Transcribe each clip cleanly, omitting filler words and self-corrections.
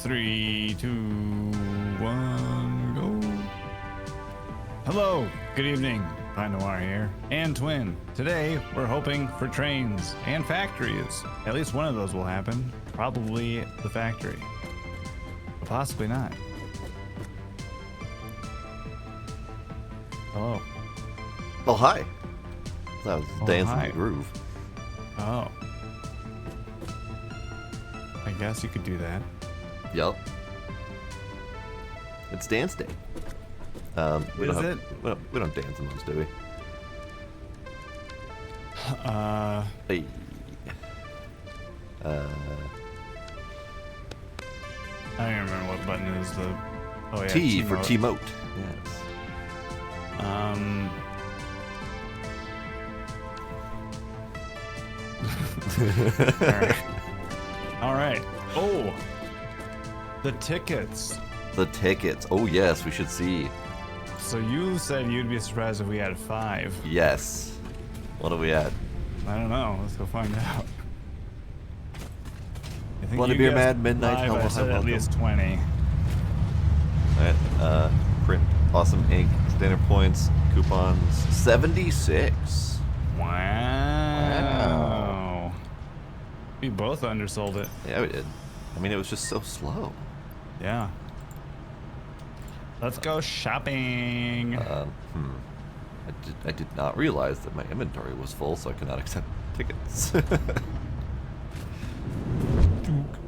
3, 2, 1, go. Hello, good evening. Pine Noir here, and Twin. Today, we're hoping for trains and factories. At least one of those will happen. Probably the factory. But possibly not. Hello. Oh, hi. That was dancing hi. the groove. Oh. I guess you could do that. Yup. It's dance day. We Is don't it? We don't dance in those, do we? Hey. I don't even remember what button is the... Oh, yeah. T for T-mote. T-mote. Yes. All right. Oh, the tickets. The tickets. Oh, yes, we should see. So you said you'd be surprised if we had 5. Yes. What are we at? I don't know. Let's go find out. I think Wanna you be a guessed mad midnight? 5, Hello, I said hi, at least welcome. 20. Alright, print. Awesome ink. Standard points. Coupons. 76. Wow. We both undersold it. Yeah, we did. I mean, it was just so slow. Yeah. Let's go shopping. I did not realize that my inventory was full, so I could not accept tickets. All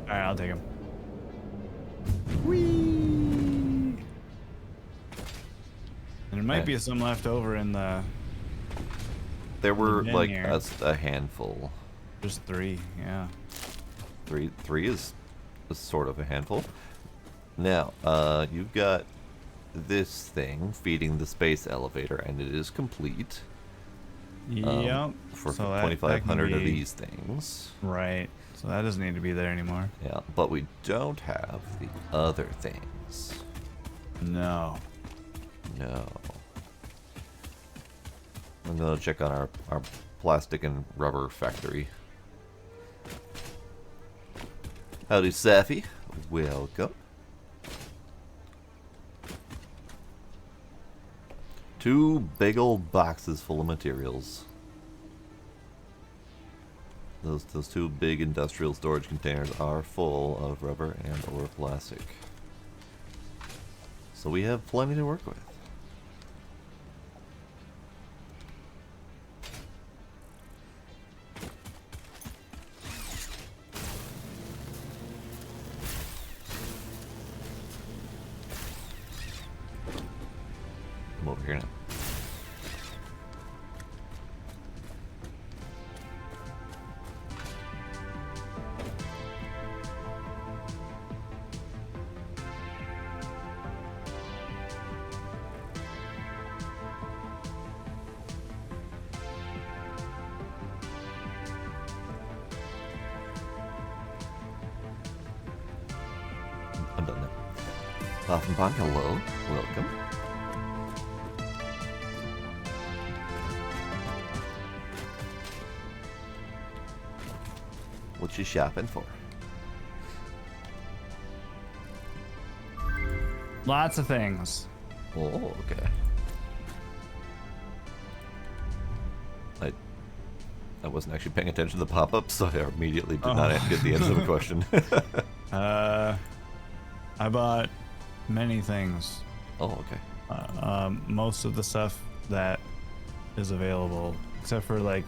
right, I'll take them. Whee! And there might be some left over in the... There were bin like here. a handful. Just 3, yeah. Three is sort of a handful. Now, you've got this thing feeding the space elevator, and it is complete. Yep. For So that 2,500 can of be- these things. Right. So that doesn't need to be there anymore. Yeah, but we don't have the other things. No. No. I'm gonna check on our plastic and rubber factory. Howdy, Safi. Welcome. 2 big old boxes full of materials. Those 2 big industrial storage containers are full of rubber and or plastic. So we have plenty to work with. I'm over here now. I'm done now. Offenbach, hello. Welcome. What you shopping for? Lots of things. Oh, okay. I wasn't actually paying attention to the pop-up, so I immediately did not get the answer to the question. I bought many things. Oh, okay. Most of the stuff that is available, except for like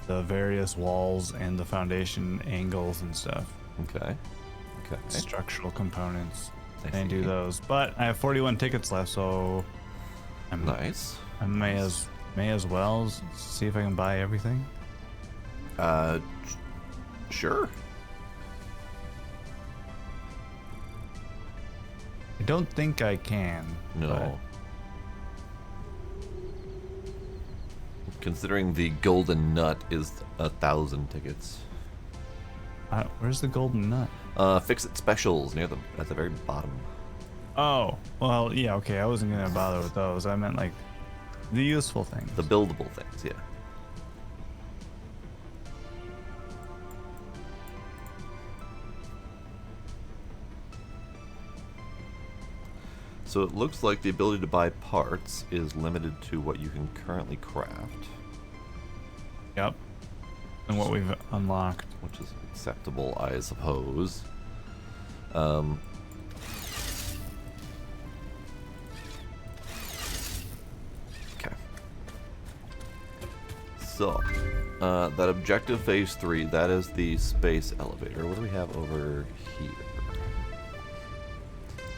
the various walls and the foundation angles and stuff. Okay. Okay. Structural components. I I didn't do see. those, but I have 41 tickets left, so Nice. I may as well see if I can buy everything. Sure. I don't think I can. No. Considering the golden nut is 1,000 tickets. Where's the golden nut? Fix-it specials near them at the very bottom. Oh, well, yeah, okay. I wasn't gonna bother with those. I meant like the useful things. The buildable things, yeah. So it looks like the ability to buy parts is limited to what you can currently craft. Yep. And what we've unlocked. Which is acceptable, I suppose. Okay. So, that objective phase 3, that is the space elevator. What do we have over here?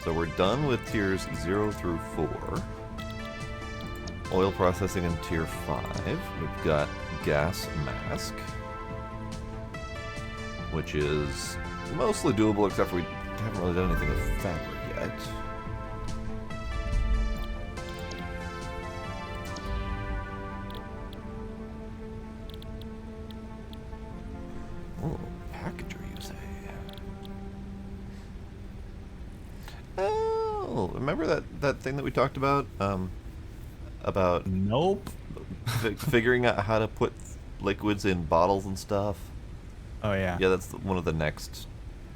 So we're done with tiers 0 through 4. Oil processing in tier 5. We've got gas mask, which is mostly doable, except for we haven't really done anything with fabric yet. Oh, packager, you say? Oh, remember that thing that we talked about? About Nope. figuring out how to put liquids in bottles and stuff? Oh, yeah. Yeah, that's one of the next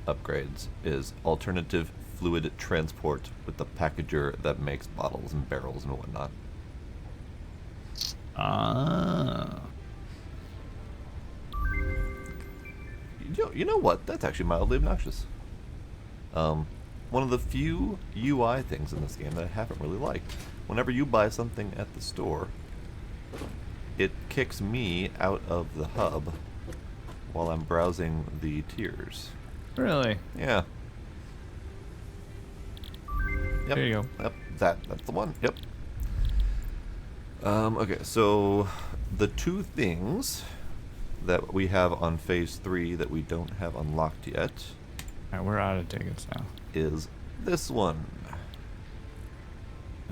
upgrades, is alternative fluid transport with the packager that makes bottles and barrels and whatnot. Ah. You know what? That's actually mildly obnoxious. One of the few UI things in this game that I haven't really liked. Whenever you buy something at the store, it kicks me out of the hub while I'm browsing the tiers. Really? Yeah. Yep. There you go. Yep, that's the one. Yep. Okay, so the two things that we have on phase 3 that we don't have unlocked yet Alright, we're out of tickets now. is this one.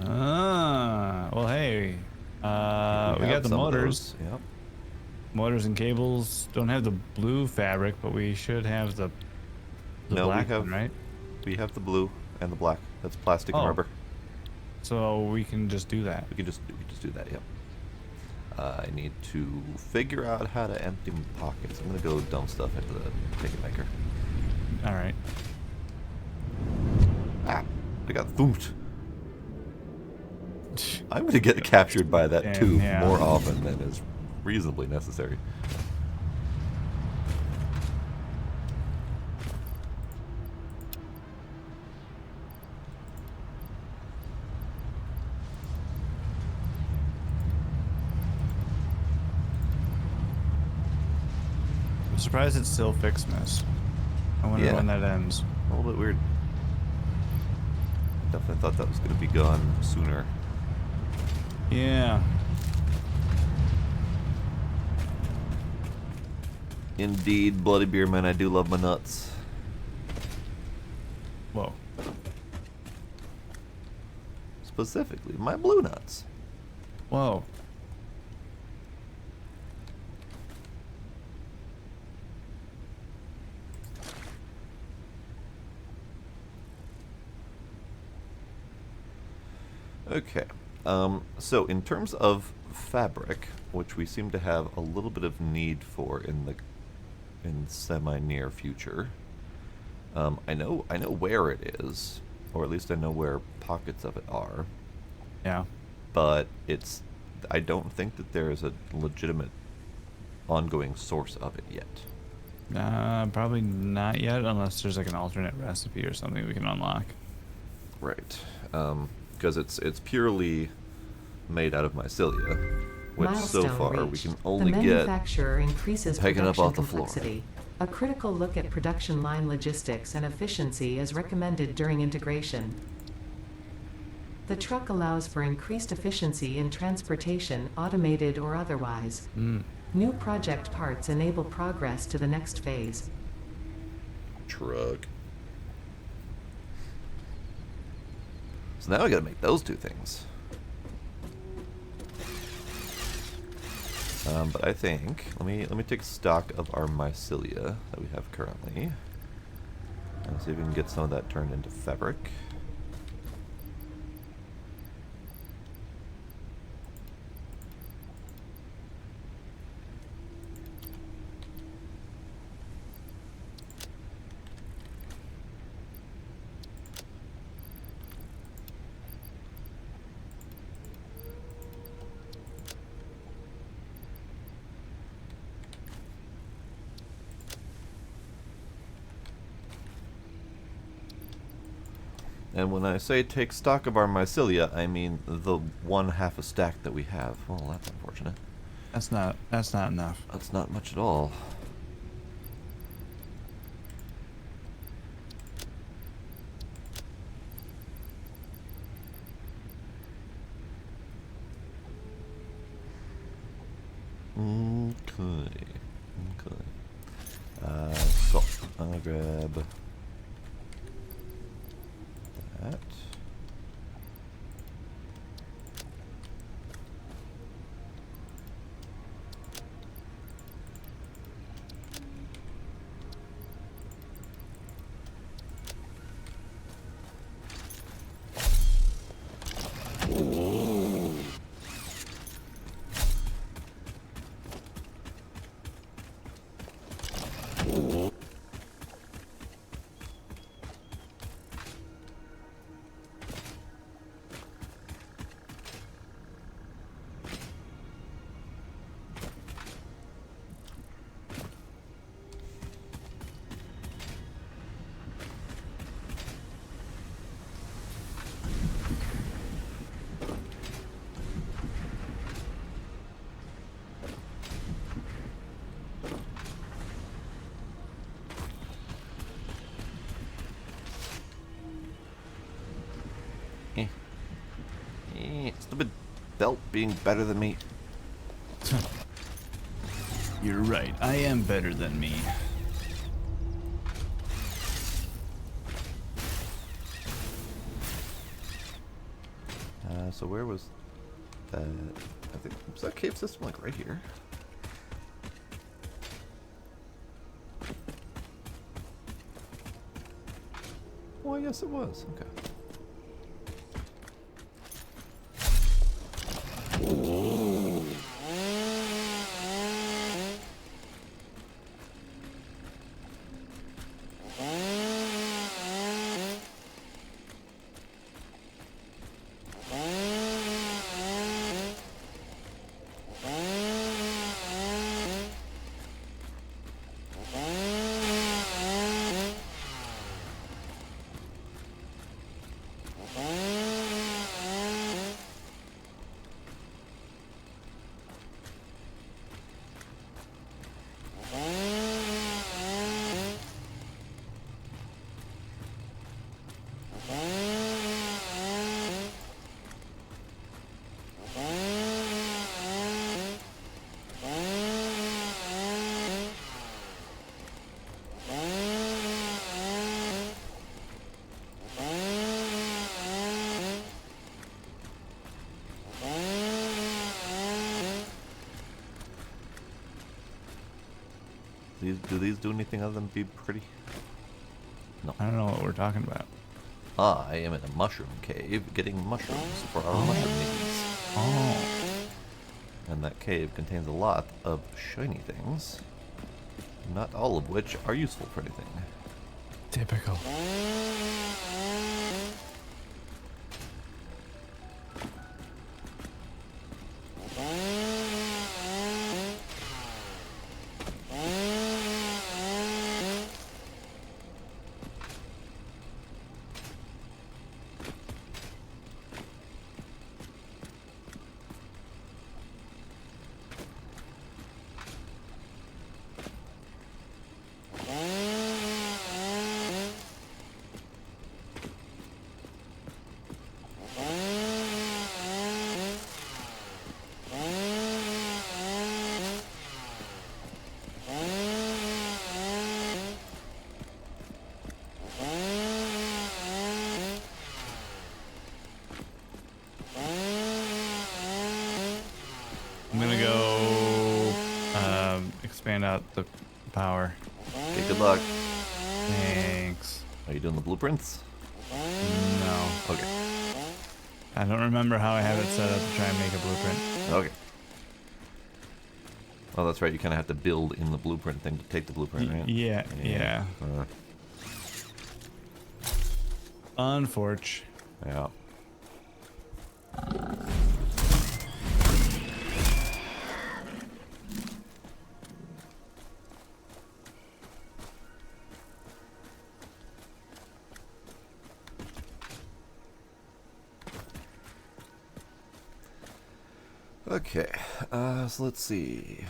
Ah. Well, hey. We have got the some of motors. those, Yep. Motors and cables don't have the blue fabric, but we should have the No, we black have- one, right? We have the blue and the black. That's plastic and Oh. rubber. So we can just do that. We can just do that. Yep. I need to figure out how to empty my pockets. I'm gonna go dump stuff into the ticket maker. All right. Ah, I got thumped. I'm gonna get captured by that Damn, tube yeah. more often than is reasonably necessary. I'm surprised it's still fixed miss. I wonder Yeah. when that ends. A little bit weird. Definitely thought that was gonna be gone sooner. Yeah. Indeed, Bloody Beer Man, I do love my nuts. Whoa. Specifically, my blue nuts. Whoa. Okay. So in terms of fabric, which we seem to have a little bit of need for in semi-near future, I know where it is, or at least I know where pockets of it are, Yeah. but I don't think that there is a legitimate ongoing source of it yet. Probably not yet, unless there's like an alternate recipe or something we can unlock. Right. Because it's purely made out of mycelia, which so Milestone far we reached. can only the get manufacturer increases picking up production off the floor. complexity. A critical look at production line logistics and efficiency is recommended during integration. The truck allows for increased efficiency in transportation, automated or otherwise. New project parts enable progress to the next phase. truck. So now we gotta make those two things. But I think let me take stock of our mycelia that we have currently, and see if we can get some of that turned into fabric. And when I say take stock of our mycelia, I mean the 1/2 a stack that we have. Well, that's unfortunate. That's not enough. That's not much at all. Okay. So I'm gonna grab that. Stupid belt being better than me. You're right. I am better than me. So where was that? I think, was that cave system like right here? Oh, yes it was. Okay. Do these do anything other than be pretty? No. I don't know what we're talking about. I am in a mushroom cave getting mushrooms for our mushroom needs. Oh. And that cave contains a lot of shiny things, not all of which are useful for anything. Typical. I'm gonna go expand out the power. Okay, good luck. Thanks. Are you doing the blueprints? No. Okay. I don't remember how I have it set up to try and make a blueprint. Okay. Oh, that's right. You kind of have to build in the blueprint thing to take the blueprint, right? Yeah. Unfortunate. Yeah. Okay, so let's see.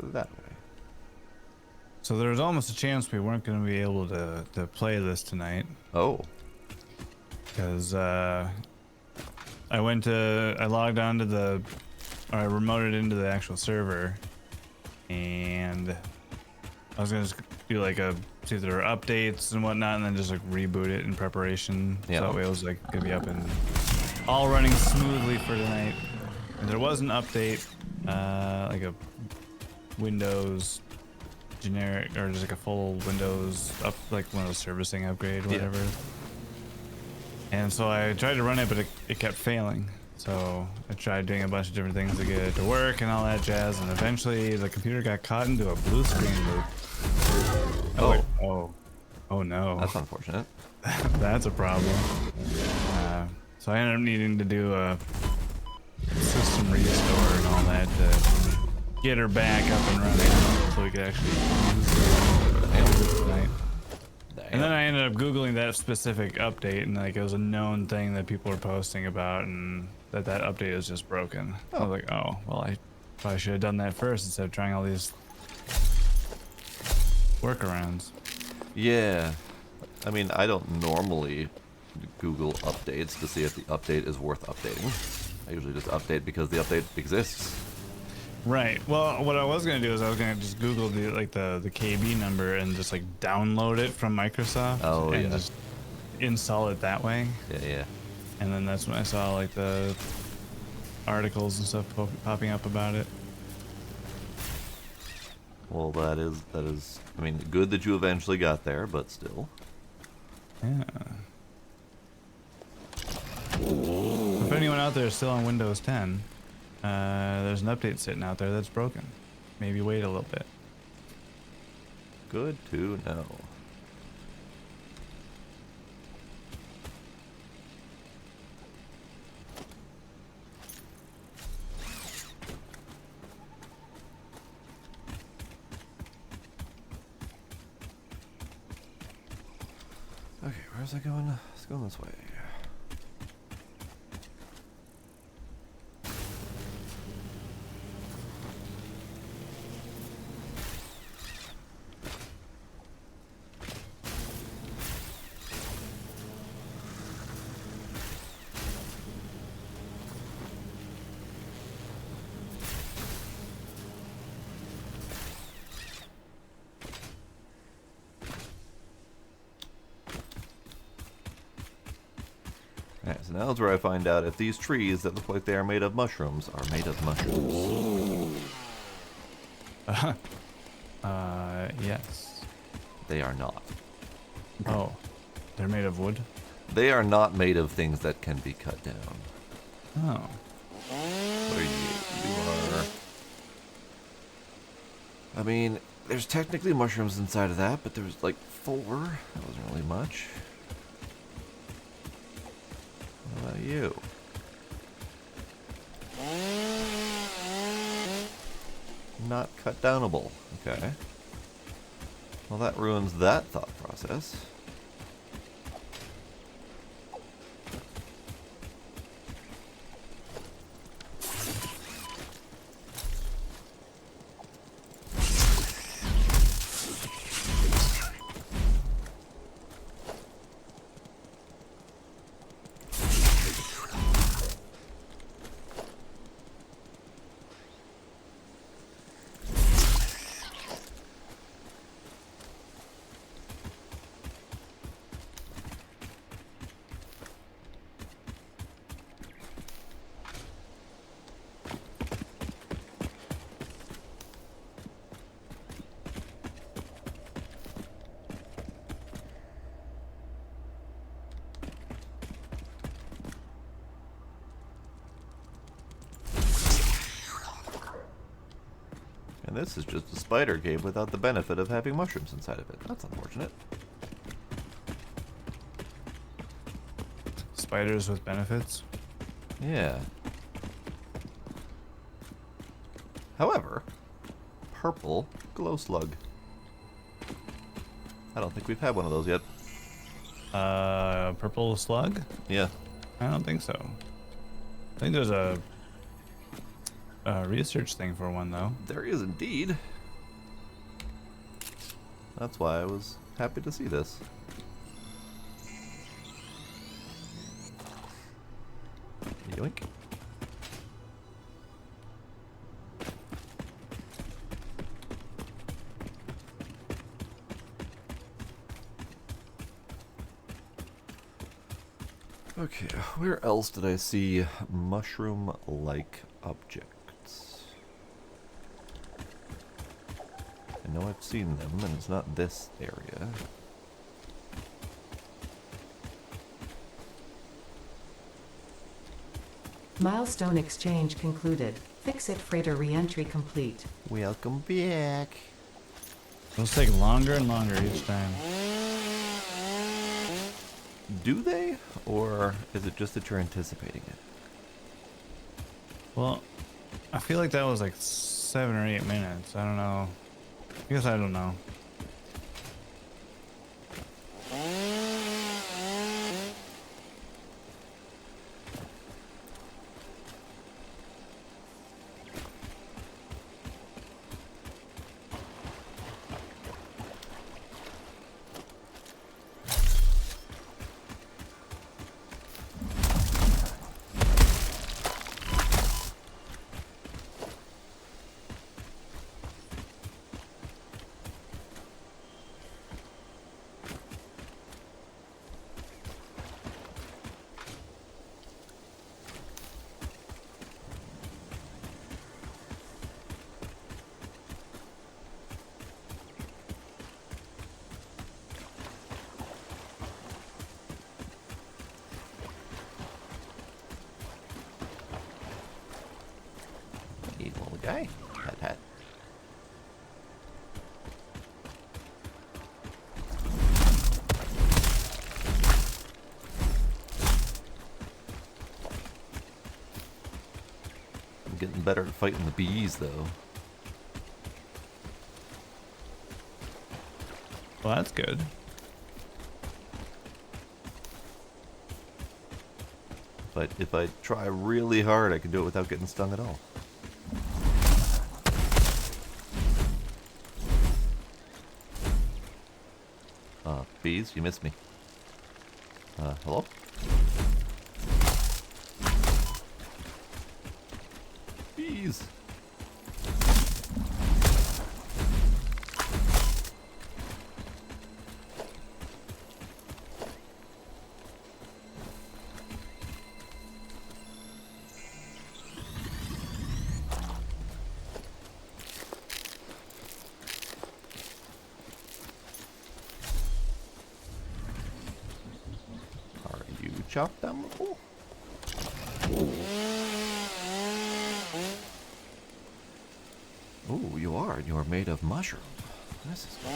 That way. So there was almost a chance we weren't going to be able to play this tonight. Oh. Because I logged on to I remoted into the actual server, and I was going to just do like see if there were updates and whatnot, and then just like reboot it in preparation. Yeah. So that way it was like going to be up and all running smoothly for tonight. And there was an update, like a Windows generic, or just like a full Windows up, like one of those servicing upgrade, whatever. Yeah. And so I tried to run it, but it kept failing. So I tried doing a bunch of different things to get it to work and all that jazz, and eventually the computer got caught into a blue screen loop. Oh no. That's unfortunate. That's a problem. So I ended up needing to do a system restore and all that to get her back up and running so we could actually use it tonight. And then I ended up Googling that specific update, and like it was a known thing that people were posting about, and that update is just broken. I was like, oh, well, I probably should have done that first instead of trying all these workarounds. Yeah. I mean, I don't normally Google updates to see if the update is worth updating. I usually just update because the update exists. Right. Well, what I was gonna do is I was gonna just Google the KB number and just like download it from Microsoft. Oh, and yeah. just install it that way. Yeah. And then that's when I saw like the articles and stuff popping up about it. Well, that is. I mean, good that you eventually got there, but still. Yeah. If anyone out there is still on Windows 10, there's an update sitting out there that's broken. Maybe wait a little bit. Good to know. Okay, where's it going? It's going this way. Alright, so now is where I find out if these trees that look like they are made of mushrooms are made of mushrooms. Yes. They are not. Oh, they're made of wood? They are not made of things that can be cut down. Oh. What are you? You are... I mean, there's technically mushrooms inside of that, but there's like 4. That wasn't really much. What about you? Not cut downable. Okay. Well, that ruins that thought process. And this is just a spider cave without the benefit of having mushrooms inside of it. That's unfortunate. Spiders with benefits? Yeah. However, purple glow slug. I don't think we've had one of those yet. Purple slug? Yeah. I don't think so. I think there's a research thing for one though. There is indeed. That's why I was happy to see this. Yoink. Okay, where else did I see mushroom-like objects? I know I've seen them, and it's not this area. Milestone exchange concluded. Fix-it freighter re-entry complete. Welcome back. Those take longer and longer each time. Do they? Or is it just that you're anticipating it? Well, I feel like that was like 7 or 8 minutes. I don't know. I guess I don't know. Neat little guy. Hat. I'm getting better at fighting the bees, though. Well, that's good. But if I try really hard, I can do it without getting stung at all. Bees, you missed me. Hello? Bees! Chopped down the pole. Oh, you are. You are made of mushroom. This is good.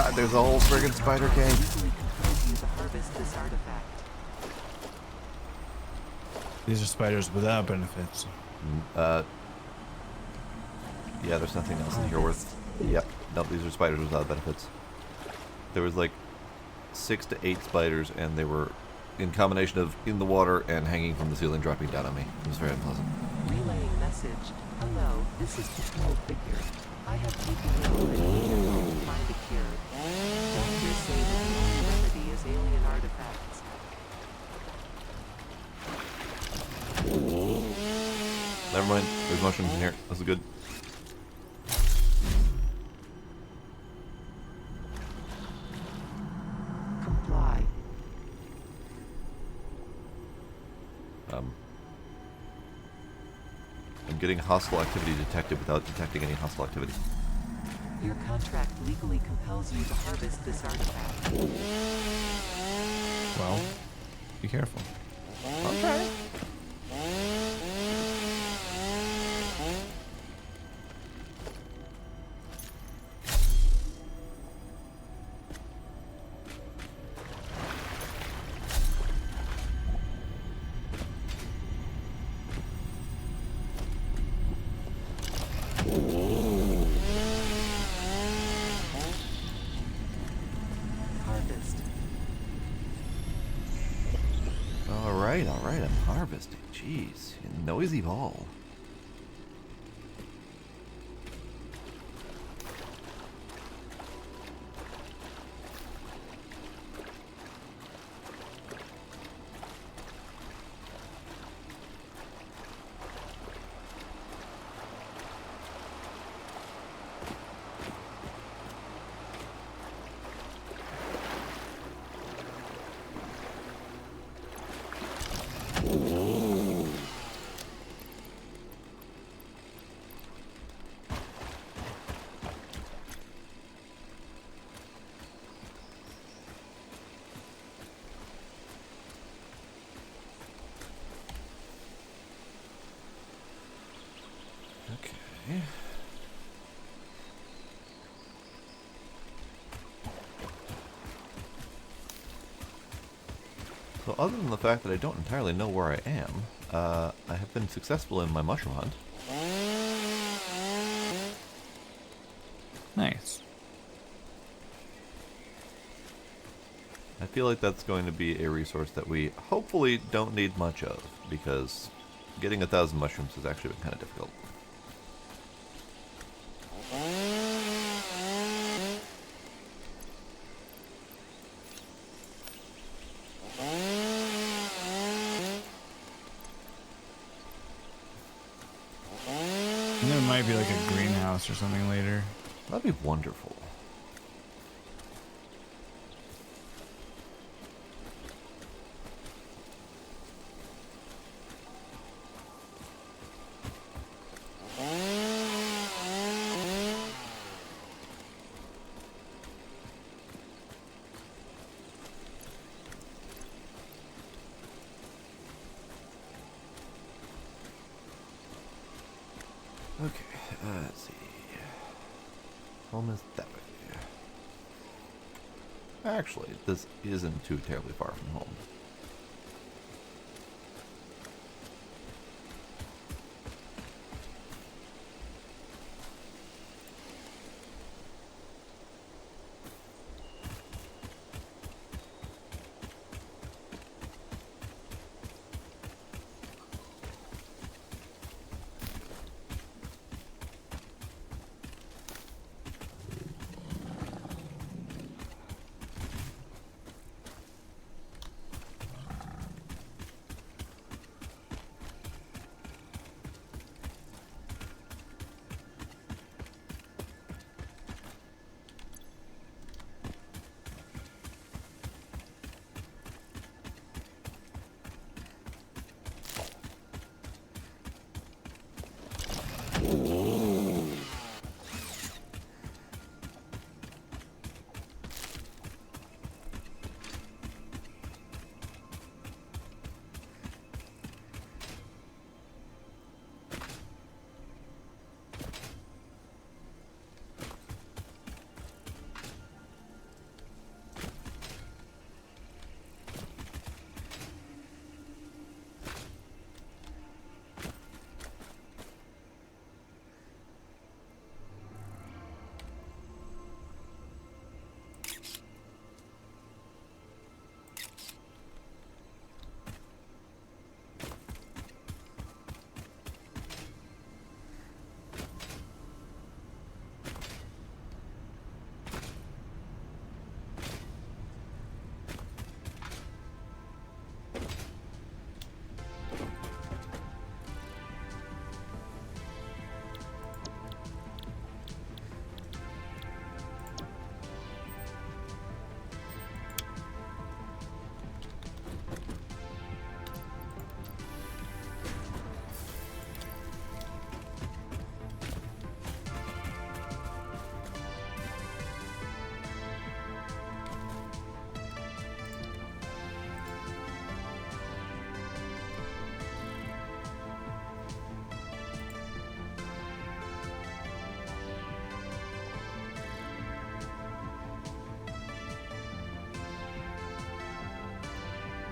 God, there's a whole friggin' spider cave. Legally compels you to harvest this artifact. These are spiders without benefits. Yeah, there's nothing else in here worth... Yep, no, these are spiders without benefits. There was like 6 to 8 spiders, and they were in combination of in the water and hanging from the ceiling, dropping down on me. It was very unpleasant. Relaying message. Hello, this is Control Figure. I have taken note that you can find a cure. Doctors say that the only remedy is alien artifacts. Never mind, there's mushrooms in here. This is good. Comply. I'm getting hostile activity detected without detecting any hostile activity. Your contract legally compels you to harvest this artifact. Well, be careful. Okay. Harvest. Alright, I'm harvesting. Jeez, you noisy ball. Okay. So other than the fact that I don't entirely know where I am, I have been successful in my mushroom hunt. Nice. I feel like that's going to be a resource that we hopefully don't need much of, because getting 1,000 mushrooms has actually been kind of difficult. And there might be like a greenhouse or something later. That'd be wonderful. Okay, let's see. Home is that way. Actually, this isn't too terribly far from home.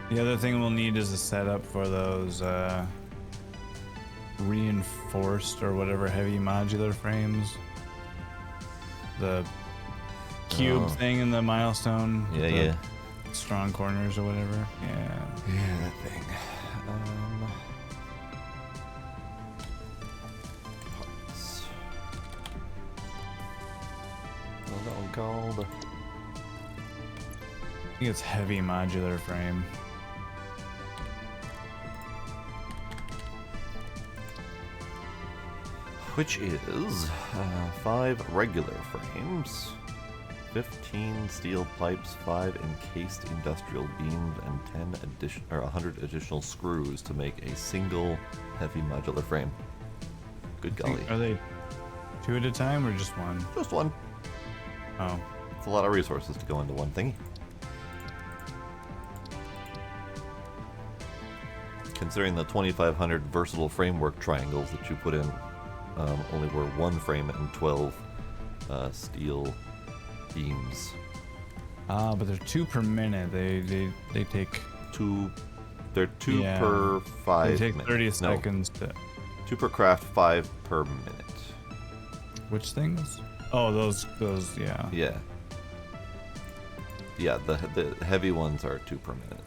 The other thing we'll need is a setup for those reinforced or whatever heavy modular frames. The cube thing in the milestone. Yeah, with the yeah. strong corners or whatever. Yeah. Yeah, that thing. Parts. What's that one called? I think it's heavy modular frame. Which is 5 regular frames, 15 steel pipes, 5 encased industrial beams, and 100 additional screws to make a single heavy modular frame. Good golly. Are they 2 at a time or just one? Just one. Oh. It's a lot of resources to go into one thing. Considering the 2,500 versatile framework triangles that you put in, only were 1 frame and 12 steel beams. Ah, but they're 2 per minute. They take 2. They're 2 Yeah. per 5 they take minutes. 30 No, seconds to 2 per craft, 5 per minute. which things? Oh, those yeah. Yeah. Yeah, the heavy ones are 2 per minute.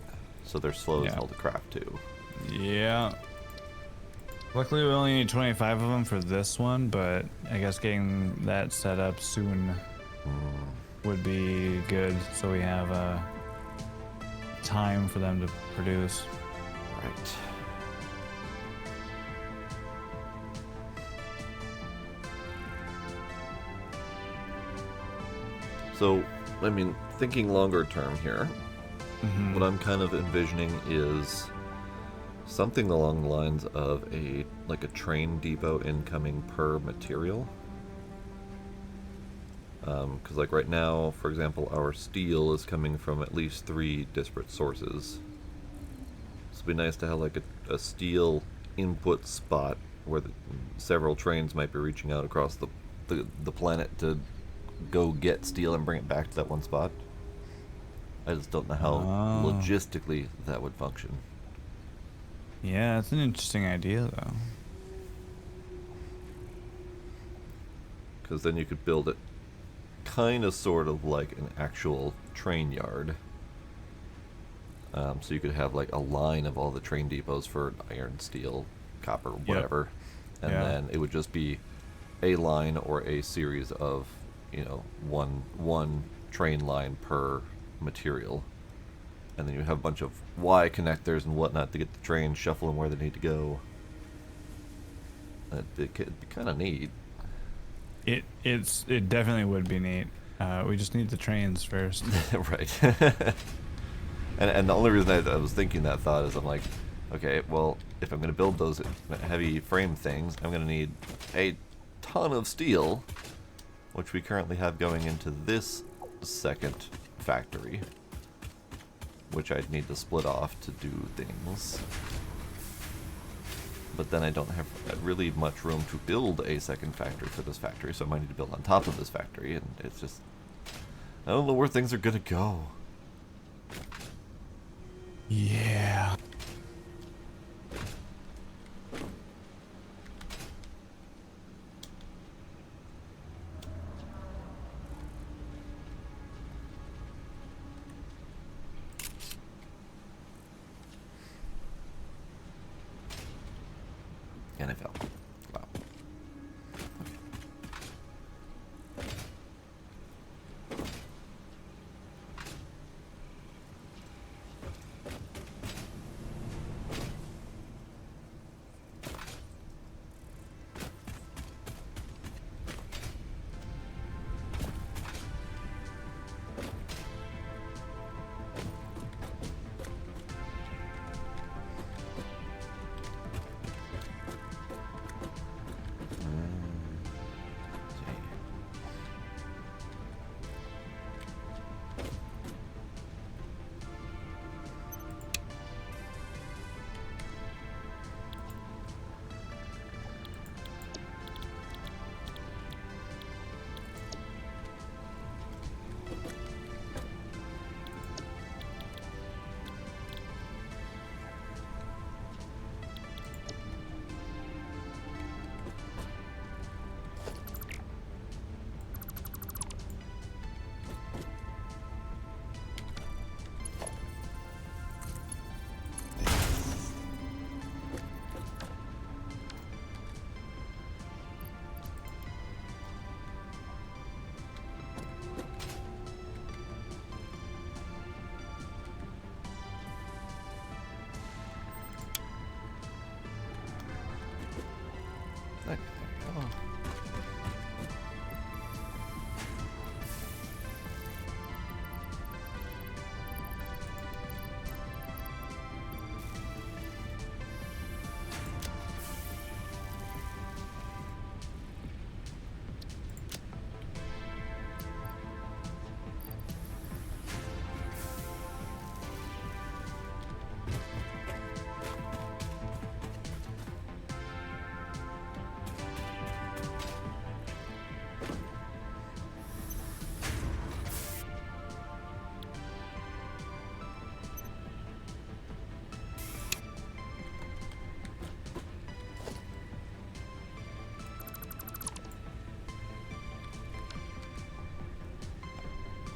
So they're slow as Yeah. hell to craft too. Yeah. Luckily, we only need 25 of them for this one, but I guess getting that set up soon would be good, so we have time for them to produce. Right. So, I mean, thinking longer term here, what I'm kind of envisioning is something along the lines of a train depot incoming per material. Because like right now, for example, our steel is coming from at least 3 disparate sources. So it'd be nice to have like a steel input spot where several trains might be reaching out across the planet to go get steel and bring it back to that one spot. I just don't know how logistically that would function. Yeah, it's an interesting idea, though. Because then you could build it kind of sort of like an actual train yard. So you could have like a line of all the train depots for iron, steel, copper, whatever. And then it would just be a line or a series of, one train line per material. And then you have a bunch of Y connectors and whatnot to get the trains shuffling where they need to go. It'd be kind of neat. It definitely would be neat. We just need the trains first. Right. and the only reason I was thinking that thought is I'm like, okay, well, if I'm going to build those heavy frame things, I'm going to need a ton of steel, which we currently have going into this second factory, which I'd need to split off to do things. But then I don't have really much room to build a second factory for this factory, so I might need to build on top of this factory, and it's just... I don't know where things are gonna go. Yeah. NFL. Wow.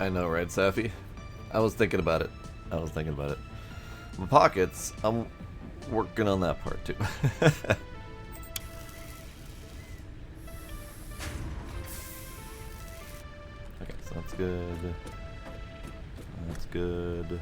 I know, right, Safi? I was thinking about it. My pockets, I'm working on that part too. Okay, so that's good. That's good.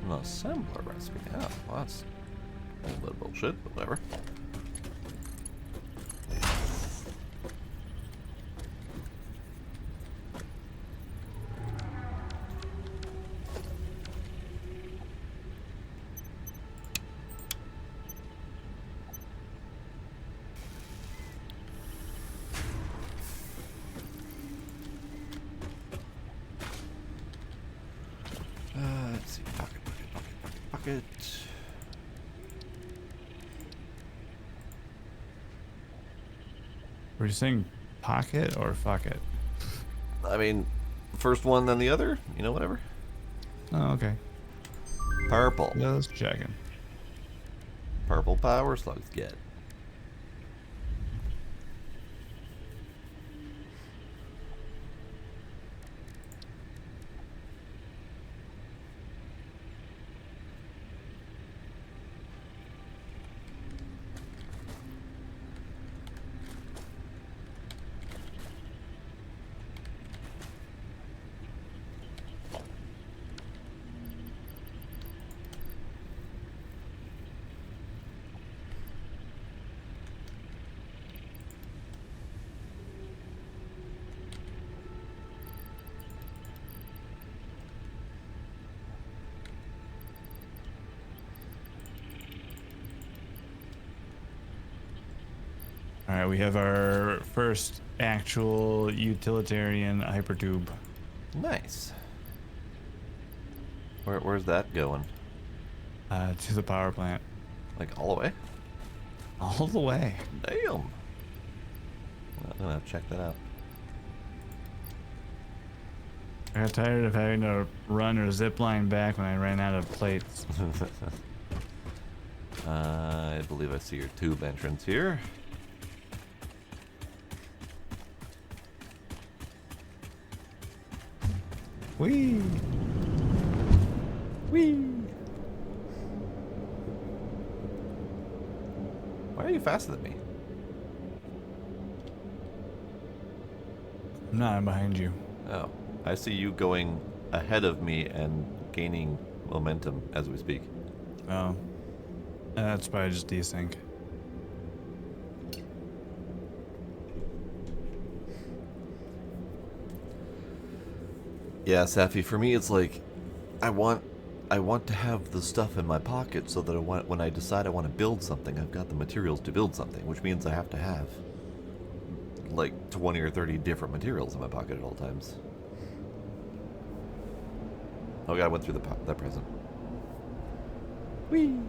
An assembler recipe. Yeah, well, that's a little bit of bullshit, but whatever. Let's see. Pocket. Were you saying pocket or fuck it? I mean, first one, then the other. You know, whatever. Oh, okay. Purple. Just checking. Purple power slugs get. All right, we have our first actual utilitarian hypertube. Nice. Where's that going? To the power plant. Like all the way? All the way. Damn. I'm gonna have to check that out. I got tired of having to run or zip line back when I ran out of plates. I believe I see your tube entrance here. Whee! Whee! Why are you faster than me? No, I'm behind you. Oh, I see you going ahead of me and gaining momentum as we speak. Oh. That's probably just desync. Yeah, Safi, for me it's like I want to have the stuff in my pocket so that when I decide I want to build something, I've got the materials to build something, which means I have to have like 20 or 30 different materials in my pocket at all times. Oh god, I went through that present. Whee!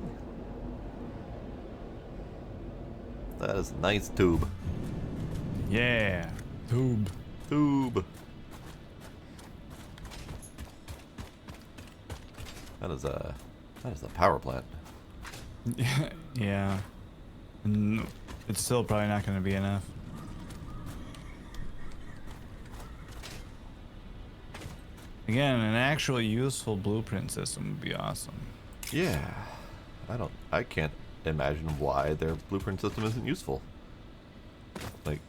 That is a nice tube. Yeah. Tube. Tube. That is a power plant. Yeah. And it's still probably not going to be enough. Again, an actual useful blueprint system would be awesome. Yeah. I can't imagine why their blueprint system isn't useful. Like,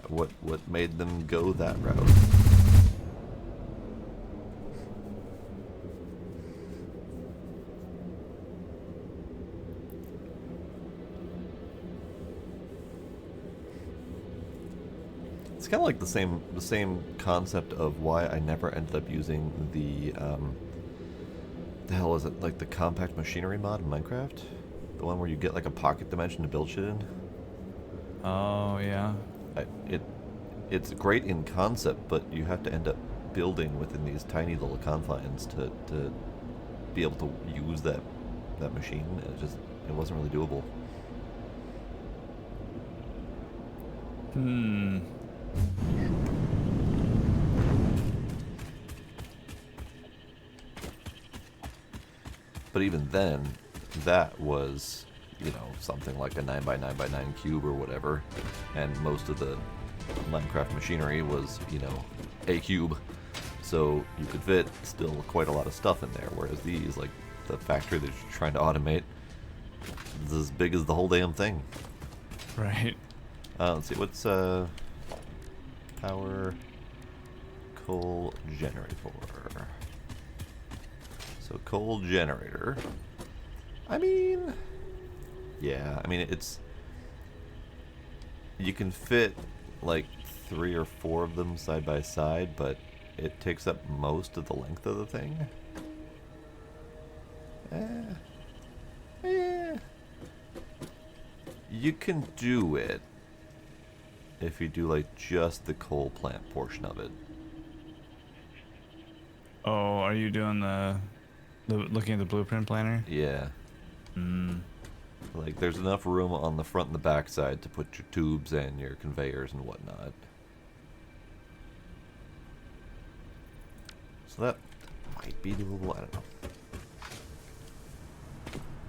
what made them go that route? It's kind of like the same concept of why I never ended up using the hell is it, like the compact machinery mod in Minecraft, the one where you get like a pocket dimension to build shit in. Oh, yeah. It's great in concept, but you have to end up building within these tiny little confines to be able to use that machine. It wasn't really doable. But even then, that was, something like a 9x9x9 cube or whatever, and most of the Minecraft machinery was, a cube, so you could fit still quite a lot of stuff in there, whereas these, like the factory that you're trying to automate, is as big as the whole damn thing. Right. Let's see, what's power coal generator? So coal generator. I mean, yeah, it's, you can fit like 3 or 4 of them side by side, but it takes up most of the length of the thing. You can do it if you do like just the coal plant portion of it. Oh, are you doing the looking at the blueprint planner? Yeah. Like there's enough room on the front and the back side to put your tubes and your conveyors and whatnot. So that might be doable, I don't know.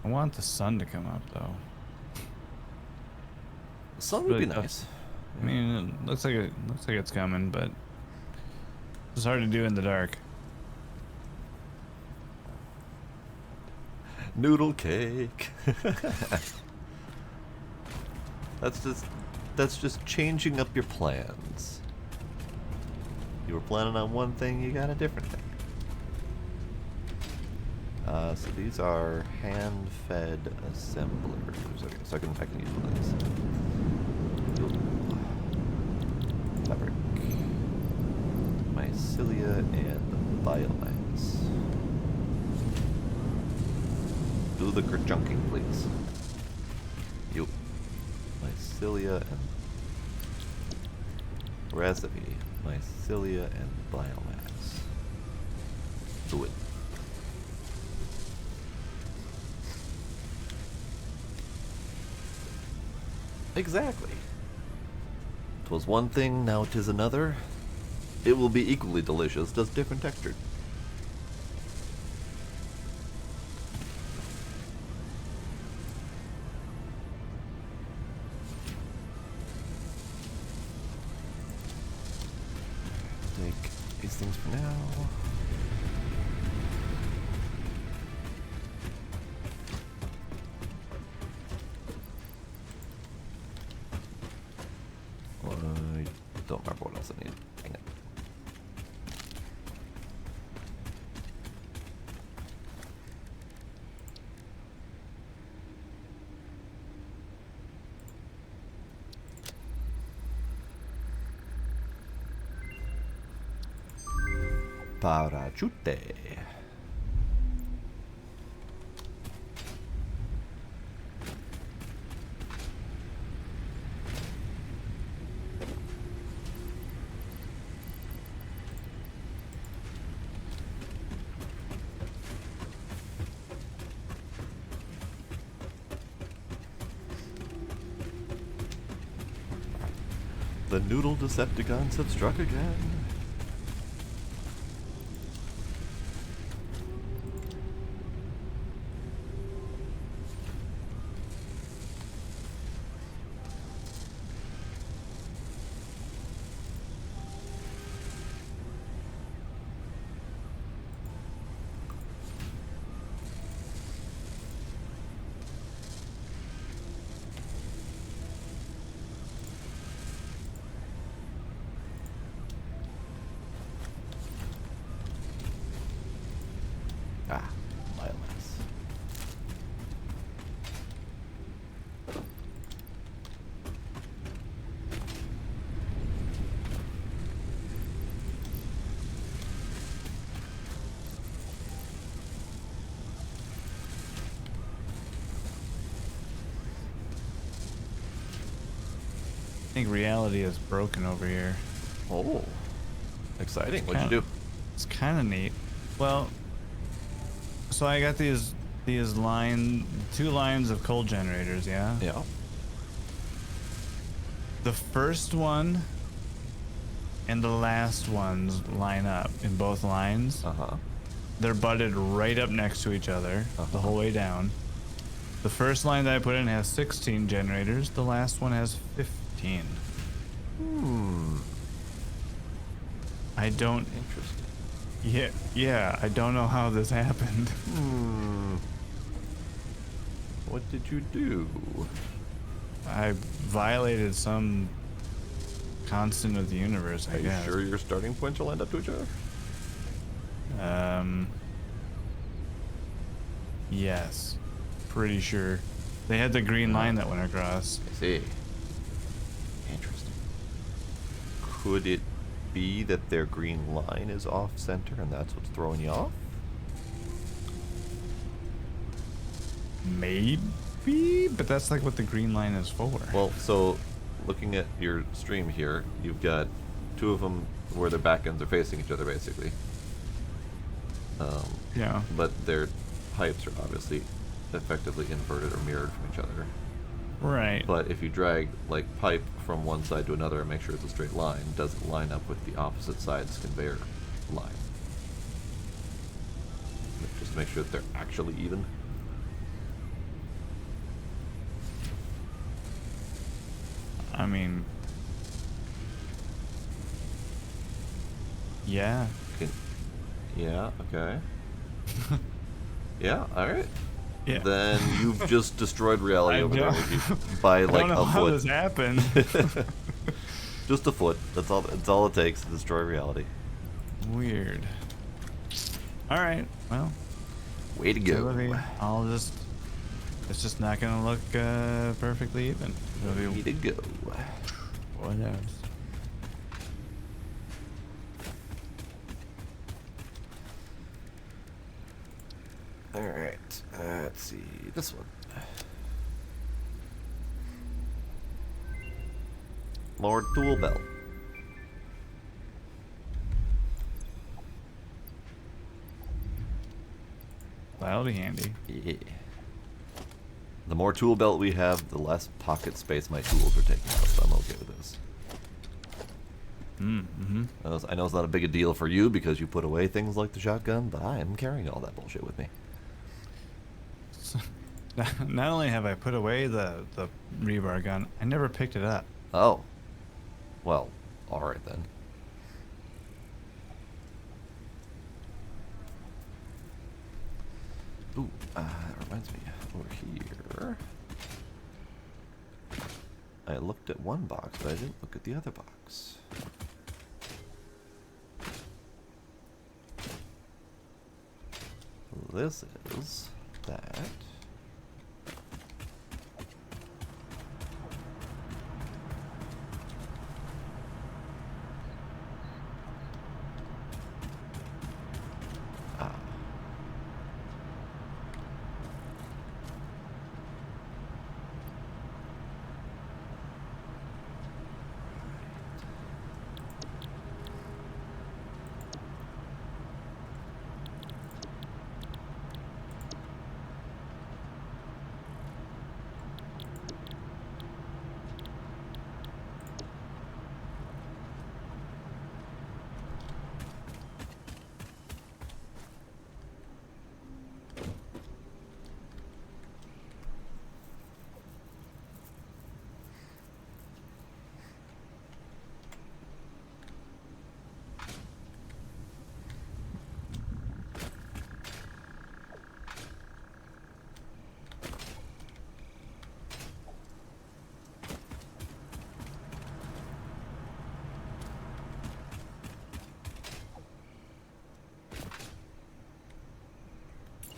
I want the sun to come up though. The sun would be Really tough. nice. I mean, it looks like it's coming, but it's hard to do in the dark. Noodle cake. That's just changing up your plans. You were planning on one thing, you got a different thing. So these are hand-fed assemblers. Okay, so I can use one of these. Fabric, mycelia, and biomass. Do the kerchunking, please. You. Mycelia and recipe. Mycelia and biomass. Do it. Exactly. 'Twas one thing, now 'tis another. It will be equally delicious, just different textured. Take these things for now. I don't remember what else I need. Dang it. Parachute. The noodle Decepticons have struck again. Ah, biomass. I think reality is broken over here. Oh, exciting. What'd you do? It's kind of neat. Well, So I got these two lines of coal generators, yeah? Yeah. The first one and the last ones line up in both lines. Uh-huh. They're butted right up next to each other the whole way down. The first line that I put in has 16 generators. The last one has 15. I don't... Interesting. Yeah, I don't know how this happened. What did you do? I violated some constant of the universe, I Are you guess. sure your starting points will end up to each other? Yes. Pretty sure. They had the green line that went across. I see. Interesting. Could it be that their green line is off center and that's what's throwing you off? Maybe, but that's like what the green line is for. Well, so looking at your stream here, you've got two of them where their back ends are facing each other, basically. Yeah. But their pipes are obviously effectively inverted or mirrored from each other. Right. But if you drag like pipe from one side to another and make sure it's a straight line, does it line up with the opposite side's conveyor line? Just to make sure that they're actually even. I mean, yeah. Yeah, okay. Yeah, alright. Yeah. Then you've just destroyed reality I over there don't- with you by I like don't know a how foot. this happened. Just a foot. That's all it takes to destroy reality. Weird. All right. Well, Way to go. It's just not gonna look perfectly even. It'll Way be to go. what else? Alright. Let's see. This one. Lord Tool Belt. That'll be handy. Yeah. The more tool belt we have, the less pocket space my tools are taking up, so I'm okay with this. Mm-hmm. I know it's not a big a deal for you because you put away things like the shotgun, but I am carrying all that bullshit with me. Not only have I put away the rebar gun, I never picked it up. Oh. Well, alright then. Ooh, that reminds me, over here, I looked at one box, but I didn't look at the other box. This is that. Ah.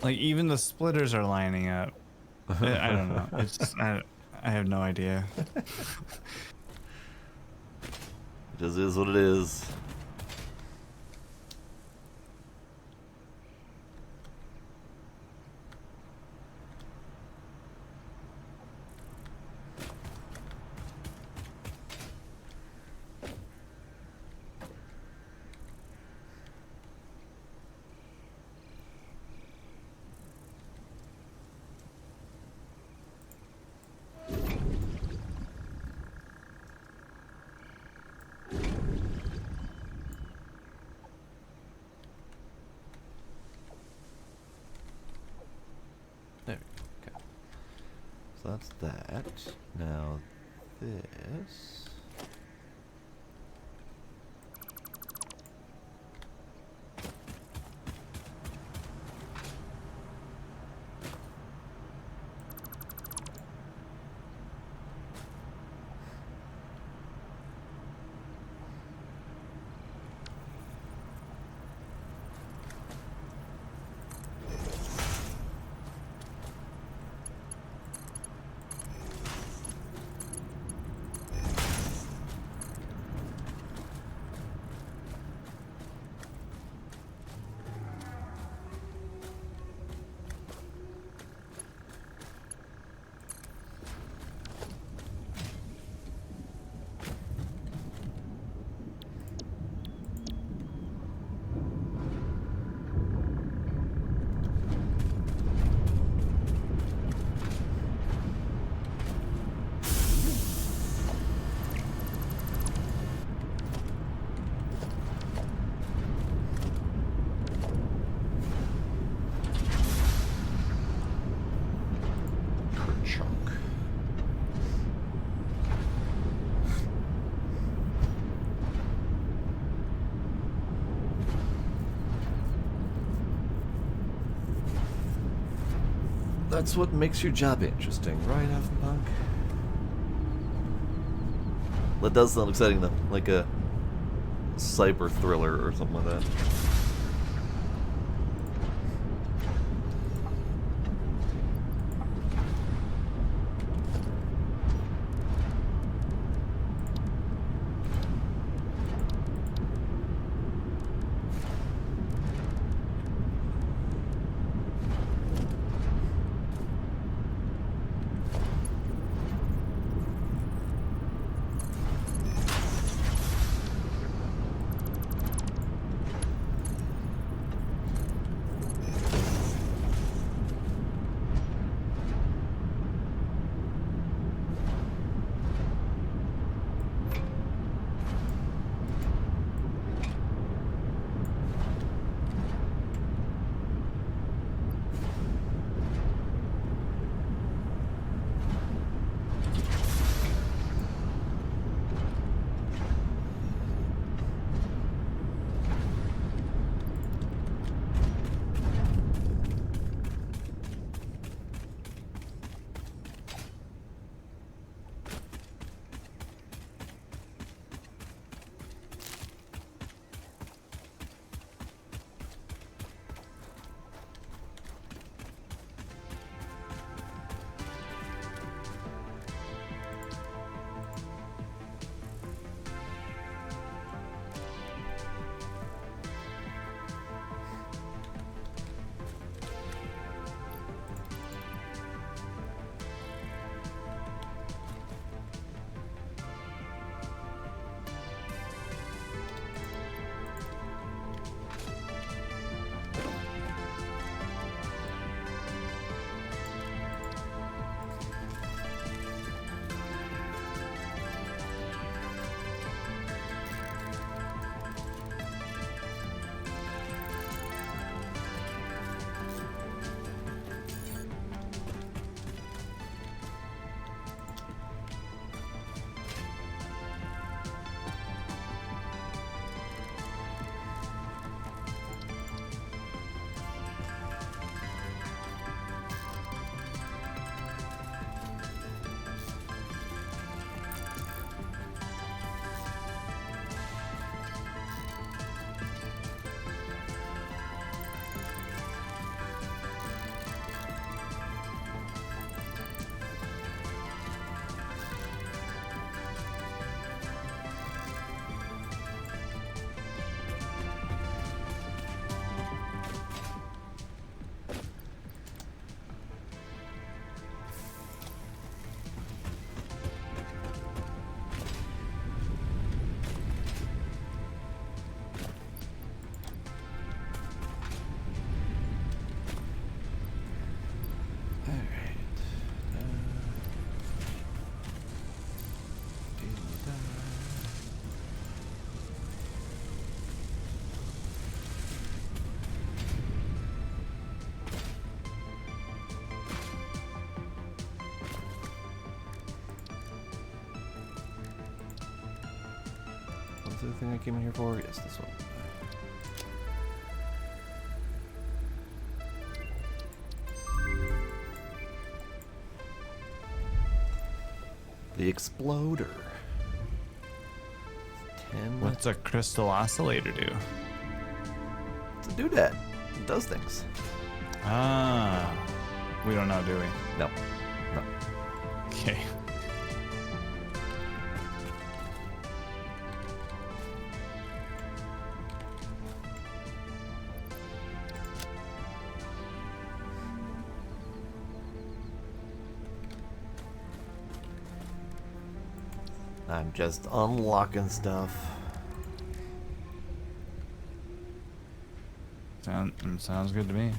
Like even the splitters are lining up. I don't know. It's I have no idea. It just is what it is. So that's that. Now this. Chunk. That's what makes your job interesting, right, Punk? That does sound exciting though, like a cyber thriller or something like that. the thing I came in here for? Yes, this one. The exploder. 10. What's a crystal oscillator do? It's a doodad. It does things. Ah. We don't know, do we? No. No. Okay. I'm just unlocking stuff. Sounds good to me.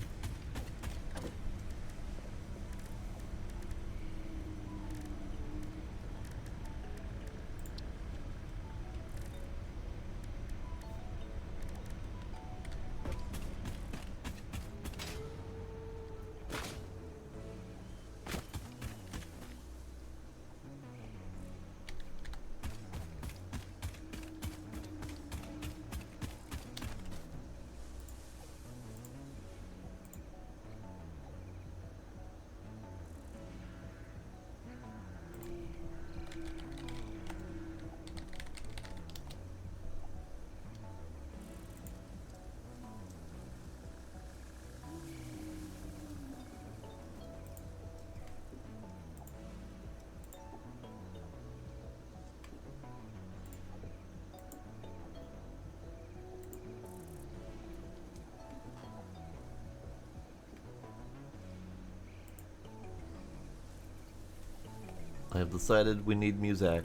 I have decided we need music.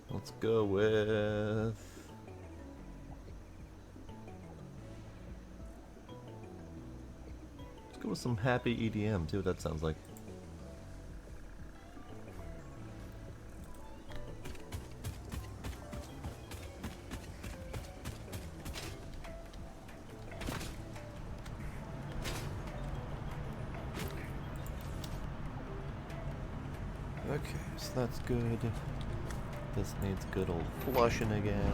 Let's go with... Let's go with some happy EDM, see what that sounds like. Okay, so that's good. This needs good old flushing again.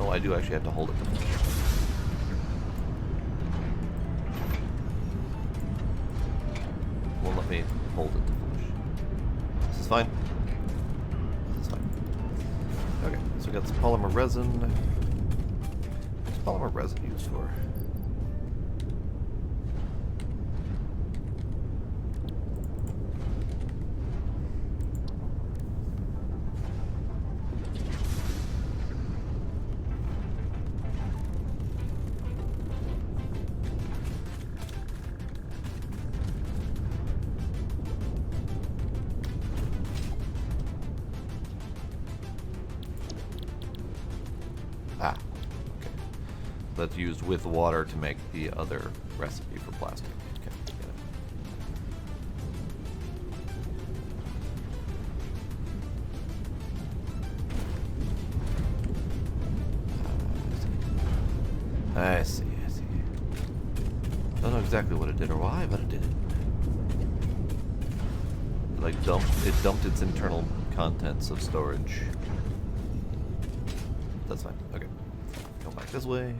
Oh, I do actually have to hold it to flush. Won't let me hold it to flush. This is fine. This is fine. Okay, so we got some polymer resin. What's polymer resin used for? Ah, okay. That's used with water to make the other recipe for plastic. Okay, get it. I see, I see. Don't know exactly what it did or why, but it did it. It dumped its internal contents of storage. That's fine. Okay. Go back this way.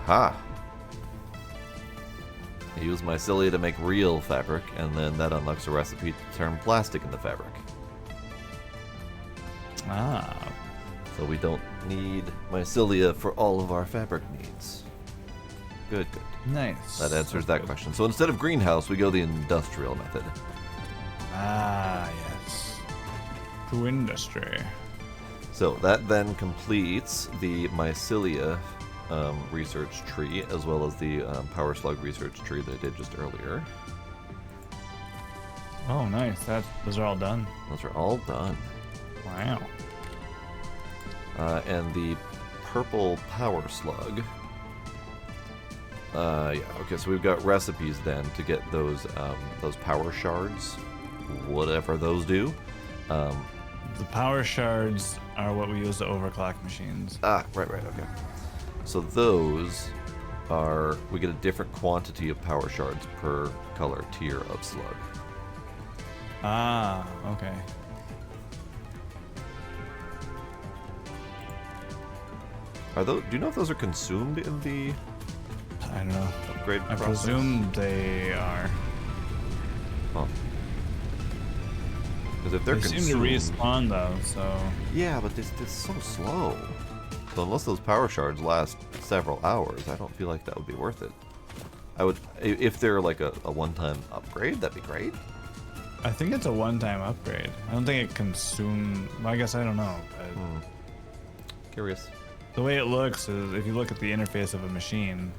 Aha! I use my cilia to make real fabric, and then that unlocks a recipe to turn plastic into fabric. Ah. So we don't need mycelia for all of our fabric needs. Good, good. Nice. That answers that question. So instead of greenhouse, we go the industrial method. Ah, yes. To industry. So that then completes the mycelia research tree, as well as the power slug research tree that I did just earlier. Oh, nice. Those are all done. Those are all done. Wow. And the purple power slug. Yeah. Okay. So we've got recipes then to get those power shards, whatever those do. The power shards are what we use to overclock machines. Right. Okay. So those are, we get a different quantity of power shards per color tier of slug. Ah, okay. Are those? Do you know if those are consumed in the I don't know. upgrade I process? presume they are. Huh. Because if they're They consumed, seem to respawn though, so. yeah, but this is so slow. So unless those power shards last several hours, I don't feel like that would be worth it. I would, if they're like a one-time upgrade, that'd be great. I think it's a one-time upgrade. I don't think it consumes. Well, I guess I don't know. But Curious. the way it looks is, if you look at the interface of a machine,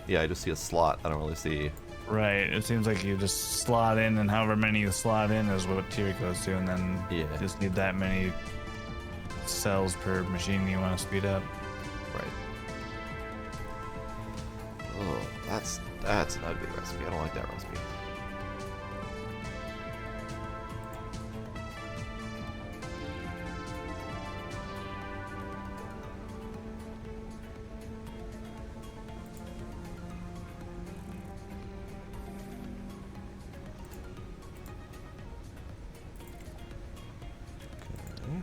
Yeah, I just see a slot. I don't really see. right? It seems like you just slot in, and however many you slot in is what tier it goes to, and then Yeah. you just need that many cells per machine you want to speed up. Right. Oh, that's an ugly recipe. I don't like that recipe. Okay.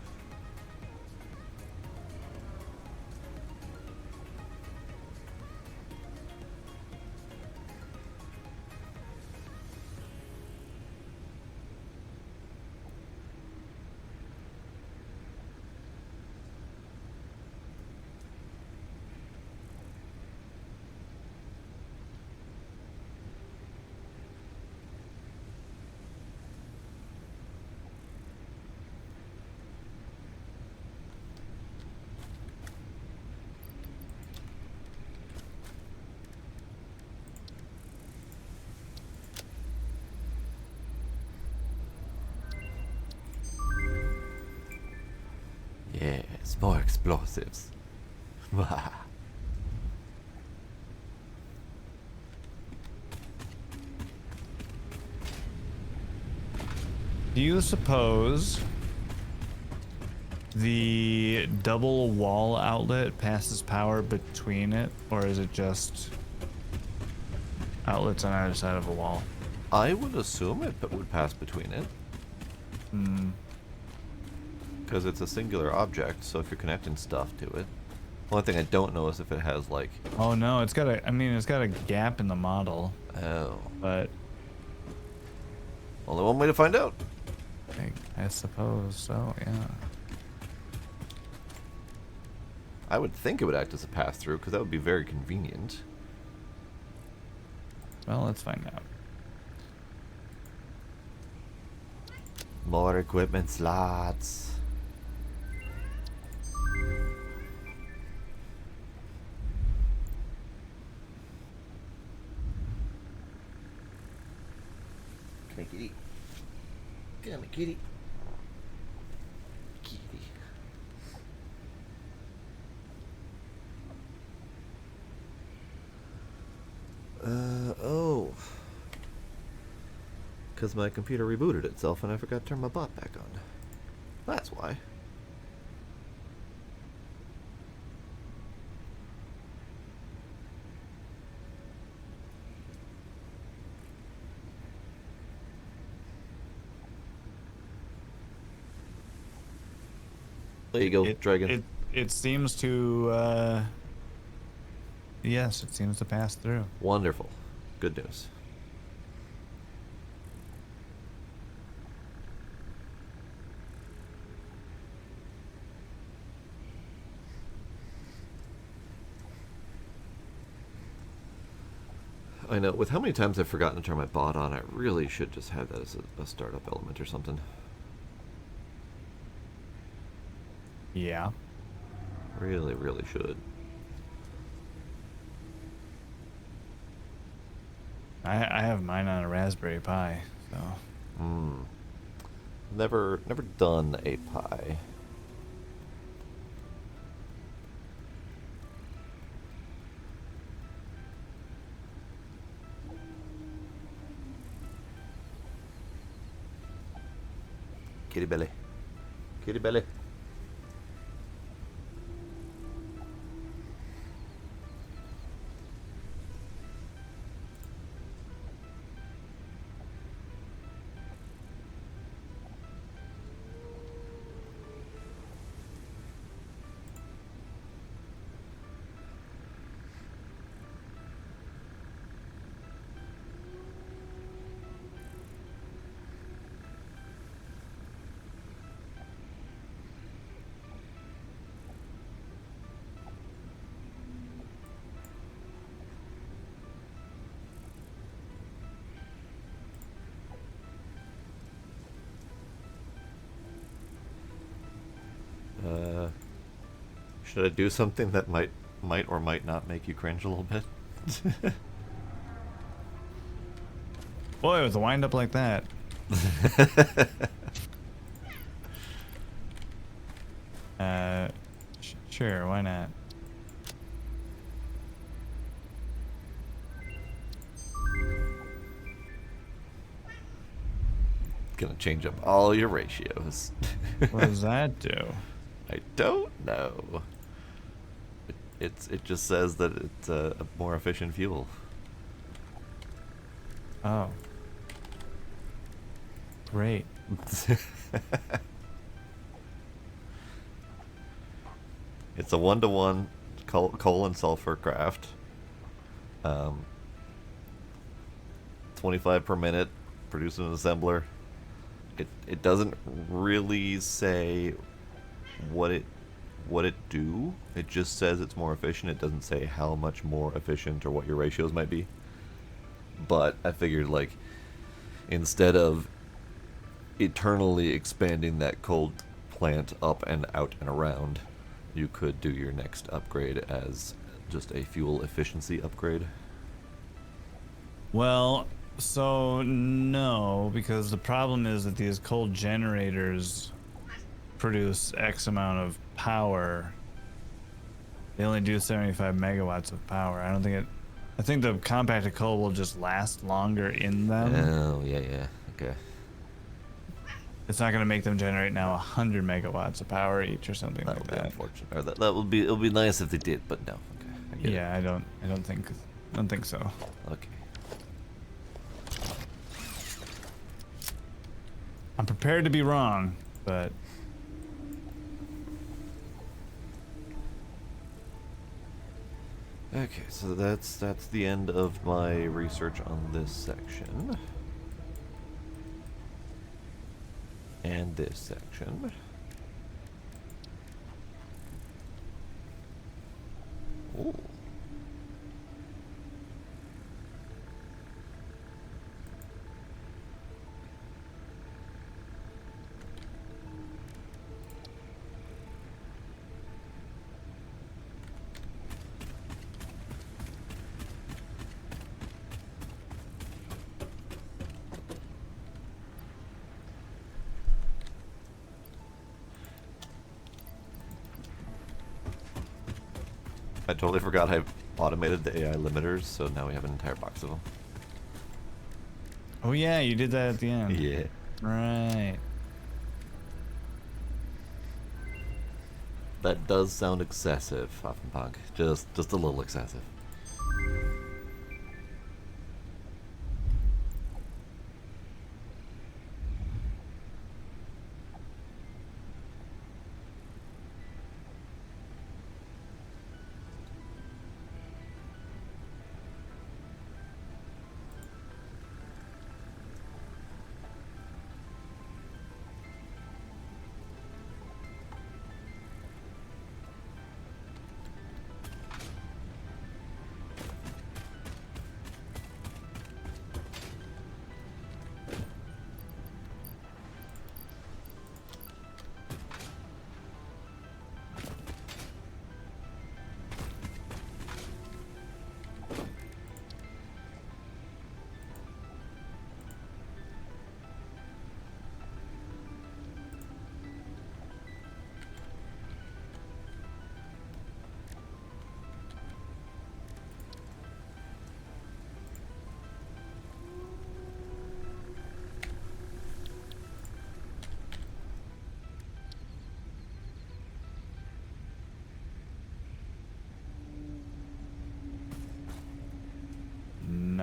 Yes, more explosives. Do you suppose the double wall outlet passes power between it, or is it just outlets on either side of a wall? I would assume it would pass between it. Because it's a singular object, so if you're connecting stuff to it. Only thing I don't know is if it has like... Oh no, it's got a. I mean, it's got a gap in the model, Oh. but Only one way to find out. I suppose so. Yeah. I would think it would act as a pass-through, because that would be very convenient. Well, let's find out. More equipment slots. Come here, kitty. Come here, kitty. Kitty. Oh. Because my computer rebooted itself and I forgot to turn my bot back on. That's why. There you go, Dragon. It seems to. Yes, it seems to pass through. Wonderful. Good news. I know, with how many times I've forgotten to turn my bot on, I really should just have that as a startup element or something. Yeah. Really, really should. I have mine on a Raspberry Pi, so. Never done a pie. Kitty belly. Kitty belly. Should I do something that might or might not make you cringe a little bit? Boy, with a wind up like that. Sure, why not? Gonna change up all your ratios. What does that do? I don't know. It just says that it's a more efficient fuel. Oh. Great. It's a 1-to-1 coal and sulfur craft. 25 per minute, produce an assembler. It doesn't really say what it do. It just says it's more efficient. It doesn't say how much more efficient or what your ratios might be. But I figured, like, instead of eternally expanding that coal plant up and out and around, you could do your next upgrade as just a fuel efficiency upgrade. Well, so no, because the problem is that these coal generators produce X amount of power. They only do 75 megawatts of power. I think the compacted coal will just last longer in them. Oh, yeah, okay. It's not going to make them generate now 100 megawatts of power each or something That like would be that. unfortunate. Or that would be, it'll be nice if they did, but no. Okay, I get Yeah, I don't think so. it. Okay. I'm prepared to be wrong, but Okay, so that's the end of my research on this section. And this section. Ooh. I totally forgot I automated the AI limiters, so now we have an entire box of them. oh yeah, you did that at the end. Yeah. Right. That does sound excessive, Offenpunk. Just a little excessive.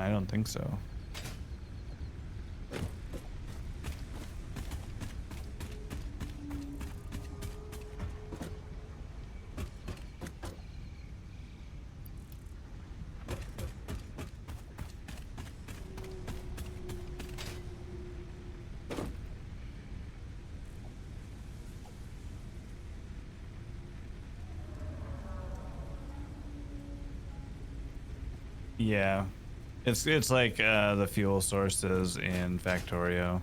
I don't think so. Yeah, it's like the fuel sources in Factorio.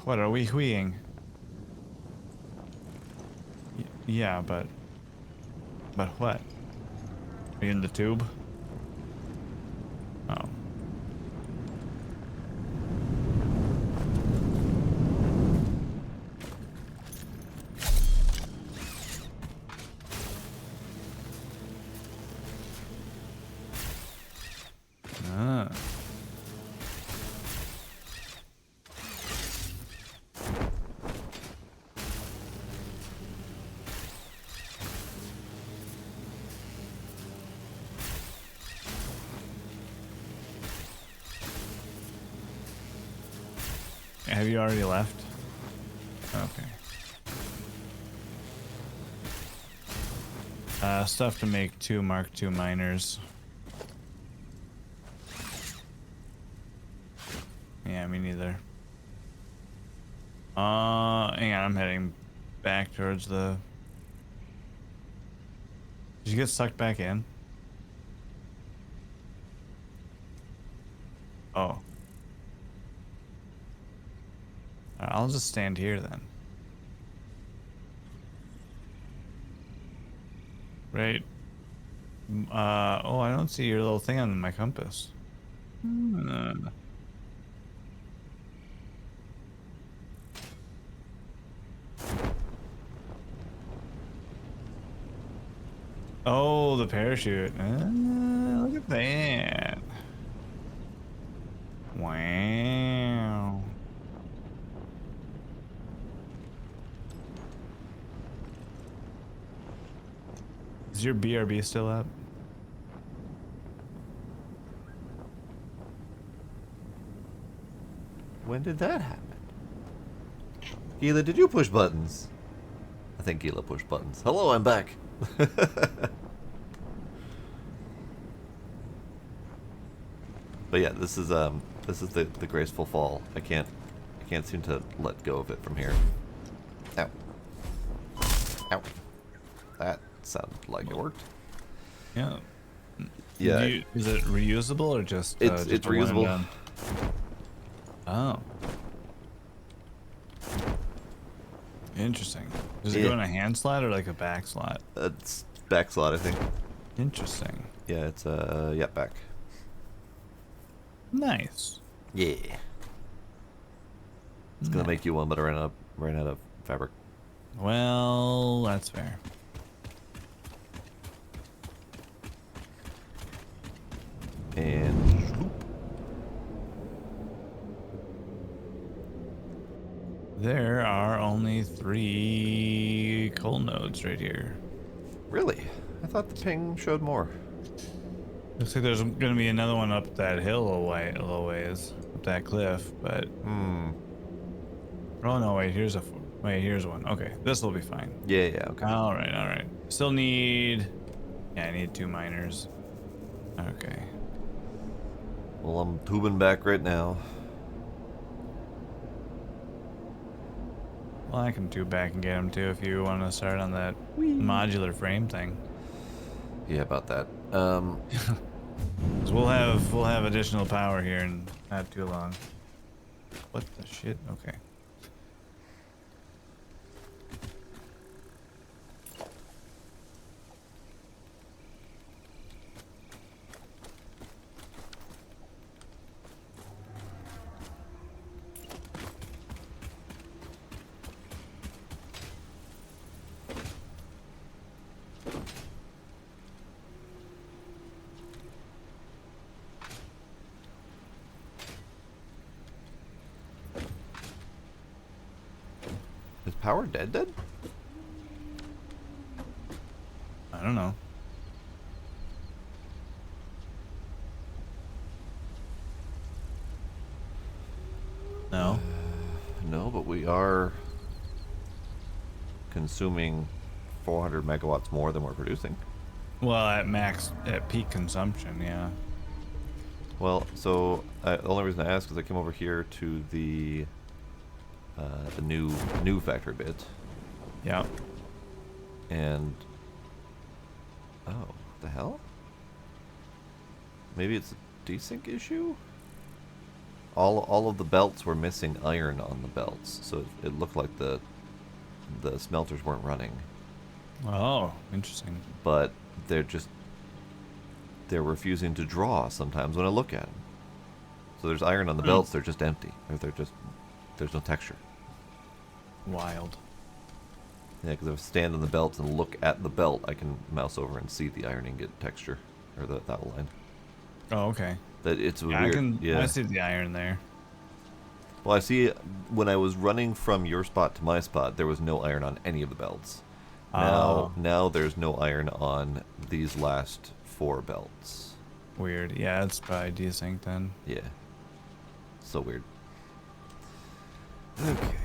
What are we hooing? Yeah, but what? Are you in the tube? Oh. Ah. Have you already left? Okay. Stuff to make 2 Mark II miners. Yeah, me neither. Hang on, I'm heading back towards the... Did you get sucked back in? Oh. I'll just stand here then. Right. Oh, I don't see your little thing on my compass. Oh, the parachute. Look at that. Wow. Is your BRB still up? When did that happen? Gila, did you push buttons? I think Gila pushed buttons. Hello, I'm back. But yeah, this is the graceful fall. I can't seem to let go of it from here. Ow. Ow. That sounded like it worked. Yeah. Yeah. Is it reusable or just It's just a one and reusable. done? Oh. Interesting. Does it Yeah. go in a hand slot or like a back slot? It's back slot, I think. Interesting. Yeah, it's yeah, back. Nice. Yeah. It's gonna make you one, but I ran out of fabric. Well, that's fair. And swoop. There are only 3 coal nodes right here. Really? I thought the ping showed more. Looks like there's gonna be another one up that hill a little ways, up that cliff, but oh no, here's one. Okay, this will be fine. Yeah, yeah, okay. All right. Still need, yeah, I need 2 miners. Okay. Well, I'm tubing back right now. Well, I can tube back and get them too if you want to start on that modular frame thing. Yeah, about that. 'Cause we'll have additional power here in not too long. What the shit? Okay. Is power dead? I don't know. No. No, but we are consuming 400 megawatts more than we're producing. Well, at peak consumption, yeah. Well, so the only reason I asked is I came over here to the new factory bit, Yeah. and oh, what the hell? Maybe it's a desync issue. All of the belts were missing iron on the belts, so it looked like the smelters weren't running. Oh, interesting. But they're refusing to draw sometimes when I look at them. So there's iron on the belts, they're just empty. Or there's no texture. Wild. Yeah, because if I stand on the belts and look at the belt, I can mouse over and see the iron ingot texture, or that line. Oh, okay. That it's Yeah, weird. I see the iron there. Well, I see when I was running from your spot to my spot, there was no iron on any of the belts. Now there's no iron on these last 4 belts. Weird. Yeah, it's probably desync then. Yeah. So weird. Okay.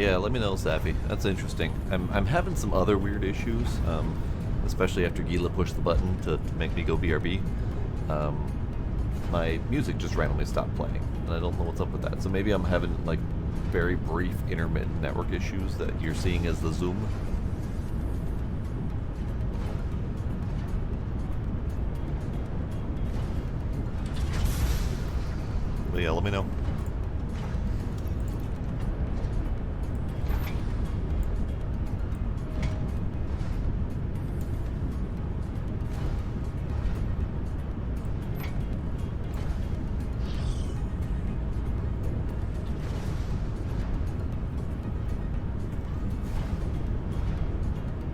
Yeah, let me know, Safi. That's interesting. I'm having some other weird issues, especially after Gila pushed the button to make me go BRB. My music just randomly stopped playing, and I don't know what's up with that. So maybe I'm having like very brief intermittent network issues that you're seeing as the Zoom. But yeah, let me know.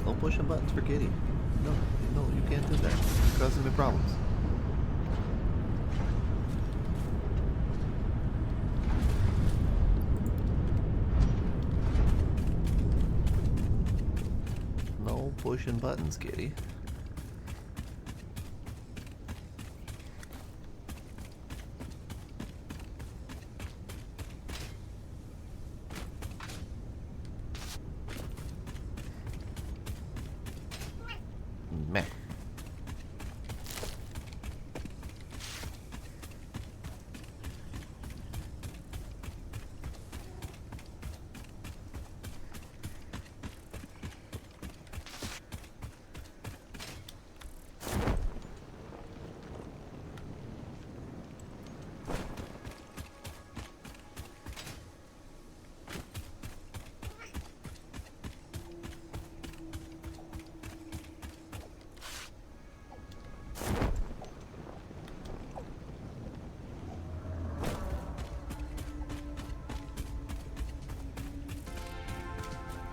No pushing buttons for Kitty. No, no, you can't do that. It's causing me problems. No pushing buttons, Kitty. Meh.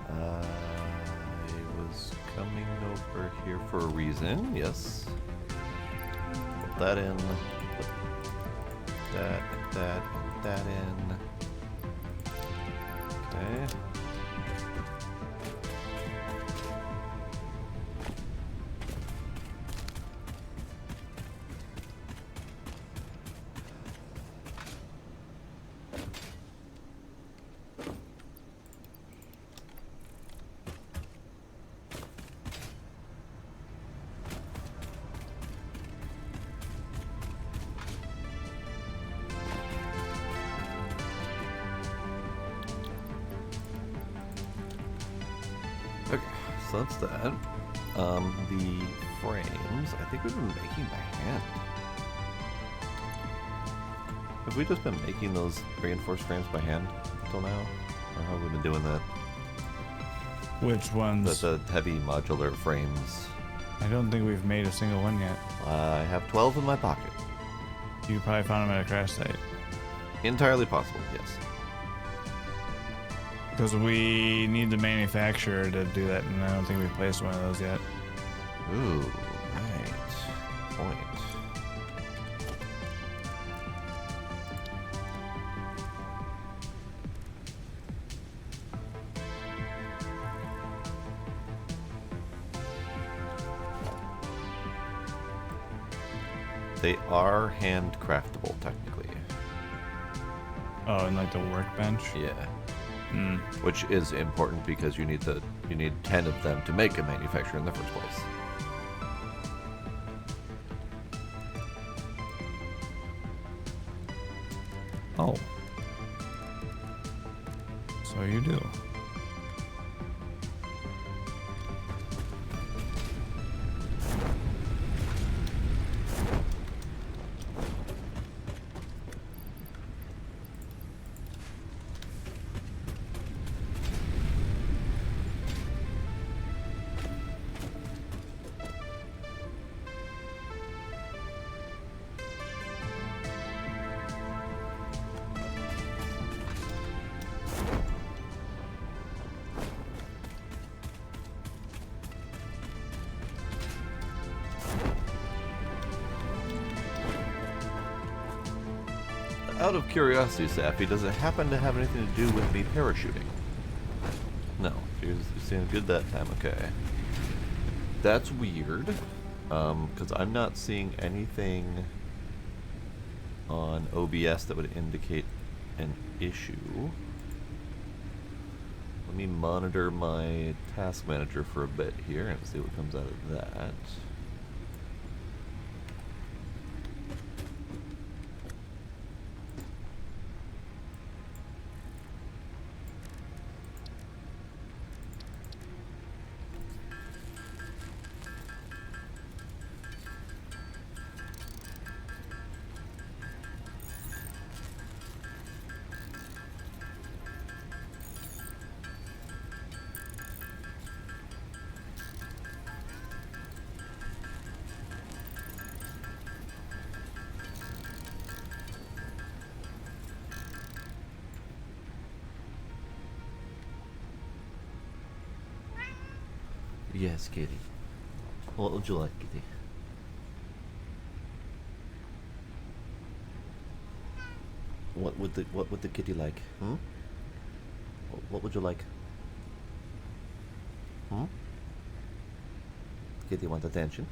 I was coming over here for a reason, yes. Put that in. Put that in. Okay. Okay, so that's that. The frames, I think we've been making by hand. Have we just been making those reinforced frames by hand until now? Or how have we been doing that? Which ones? The heavy modular frames. I don't think we've made a single one yet. I have 12 in my pocket. You probably found them at a crash site. Entirely possible, yes. Because we need the manufacturer to do that, and I don't think we've placed one of those yet. Ooh, right. Point. They are handcraftable, technically. Oh, and like the workbench? Yeah. Hmm. Which is important because you need 10 of them to make a manufacturer in the first place. Oh. So you do. Out of curiosity, Safi, does it happen to have anything to do with me parachuting? No, you're seeing good that time, okay. That's weird, because I'm not seeing anything on OBS that would indicate an issue. Let me monitor my task manager for a bit here and see what comes out of that. Yes, Kitty. What would you like, Kitty? What would the kitty like? Hmm? What would you like? Hmm? Kitty want attention?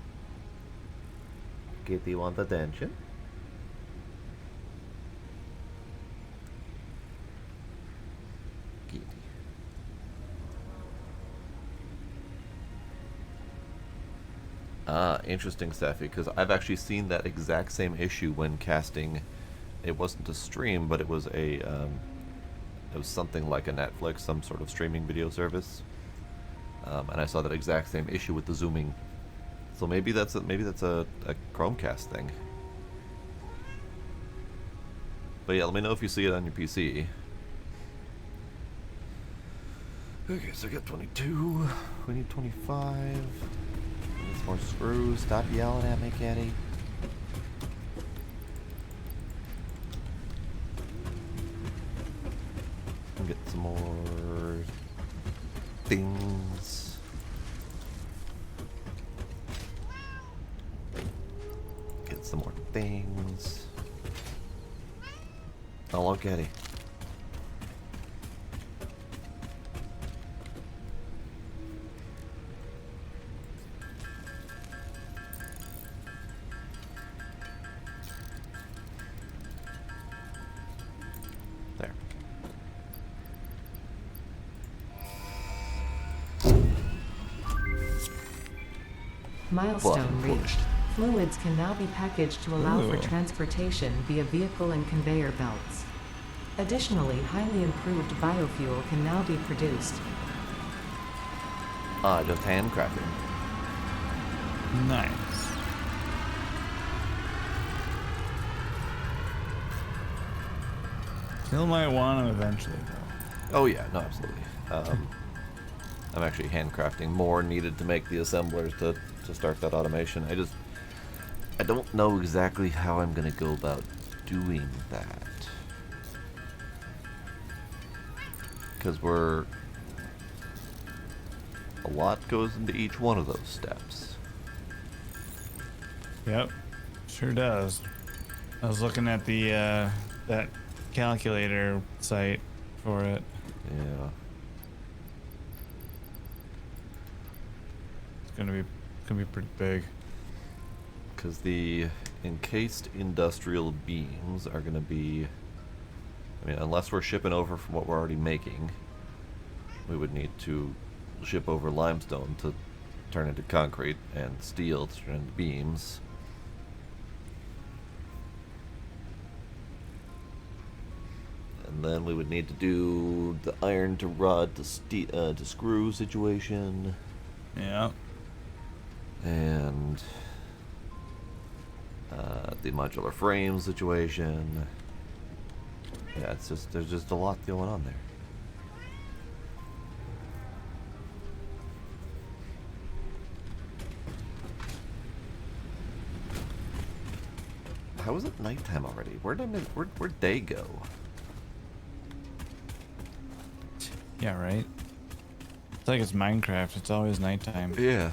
Kitty want attention? Kitty. Ah, interesting, Steffi, because I've actually seen that exact same issue when casting. It wasn't a stream, but it was it was something like a Netflix, some sort of streaming video service, and I saw that exact same issue with the zooming. So maybe that's a Chromecast thing. But yeah, let me know if you see it on your PC. Okay, so I got 22. We need 25. Need some more screws. Stop yelling at me, Caddy. Get some more things. Get some more things. Hello, Caddy. There. Milestone Button reached. pushed. Fluids can now be packaged to allow for Ooh. transportation via vehicle and conveyor belts. Additionally, highly improved biofuel can now be produced. Just handcrafting. Nice. Still might want them eventually, though. Oh yeah, no, absolutely. I'm actually handcrafting more needed to make the assemblers to start that automation. I don't know exactly how I'm gonna go about doing that. Because a lot goes into each one of those steps. Yep, sure does. I was looking at the that calculator site for it. Yeah. It's gonna be pretty big. Because the encased industrial beams are going to be... I mean, unless we're shipping over from what we're already making, we would need to ship over limestone to turn into concrete and steel to turn into beams. And then we would need to do the iron to rod to screw situation. Yeah. And the modular frame situation. Yeah, there's just a lot going on there. How is it nighttime already? Where'd they go? Yeah, right. It's like it's Minecraft. It's always nighttime. Yeah.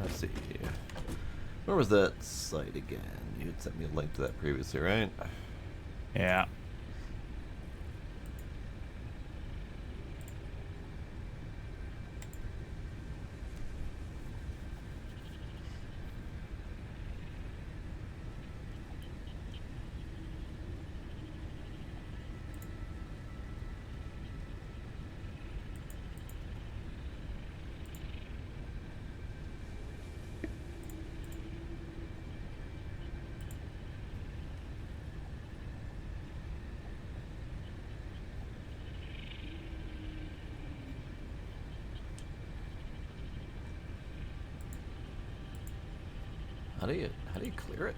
Let's see. Where was that site again? You had sent me a link to that previously, right? Yeah. How do you clear it?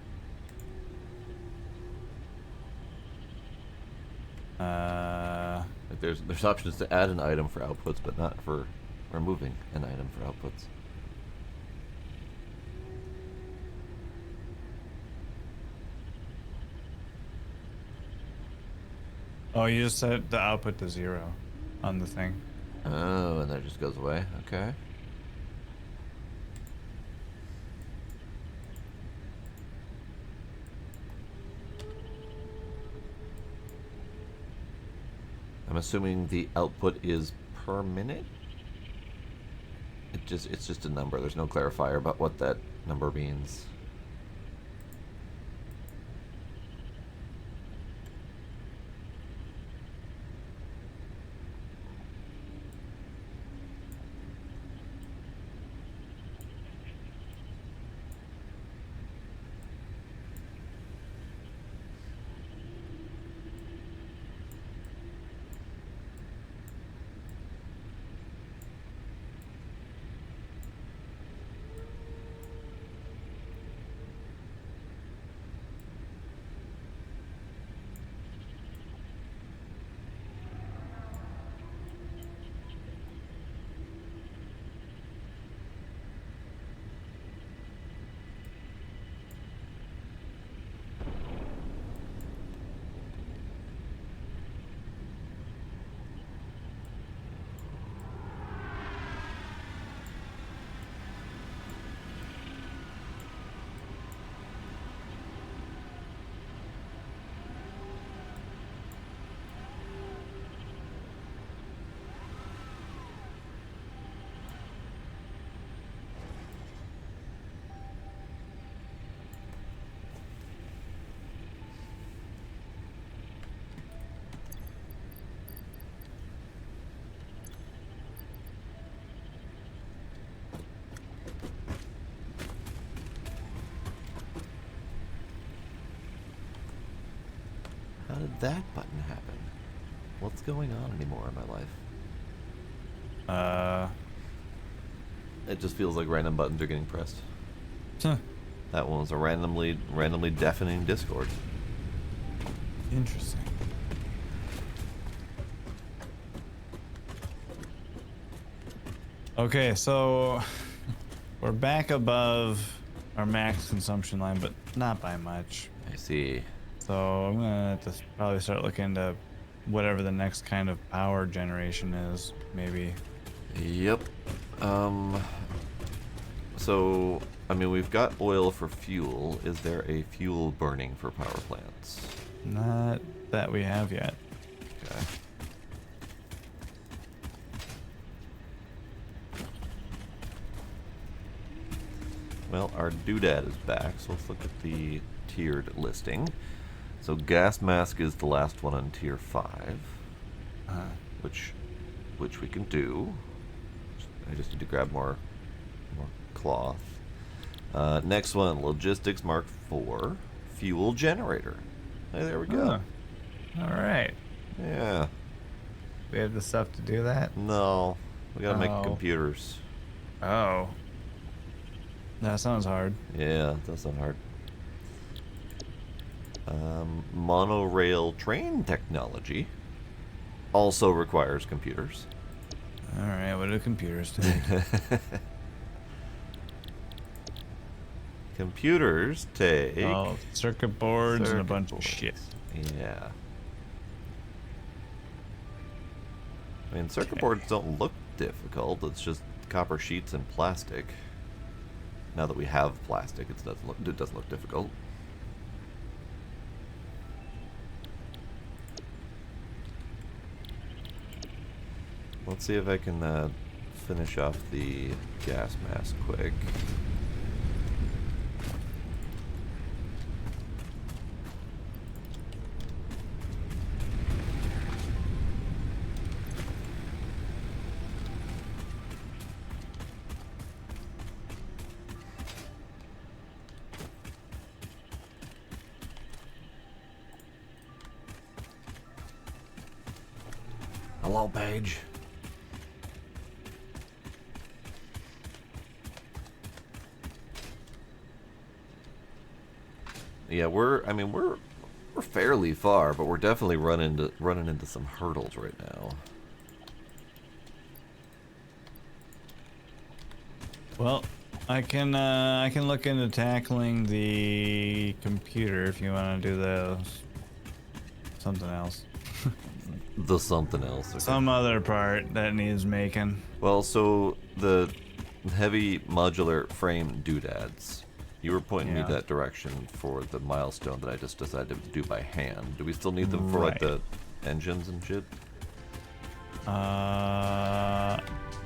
Like there's options to add an item for outputs, but not for removing an item for outputs. Oh, you just set the output to 0 on the thing. Oh, and that just goes away. Okay. I'm assuming the output is per minute. It's just a number. There's no clarifier about what that number means. How did that button happen? What's going on anymore in my life? It just feels like random buttons are getting pressed. Huh. That one was a randomly deafening Discord. Interesting. Okay, so we're back above our max consumption line, but not by much. I see. So I'm gonna have to probably start looking into whatever the next kind of power generation is, maybe. Yep. So, I mean, we've got oil for fuel. Is there a fuel burning for power plants? Not that we have yet. Okay. Well, our doodad is back, so let's look at the tiered listing. So gas mask is the last one on tier 5, which we can do. I just need to grab more cloth. Next one, logistics mark 4, fuel generator. Hey, there we go. All right. Yeah. We have the stuff to do that? No, we gotta make Oh. computers. Oh. That sounds hard. Yeah, that's not hard. Monorail train technology also requires computers. All right, what do computers take? Computers take Oh, circuit boards and a circuit bunch boards. of shit. Yeah. I mean, circuit boards don't look difficult. It's just copper sheets and plastic. Now that we have plastic, it doesn't look difficult. Let's see if I can finish off the gas mask quick. Hello, Paige. Yeah, we're fairly far, but we're definitely running into some hurdles right now. Well, I can look into tackling the computer if you want to do those. Something else. The something else. Okay. Some other part that needs making. Well, so the heavy modular frame doodads. You were pointing me that direction for the milestone that I just decided to do by hand. Do we still need them for like the engines and shit? I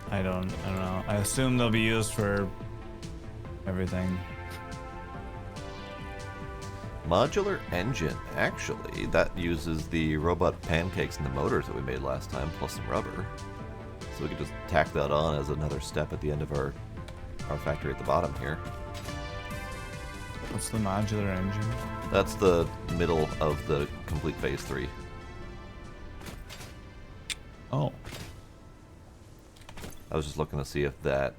don't know. I assume they'll be used for everything. Modular engine, actually, that uses the robot pancakes and the motors that we made last time, plus some rubber. So we could just tack that on as another step at the end of our factory at the bottom here. What's the modular engine? That's the middle of the complete phase 3. Oh. I was just looking to see if that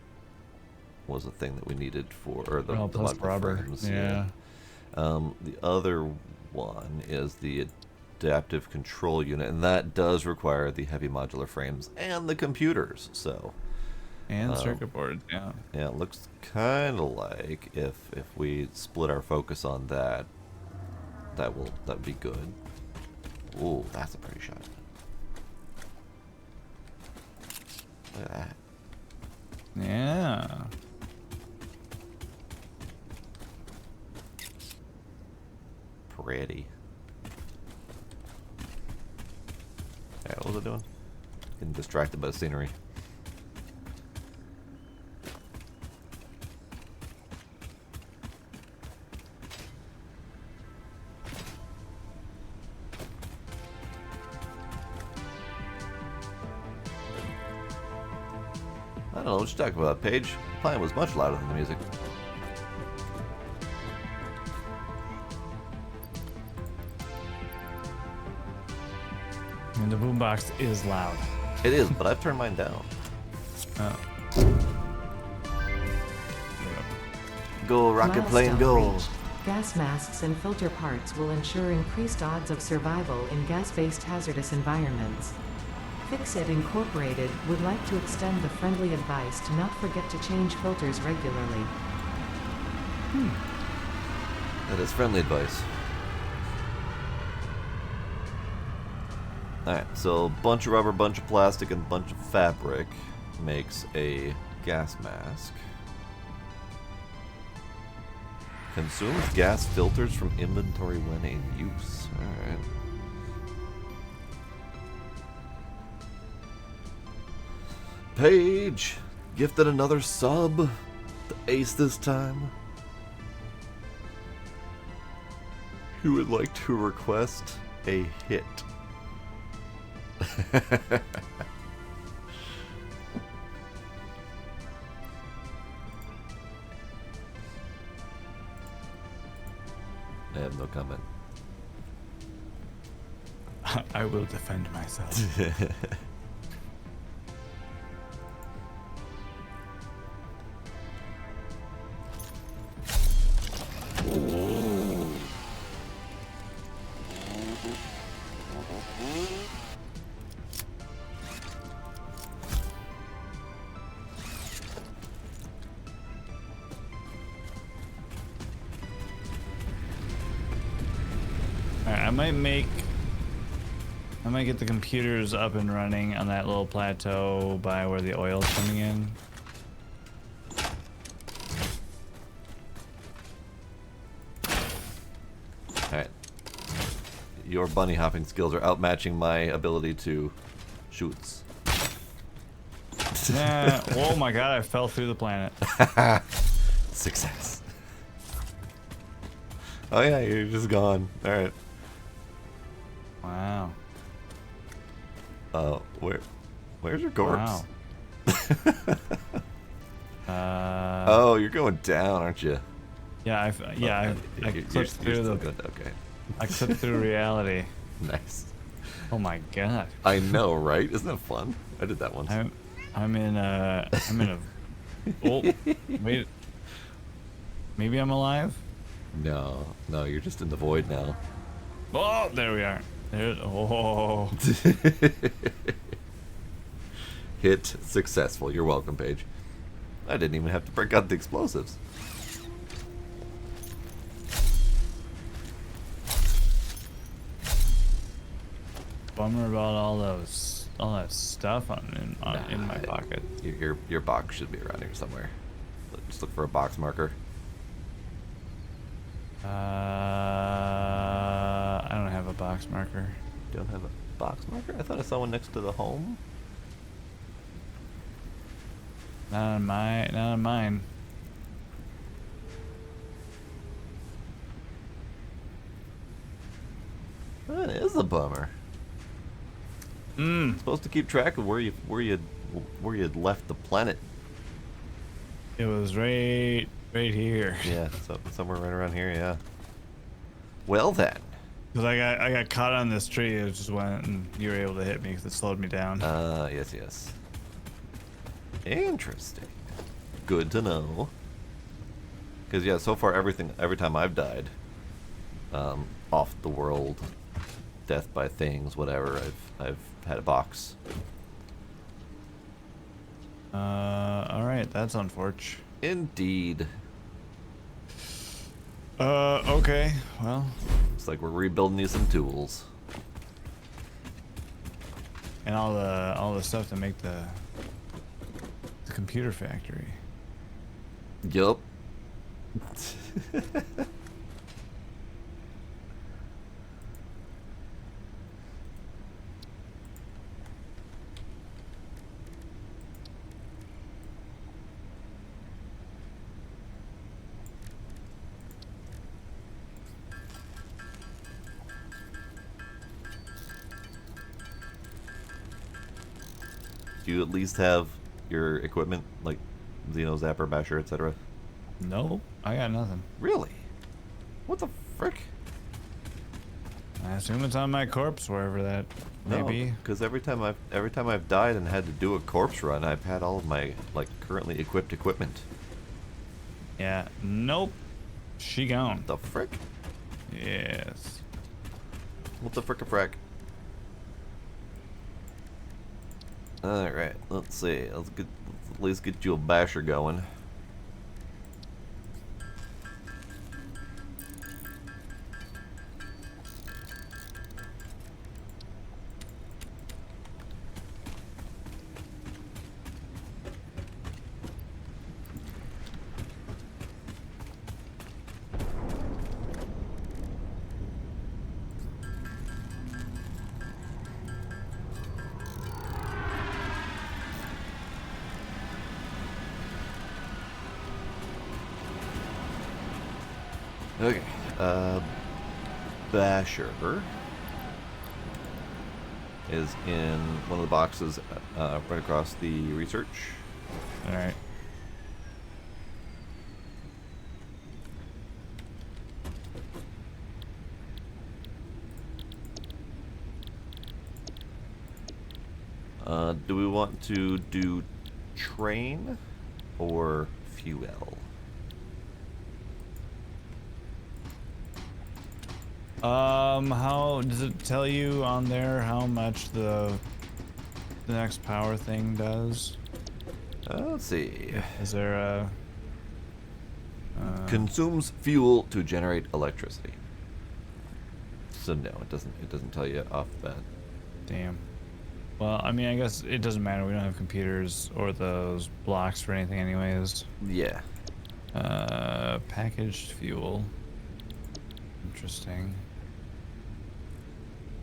was a thing that we needed for, or the plus modular rubber. frames. Yeah. The other one is the adaptive control unit, and that does require the heavy modular frames and the computers. So. And circuit boards, yeah. Yeah, it looks kind of like if we split our focus on that, that'd be good. Ooh, that's a pretty shot. Look at that. Yeah. Pretty. Yeah, what was it doing? Getting distracted by the scenery. I don't know what you're talking about, Paige. The playing was much louder than the music. And the boombox is loud. It is, but I've turned mine down. Oh. Go, rocket plane, go! Reached. Gas masks and filter parts will ensure increased odds of survival in gas-based hazardous environments. Fixit Incorporated would like to extend the friendly advice to not forget to change filters regularly. That is friendly advice. Alright, so bunch of rubber, bunch of plastic, and bunch of fabric makes a gas mask. Consumes gas filters from inventory when in use. Alright. Paige gifted another sub. The ace this time. Who would like to request a hit? I have no comment. I will defend myself. Alright, I might get the computers up and running on that little plateau by where the oil's coming in. Your bunny hopping skills are outmatching my ability to shoots. Yeah. Oh my god, I fell through the planet. Success. Oh yeah, you're just gone. Alright. Wow. Where's your corpse? Wow. Oh, you're going down, aren't you? Yeah, I clipped through the. Good. Okay. I clipped through reality. Nice. Oh my god. I know, right? Isn't that fun? I did that once. I'm in a. Oh, wait. Maybe I'm alive. No, you're just in the void now. Oh, there we are. There. Oh. Hit successful. You're welcome, Paige. I didn't even have to break out the explosives. Bummer about all that stuff in my pocket. Your box should be around here somewhere. Just look for a box marker. I don't have a box marker. You don't have a box marker? I thought I saw one next to the home. Not on mine. That is a bummer. Supposed to keep track of where you had left the planet. It was right here. Yeah, so somewhere right around here. Yeah. Well then. Cause I got caught on this tree. It just went, and you were able to hit me because it slowed me down. Yes. Interesting. Good to know. Because yeah, so far every time I've died, off the world, death by things, whatever, I've had a box. All right, that's unfortunate. Indeed. Okay, well. Looks like we're rebuilding you some tools. And all the stuff to make the computer factory. Yup. Do you at least have your equipment, like Xeno, Zapper, Basher, etc.? No, I got nothing. Really? What the frick? I assume it's on my corpse, wherever that may be. Because every time I've died and had to do a corpse run, I've had all of my currently equipped equipment. Yeah. Nope. She gone. What the frick? Yes. What the frick-a-frack? Alright, let's see. Let's at least get you a basher going. Okay, Basher is in one of the boxes right across the research. All right. Do we want to do train or fuel? How does it tell you on there how much the next power thing does? Let's see. Is there a Consumes fuel to generate electricity. So no, it doesn't tell you off the bat. damn? Well, I mean, I guess it doesn't matter. We don't have computers or those blocks for anything, anyways. Yeah. Packaged fuel. Interesting.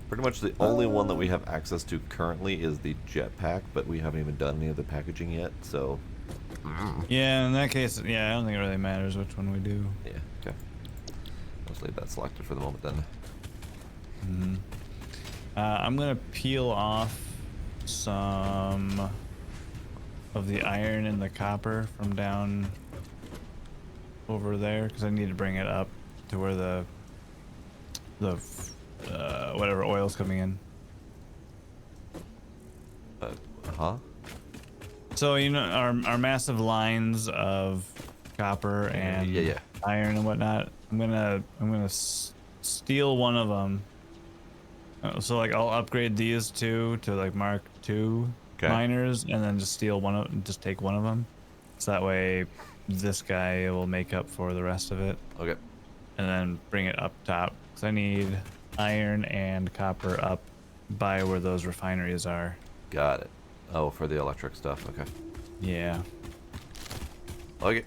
Pretty much the only one that we have access to currently is the jetpack, but we haven't even done any of the packaging yet, so... Yeah, in that case, yeah, I don't think it really matters which one we do. Yeah, okay. Let's leave that selected for the moment then. Mm-hmm. I'm gonna peel off some of the iron and the copper from down over there, because I need to bring it up to where the whatever oil's coming in. Huh? So you know our massive lines of copper and yeah. iron and whatnot. I'm gonna steal one of them. So like I'll upgrade these two to like Mark II miners, and then just take one of them. So that way, this guy will make up for the rest of it. Okay. And then bring it up top. Cause I need iron and copper up by where those refineries are. Got it. Oh, for the electric stuff. Okay. Yeah. Okay.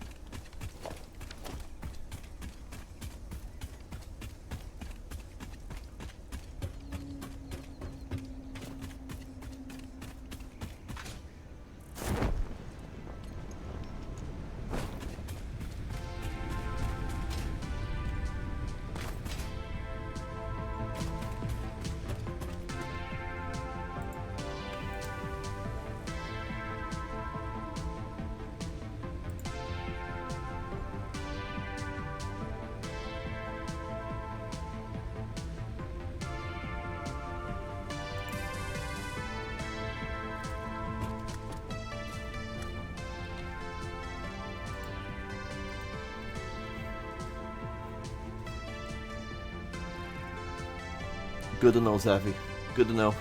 Good to know, Safi. Good to know.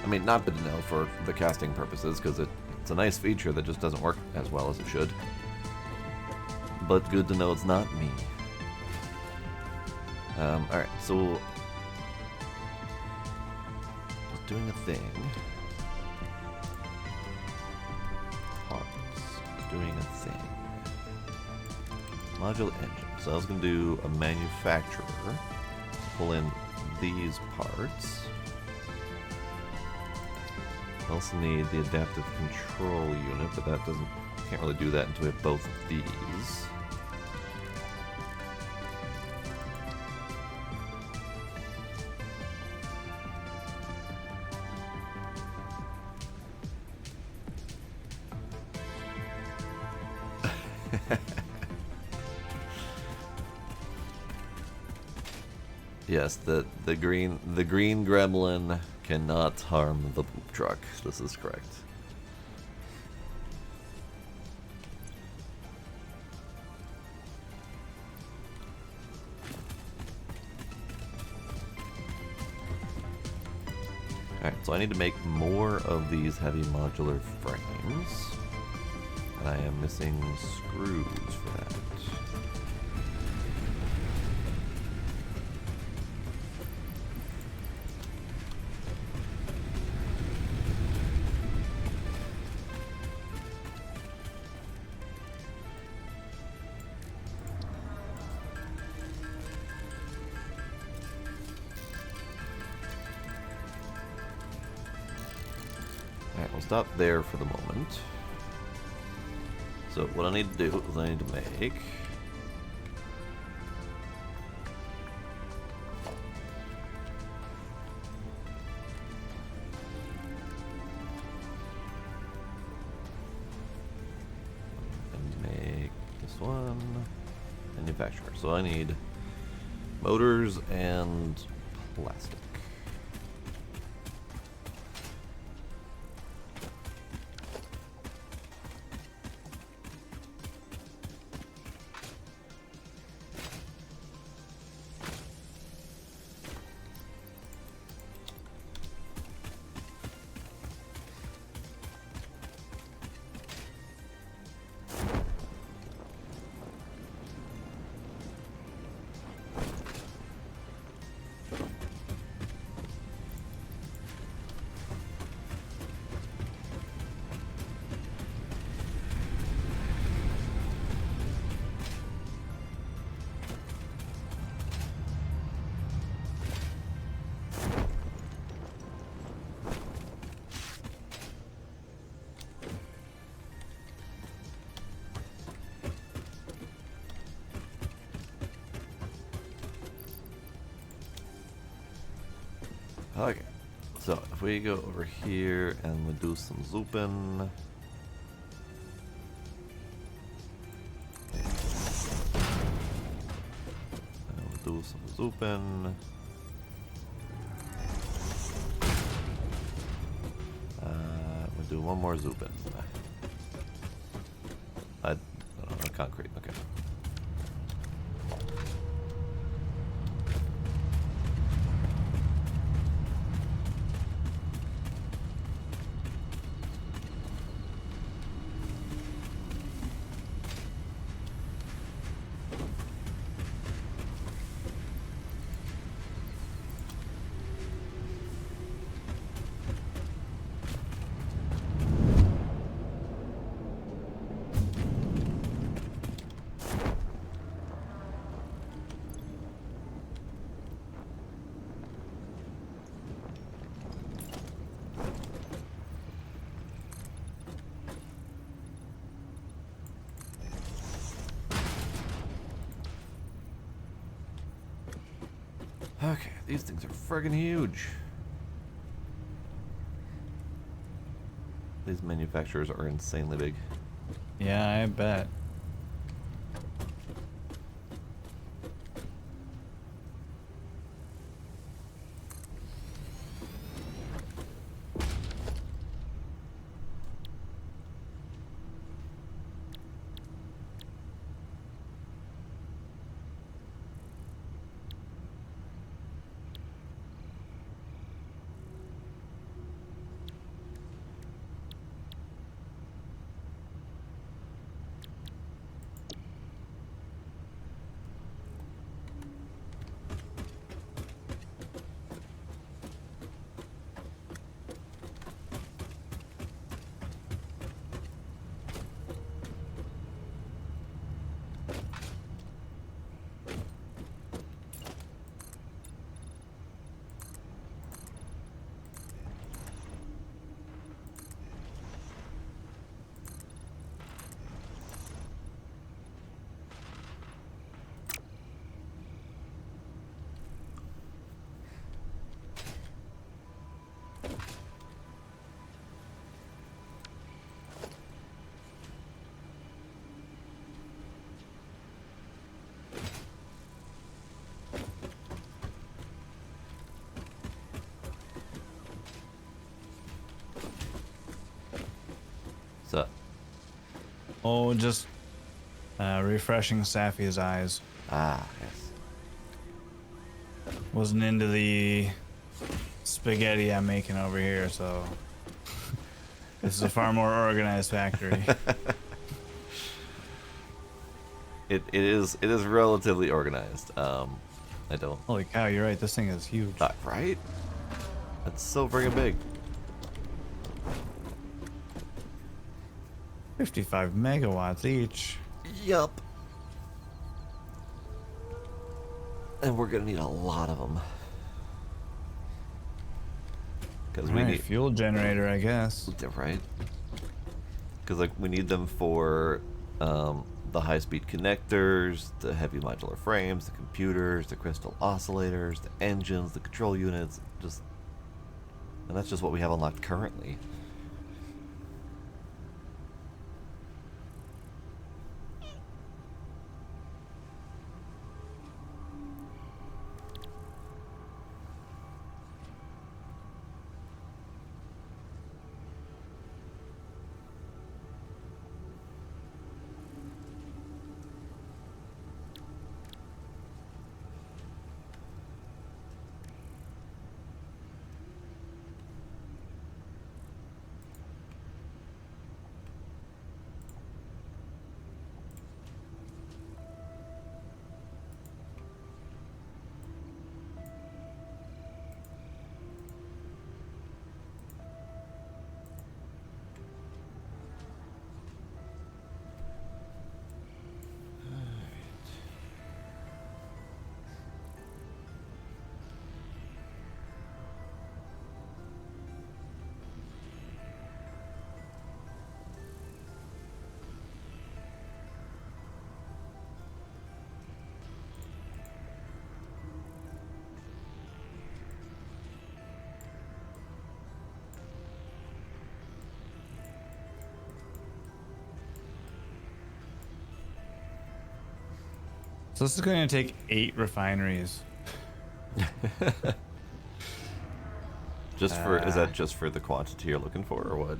I mean, not good to know for the casting purposes, because it's a nice feature that just doesn't work as well as it should. But good to know it's not me. Alright, so... I was doing a thing. Parts. Doing a thing. Module engine. So I was going to do a manufacturer. Pull in these parts. I also need the adaptive control unit, but that doesn't... Can't really do that until we have both of these. Yes, the green gremlin cannot harm the poop truck. This is correct. Alright, so I need to make more of these heavy modular frames. And I am missing screws for that. Alright, we'll stop there for the moment. So what I need to do is I need to make... this one. Manufacturer. So I need motors and plastic. Okay. So if we go over here and we do some zooping. And we'll do some zooping. We'll do one more zooping. I don't know, concrete. Okay. Okay, these things are friggin' huge. These manufacturers are insanely big. Yeah, I bet. So, Oh, just refreshing Safia's eyes. ah, yes. Wasn't into the spaghetti I'm making over here, so this is a far more organized factory. It is relatively organized. I don't. Holy cow, you're right. This thing is huge. Right? That's so friggin' big. 55 megawatts each. Yup. And we're gonna need a lot of them. Because we Alright, need fuel generator, I guess. right. Because like we need them for the high-speed connectors, the heavy modular frames, the computers, the crystal oscillators, the engines, the control units. And that's just what we have unlocked currently. So this is going to take 8 refineries. Just for is that just for the quantity you're looking for, or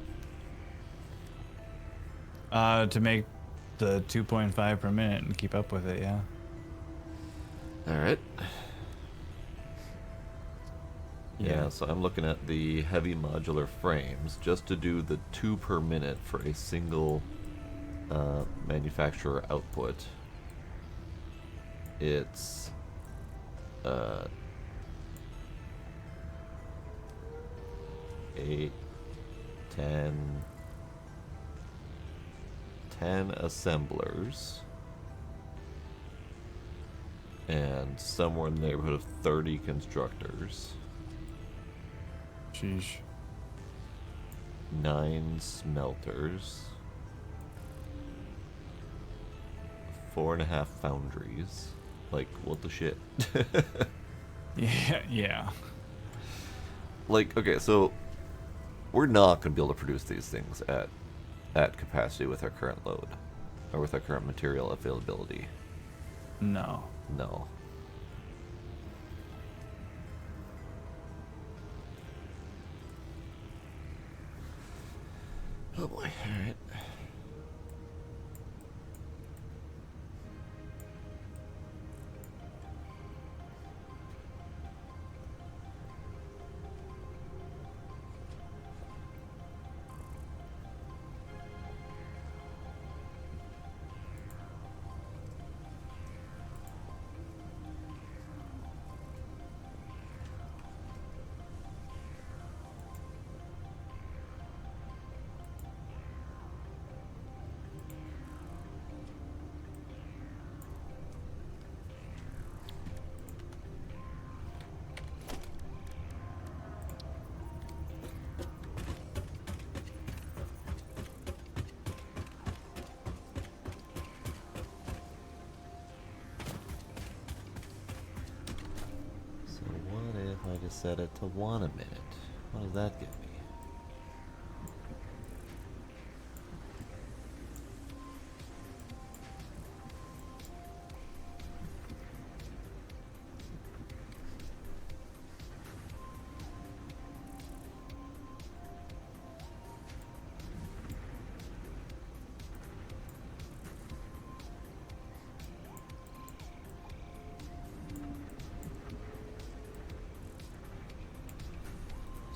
what? To make the 2.5 per minute and keep up with it, yeah. All right. Yeah, so I'm looking at the heavy modular frames just to do the 2 per minute for a single manufacturer output. It's 8, 10 assemblers, and somewhere in the neighborhood of 30 constructors. Sheesh. 9 smelters, 4.5 foundries. Like, what the shit? Yeah. Like, okay, so we're not going to be able to produce these things at capacity with our current load, or with our current material availability. No. No. Oh boy, alright. So what if I just set it to 1 a minute? What does that give me?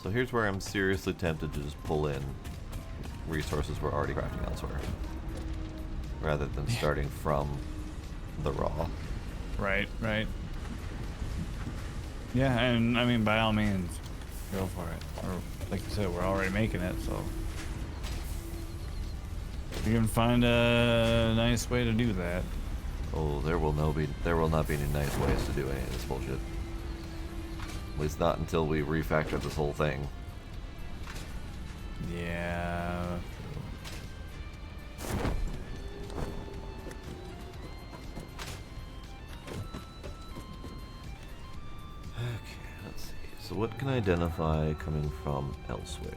So here's where I'm seriously tempted to just pull in resources we're already crafting elsewhere, rather than starting from the raw. Right. Yeah, and I mean, by all means, go for it. Or, like you said, we're already making it, so we can find a nice way to do that. Oh, there will not be any nice ways to do any of this bullshit. At least not until we refactor this whole thing. Yeah. Okay, let's see. So what can I identify coming from elsewhere?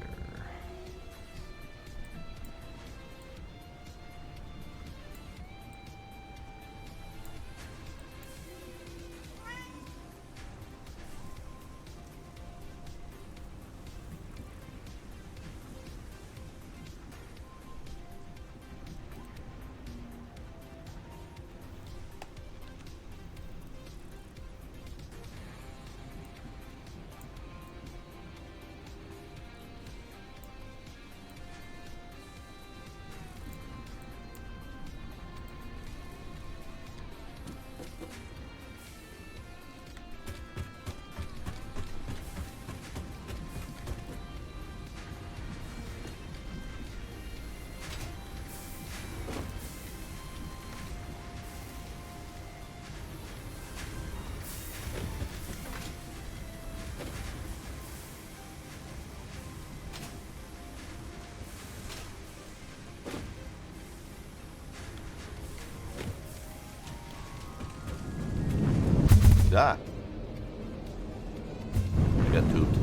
Ah! I got tubed.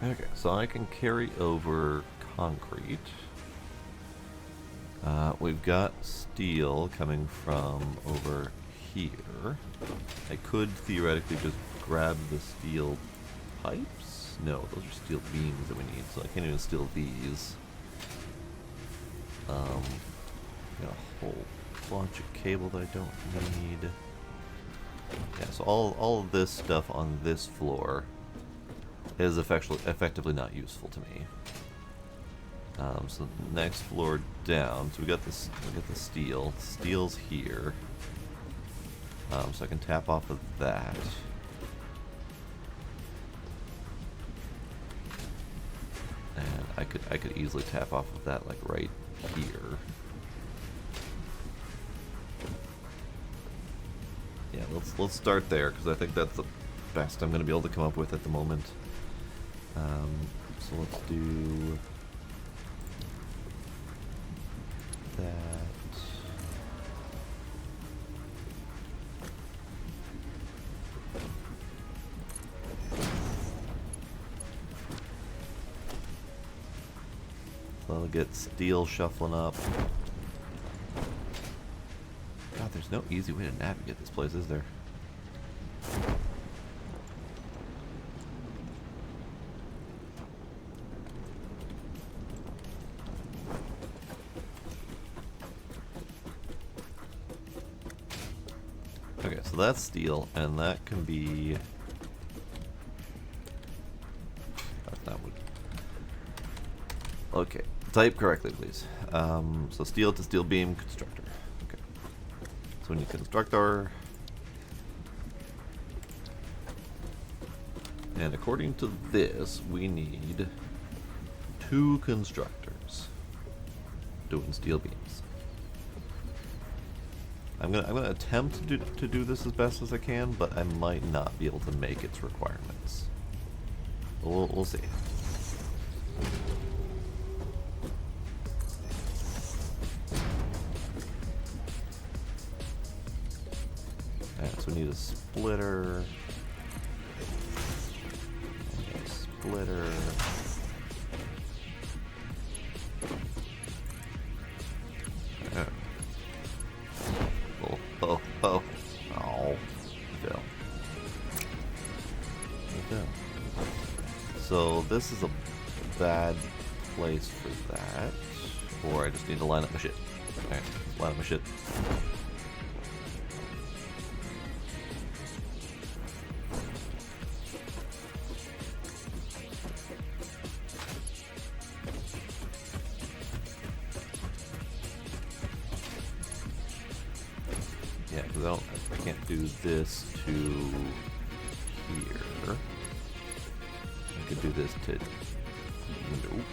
Okay, so I can carry over concrete. We've got steel coming from over here. I could theoretically just grab the steel pipes. No, those are steel beams that we need, so I can't even steal these. Got a whole bunch of cable that I don't need. Yeah, so all of this stuff on this floor is effectively not useful to me. So next floor down, so we got this. We got the steel. Steel's here, so I can tap off of that. And I could easily tap off of that like right here. Yeah, let's start there because I think that's the best I'm going to be able to come up with at the moment. So let's do that. So I'll get steel shuffling up. God, there's no easy way to navigate this place, is there? Okay, so that's steel, and that can be... That would... Okay, type correctly, please. So steel to steel beam constructor. Okay. So we need constructor. And according to this, we need 2 constructors doing steel beams. I'm gonna attempt to do this as best as I can, but I might not be able to make its requirements. We'll see. Alright, so we need a splitter. And a splitter. So this is a bad place for that. Or I just need to line up my shit. Alright, line up my shit. Yeah, because I can't do this to here. I could do this to... Nope.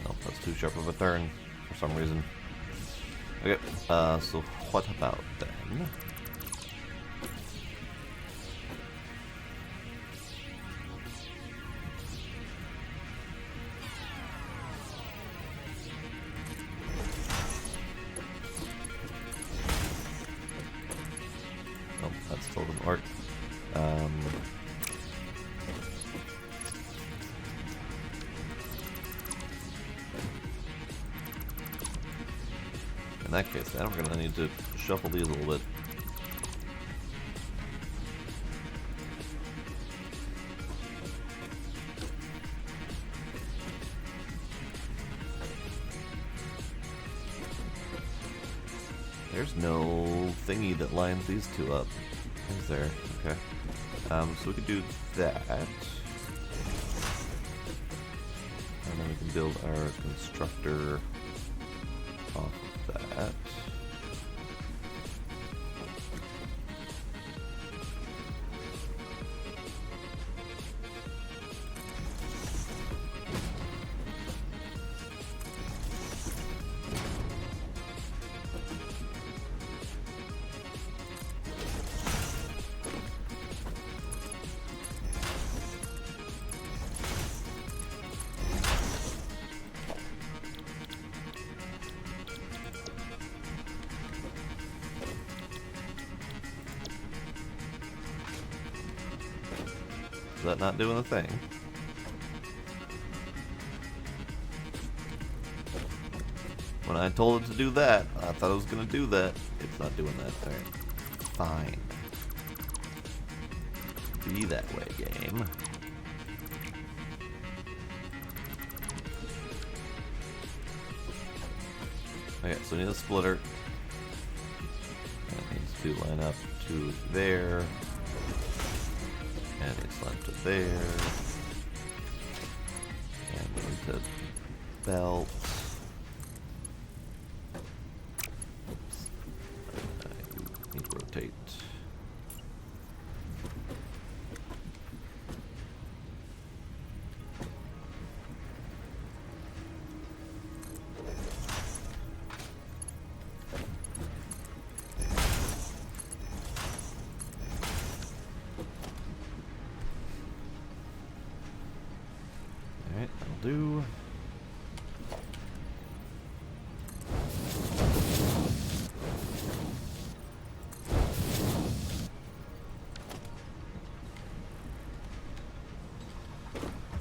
Nope, that's too sharp of a turn for some reason. Okay, so what about then? Oh, that still didn't work. In that case, then we're gonna need to shuffle these a little bit. There's no thingy that lines these two up, is there? Okay. So we could do that. And then we can build our constructor off of that. that not doing a thing? When I told it to do that, I thought it was going to do that. It's not doing that thing. Fine. Be that way, game. Okay, so we need a splitter. That needs to line up to there. And it's line to there. And we need to belt. I need to rotate. Alright, that'll do.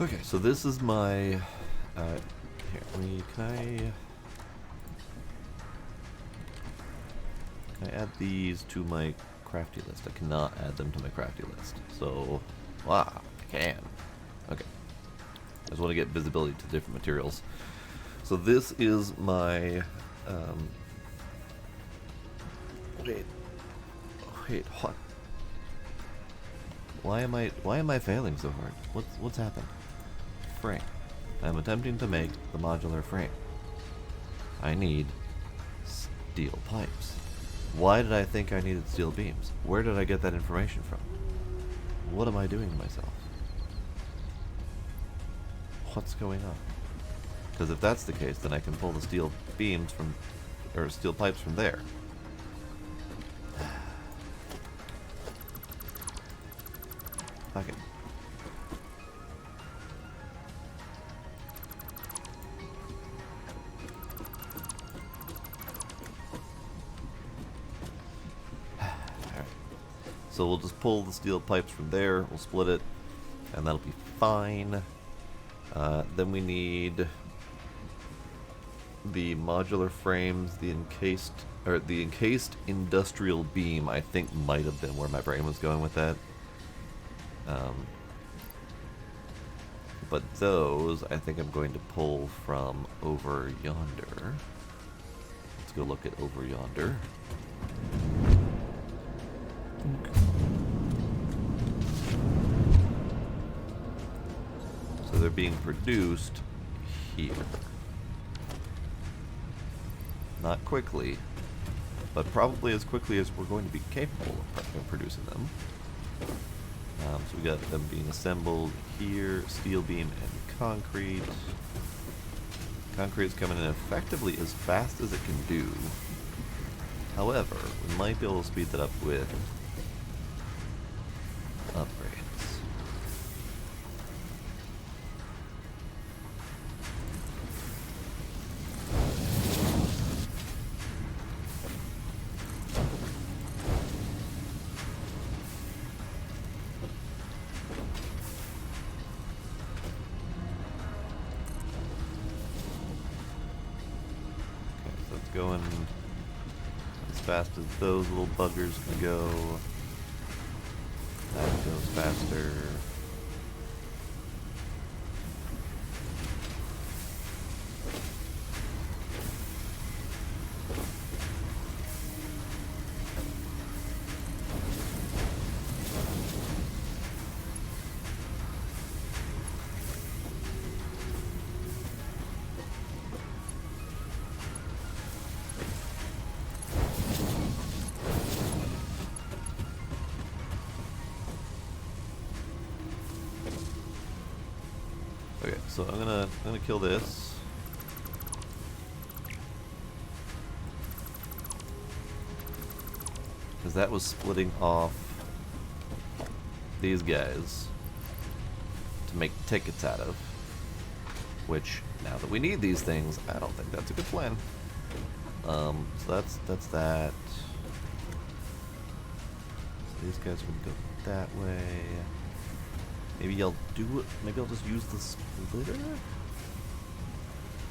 Okay, so this is my, here, can I add these to my crafty list? I cannot add them to my crafty list. So, wow, I can. Okay. I just want to get visibility to different materials. So this is my, wait, what? Why am I failing so hard? What's happened? Frame. I'm attempting to make the modular frame. I need steel pipes. Why did I think I needed steel beams? Where did I get that information from? What am I doing to myself? What's going on? Because if that's the case, then I can pull the steel beams from, or steel pipes from there. Okay. Alright. So we'll just pull the steel pipes from there, we'll split it, and that'll be fine. Then we need the modular frames, the encased industrial beam, I think might have been where my brain was going with that. But those, I think I'm going to pull from over yonder. Let's go look at over yonder. So they're being produced here. Not quickly, but probably as quickly as we're going to be capable of producing them. So we got them being assembled here, steel beam and concrete. Concrete is coming in effectively as fast as it can do. However, we might be able to speed that up with upgrades. Going as fast as those little buggers can go. That goes faster. Okay, so I'm gonna kill this. Because that was splitting off these guys to make tickets out of. Which, now that we need these things, I don't think that's a good plan. So that's that. So these guys would go that way. Maybe I'll do it. Maybe I'll just use the splitter?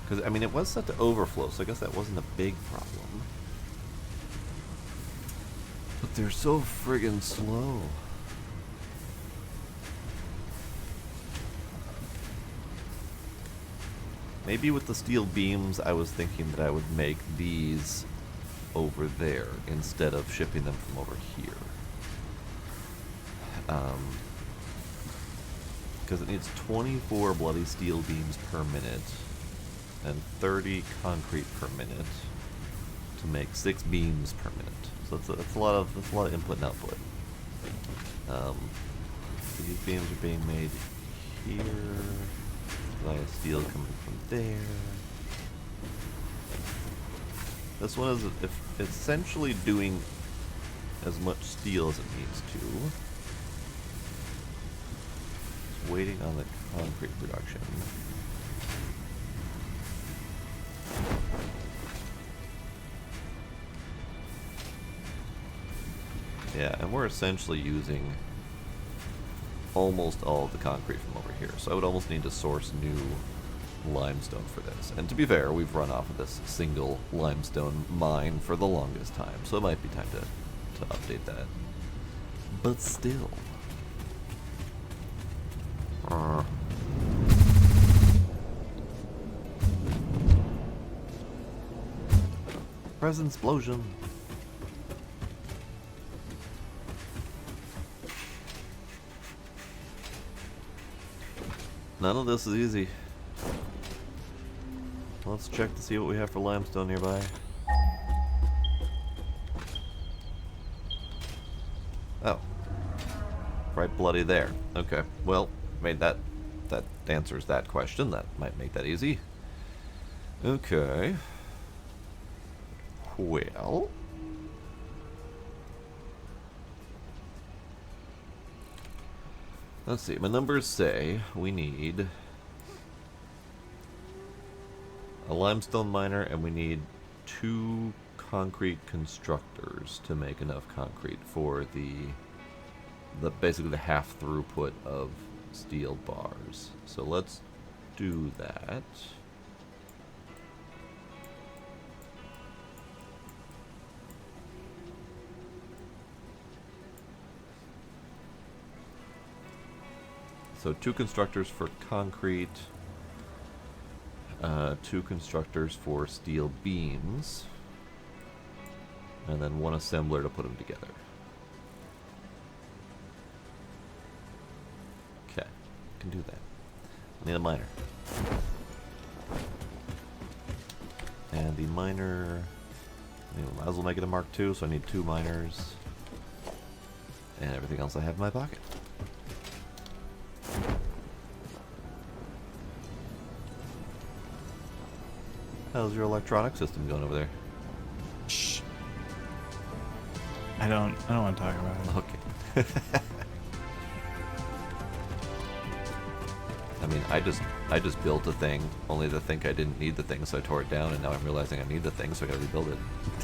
Because, I mean, it was set to overflow, so I guess that wasn't a big problem. But they're so friggin' slow. Maybe with the steel beams, I was thinking that I would make these over there instead of shipping them from over here. Because it needs 24 bloody steel beams per minute and 30 concrete per minute to make 6 beams per minute. So that's a lot of input and output. These beams are being made here via steel coming from there. This one is essentially doing as much steel as it needs to. Just waiting on the concrete production. Yeah, and we're essentially using almost all of the concrete from over here, so I would almost need to source new limestone for this. And to be fair, we've run off of this single limestone mine for the longest time, so it might be time to update that. But still. Presence explosion. None of this is easy. Let's check to see what we have for limestone nearby. Oh. Right bloody there. Okay. Well, made that answers that question. That might make that easy. Okay. Well. Let's see, my numbers say we need a limestone miner and we need 2 concrete constructors to make enough concrete for the basically the half throughput of steel bars. So let's do that. So 2 constructors for concrete, 2 constructors for steel beams, and then 1 assembler to put them together. Okay, can do that. I need a miner. And the miner, might as well make it a Mark II, so I need 2 miners, and everything else I have in my pocket. How's your electronic system going over there? Shh. I don't want to talk about it. Okay. I mean, I just built a thing, only to think I didn't need the thing, so I tore it down, and now I'm realizing I need the thing, so I gotta rebuild it.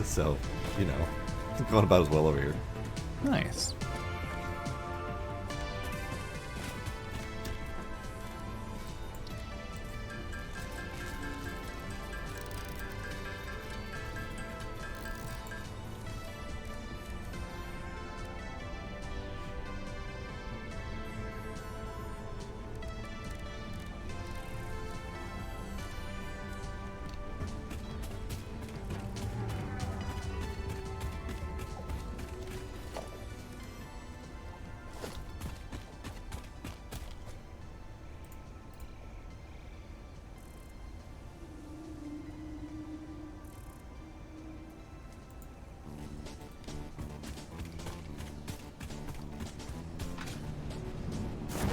So, it's going about as well over here. Nice.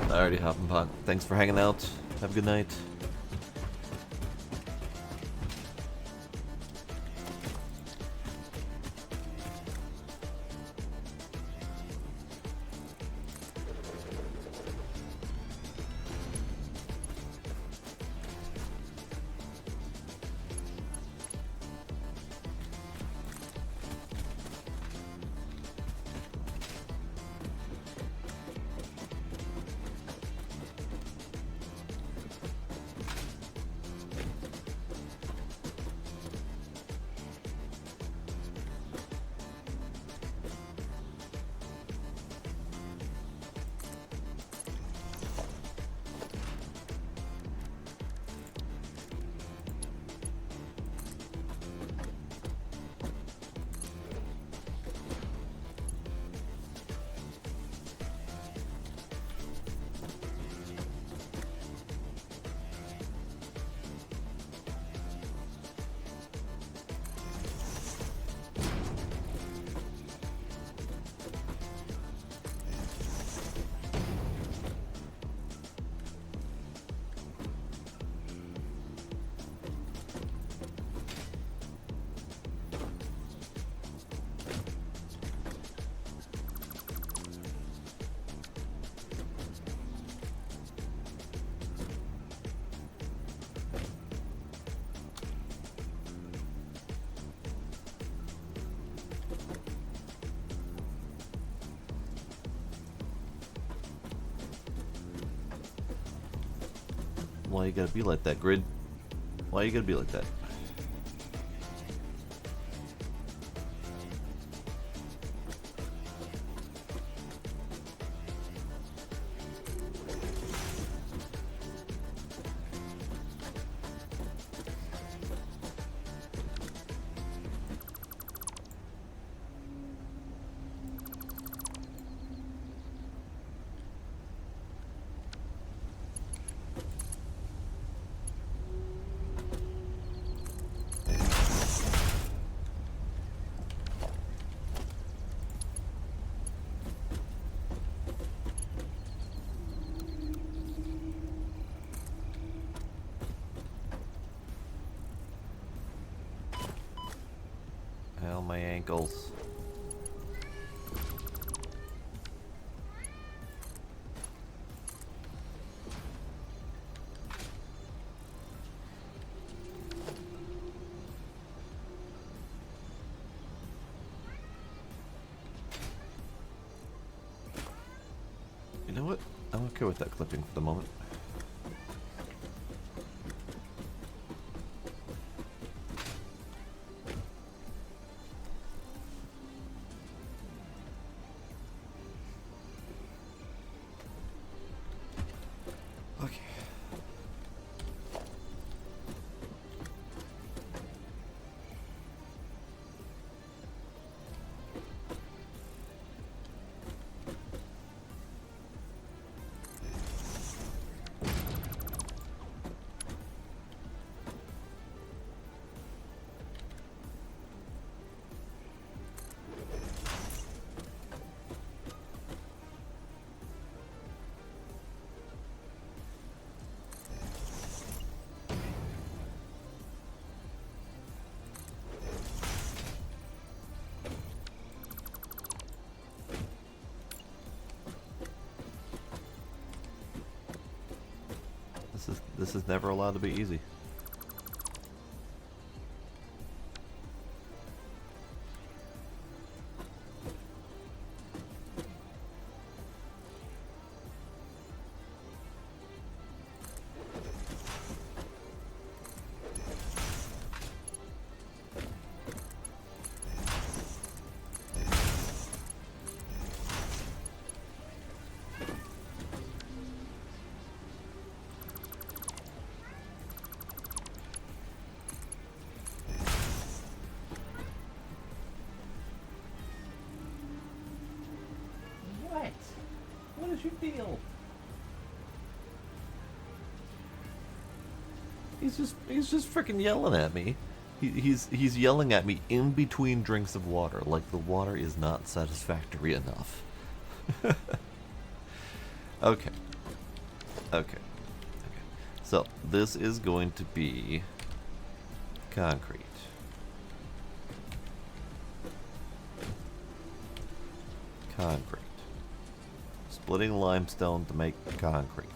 Alrighty, Hoppin' Pot. Thanks for hanging out. Have a good night. Why you gotta be like that, Grid? Why you gotta be like that? Ow, my ankles. You know what? I'm okay with that clipping for the moment. Okay. This is never allowed to be easy. What does you feel? He's just freaking yelling at me. He's yelling at me in between drinks of water, like the water is not satisfactory enough. Okay. Okay. So this is going to be concrete. Concrete. Splitting limestone to make concrete.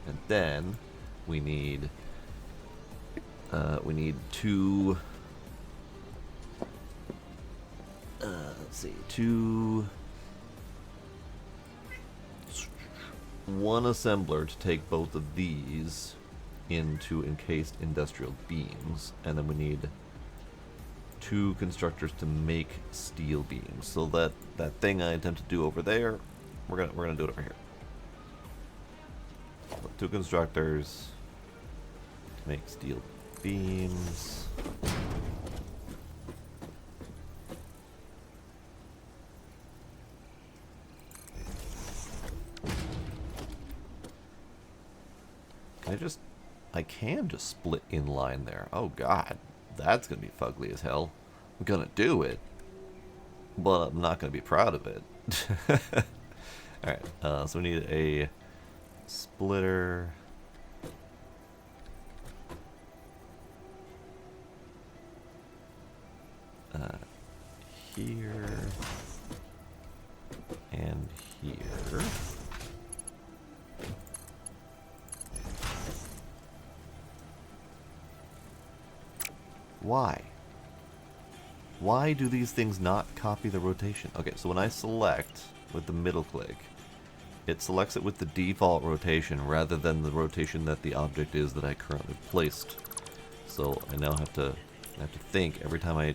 And then we need two let's see, one assembler to take both of these into encased industrial beams, and then we need 2 constructors to make steel beams. So that thing I attempt to do over there, we're gonna do it over here. So 2 constructors to make steel beams. I can just split in line there. Oh god, that's gonna be fugly as hell. I'm gonna do it, but I'm not gonna be proud of it. Alright, so we need a splitter. Here and here. Why? Why do these things not copy the rotation? Okay, so when I select with the middle click, it selects it with the default rotation rather than the rotation that the object is that I currently placed. So I now have to think every time I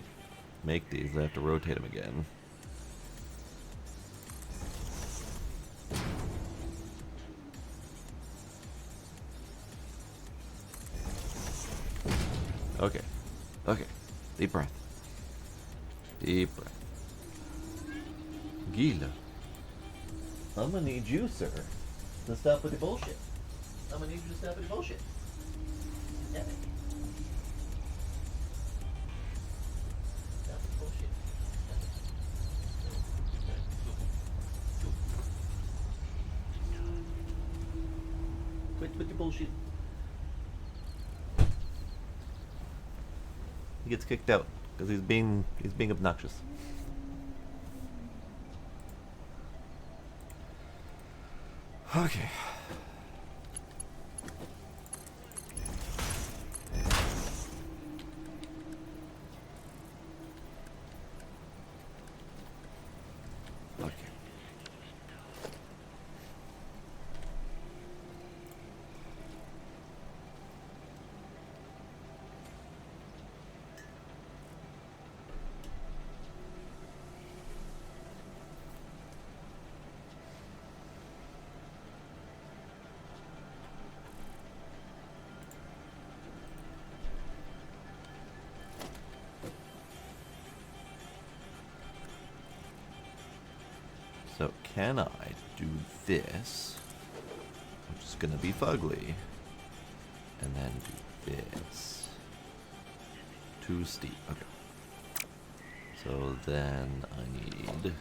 make these, I have to rotate them again. Okay. Okay. Deep breath. Deep breath. Gila. I'm gonna need you, sir, to stop with the bullshit. I'm gonna need you to stop with the bullshit. Stop it. Stop with the bullshit. Quit with your bullshit. He gets kicked out because he's being obnoxious. Okay. Okay. So can I do this, which is going to be fugly, and then do this? Too steep. Okay. So then I need...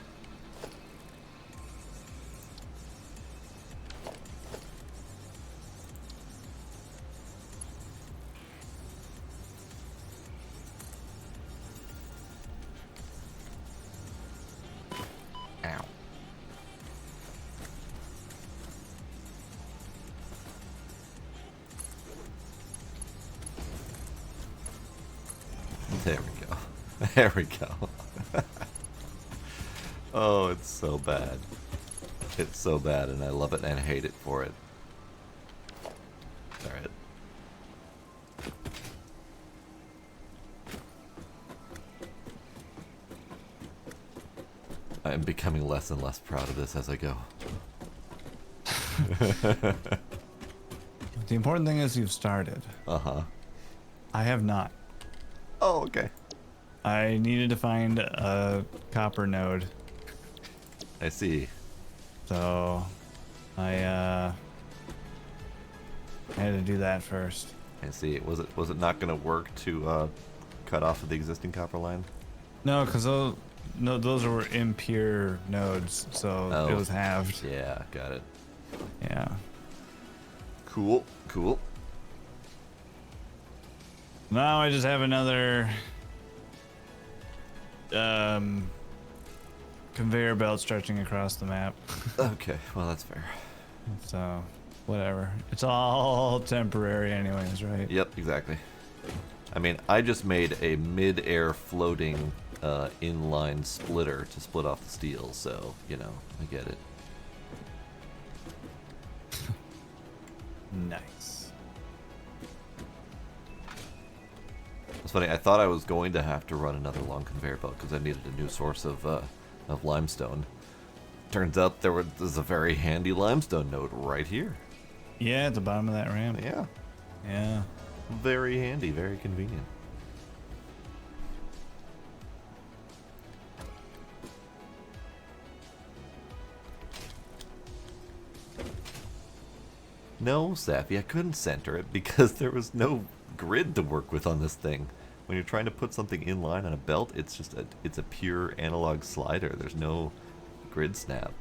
Ow. There we go. There we go. Oh, it's so bad. It's so bad, and I love it and I hate it for it. Alright. I am becoming less and less proud of this as I go. The important thing is you've started. Uh-huh. I have not. Oh, okay. I needed to find a copper node, I see. so I had to do that first. I see. Was it not going to work to cut off of the existing copper line? No, because those were impure nodes, so it was halved. Yeah, got it. Yeah. Cool, cool. Now I just have another conveyor belt stretching across the map. Okay, well that's fair. So, whatever. It's all temporary anyways, right? Yep, exactly. I mean, I just made a mid-air floating inline splitter to split off the steel, so, you know, I get it. Nice. It's funny, I thought I was going to have to run another long conveyor belt because I needed a new source of limestone. Turns out there's a very handy limestone node right here. Yeah, at the bottom of that ramp. Yeah. Yeah. Very handy, very convenient. No, Safi, I couldn't center it because there was no grid to work with on this thing. When you're trying to put something in line on a belt, it's just it's a pure analog slider. There's no grid snap.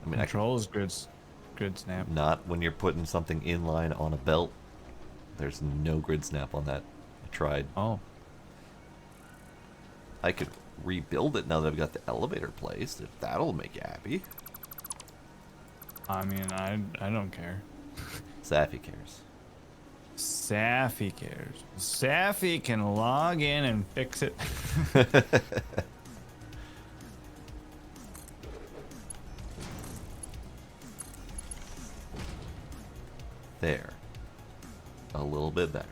I mean, Control is grid snap. not when you're putting something in line on a belt. There's no grid snap on that. I tried. Oh. I could rebuild it now that I've got the elevator placed, if that'll make you happy. I mean, I don't care. Safi cares. Safi cares. Safi can log in and fix it. There. A little bit better.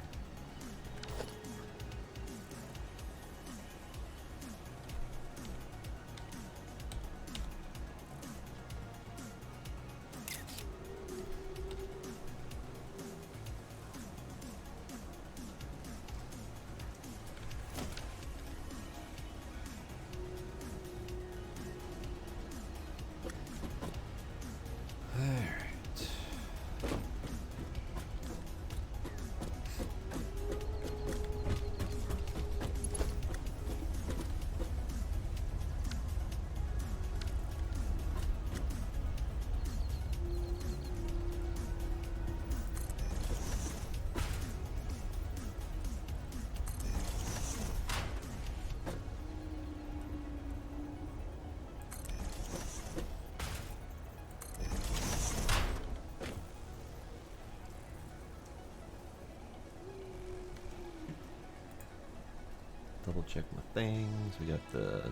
Double check my things. We got the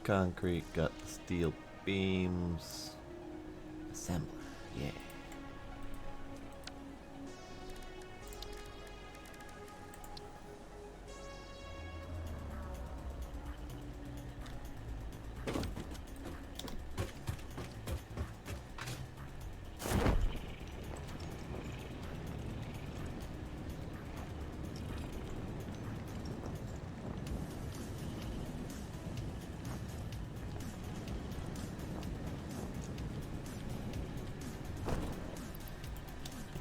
concrete, got the steel beams. Assembler, yeah.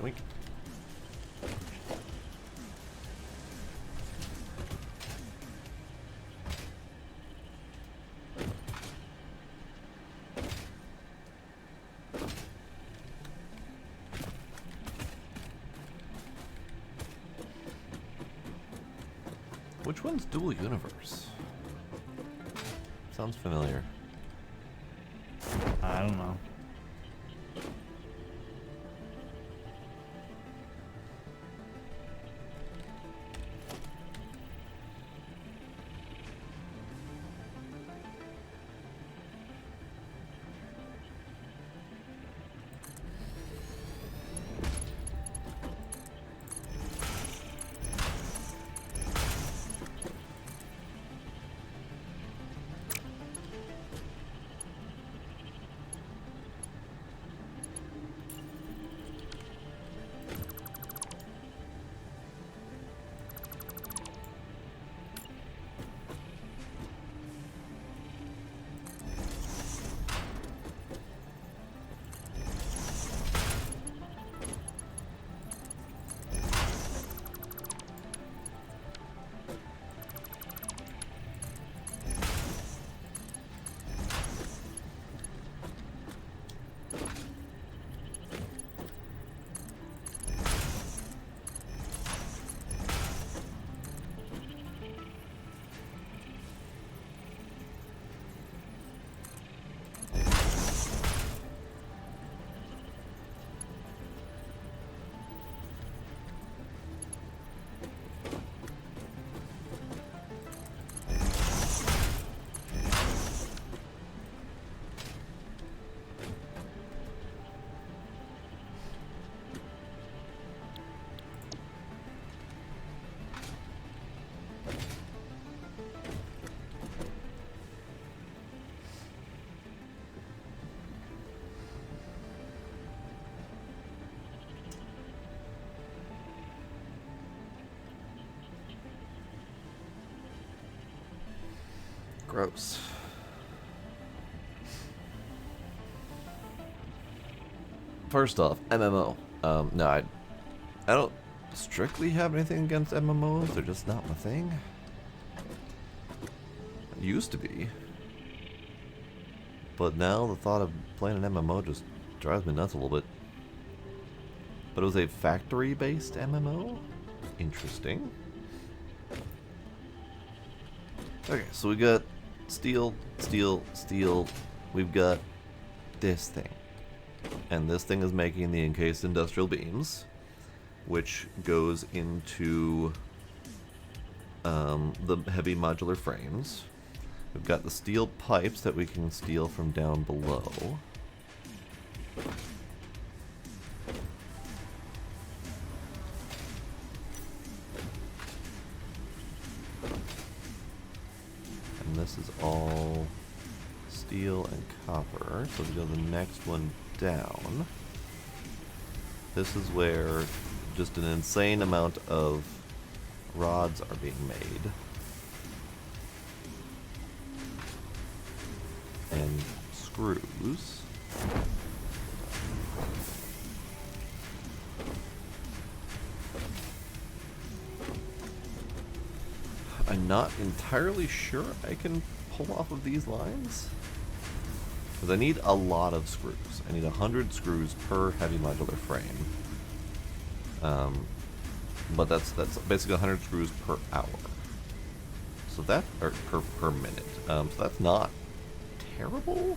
Oink. Which one's dual universe? Sounds familiar. I don't know. Gross. First off, MMO. No, I don't strictly have anything against MMOs. They're just not my thing. It used to be. But now the thought of playing an MMO just drives me nuts a little bit. But it was a factory-based MMO? Interesting. Okay, so we got steel, steel, steel. We've got this thing. And this thing is making the encased industrial beams, which goes into the heavy modular frames. We've got the steel pipes that we can steal from down below. this is all steel and copper. So we go to the next one down. This is where just an insane amount of rods are being made. And screws. I'm not entirely sure I can pull off of these lines. Because I need a lot of screws. I need 100 screws per heavy modular frame. But that's basically 100 screws per hour. So that, or per minute. So that's not terrible.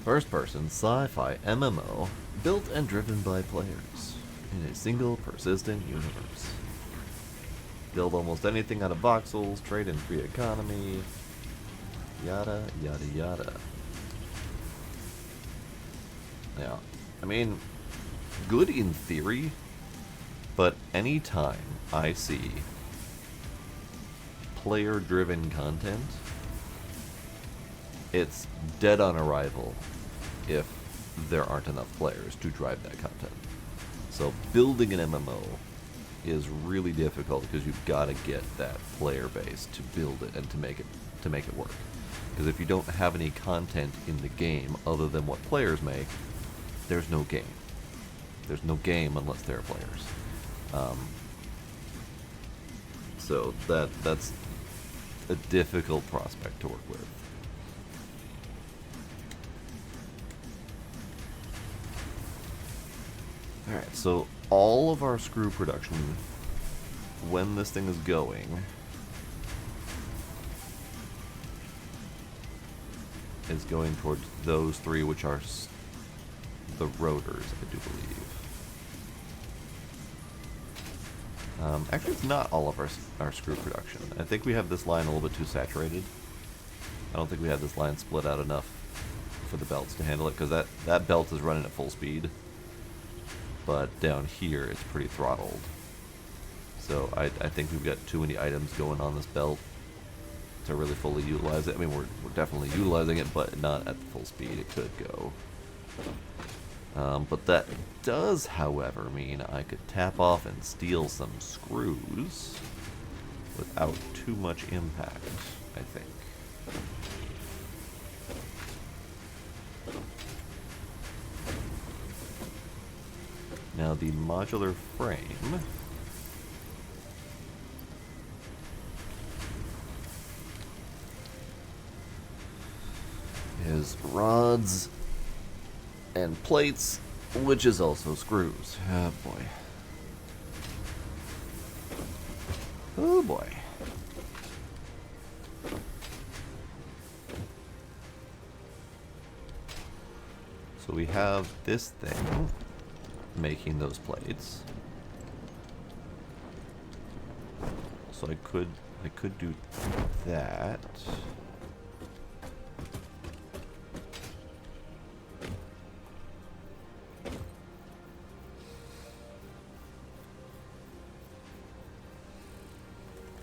First-person sci-fi MMO built and driven by players in a single persistent universe. Build almost anything out of voxels, trade in free economy, yada yada yada. Yeah, I mean, good in theory, but anytime I see player-driven content, it's dead on arrival if there aren't enough players to drive that content. So building an MMO is really difficult because you've got to get that player base to build it and to make it work. Because if you don't have any content in the game other than what players make, there's no game. There's no game unless there are players. So that's a difficult prospect to work with. Alright, so all of our screw production, when this thing is going, is going towards those three, which are the rotors, I do believe. Actually, it's not all of our screw production. I think we have this line a little bit too saturated. I don't think we have this line split out enough for the belts to handle it, because that belt is running at full speed. But down here, it's pretty throttled. So I think we've got too many items going on this belt to really fully utilize it. I mean, we're definitely utilizing it, but not at the full speed it could go. But that does, however, mean I could tap off and steal some screws without too much impact, I think. Now the modular frame is rods and plates, which is also screws. Oh boy. Oh boy. So we have this thing making those plates. So I could do that.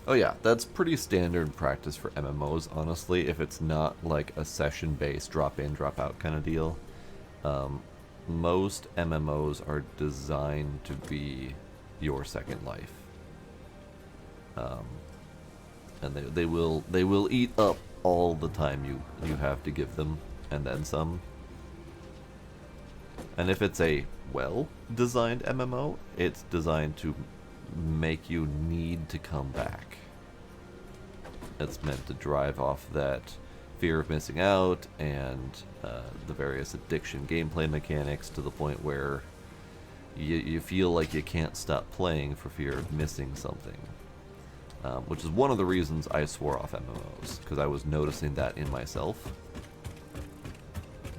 Oh yeah, that's pretty standard practice for MMOs, honestly, if it's not like a session-based drop-in, drop-out kind of deal. Most MMOs are designed to be your second life. And they will eat up all the time you have to give them, and then some. And if it's a well-designed MMO, it's designed to make you need to come back. It's meant to drive off that fear of missing out and the various addiction gameplay mechanics to the point where you feel like you can't stop playing for fear of missing something. Which is one of the reasons I swore off MMOs, because I was noticing that in myself.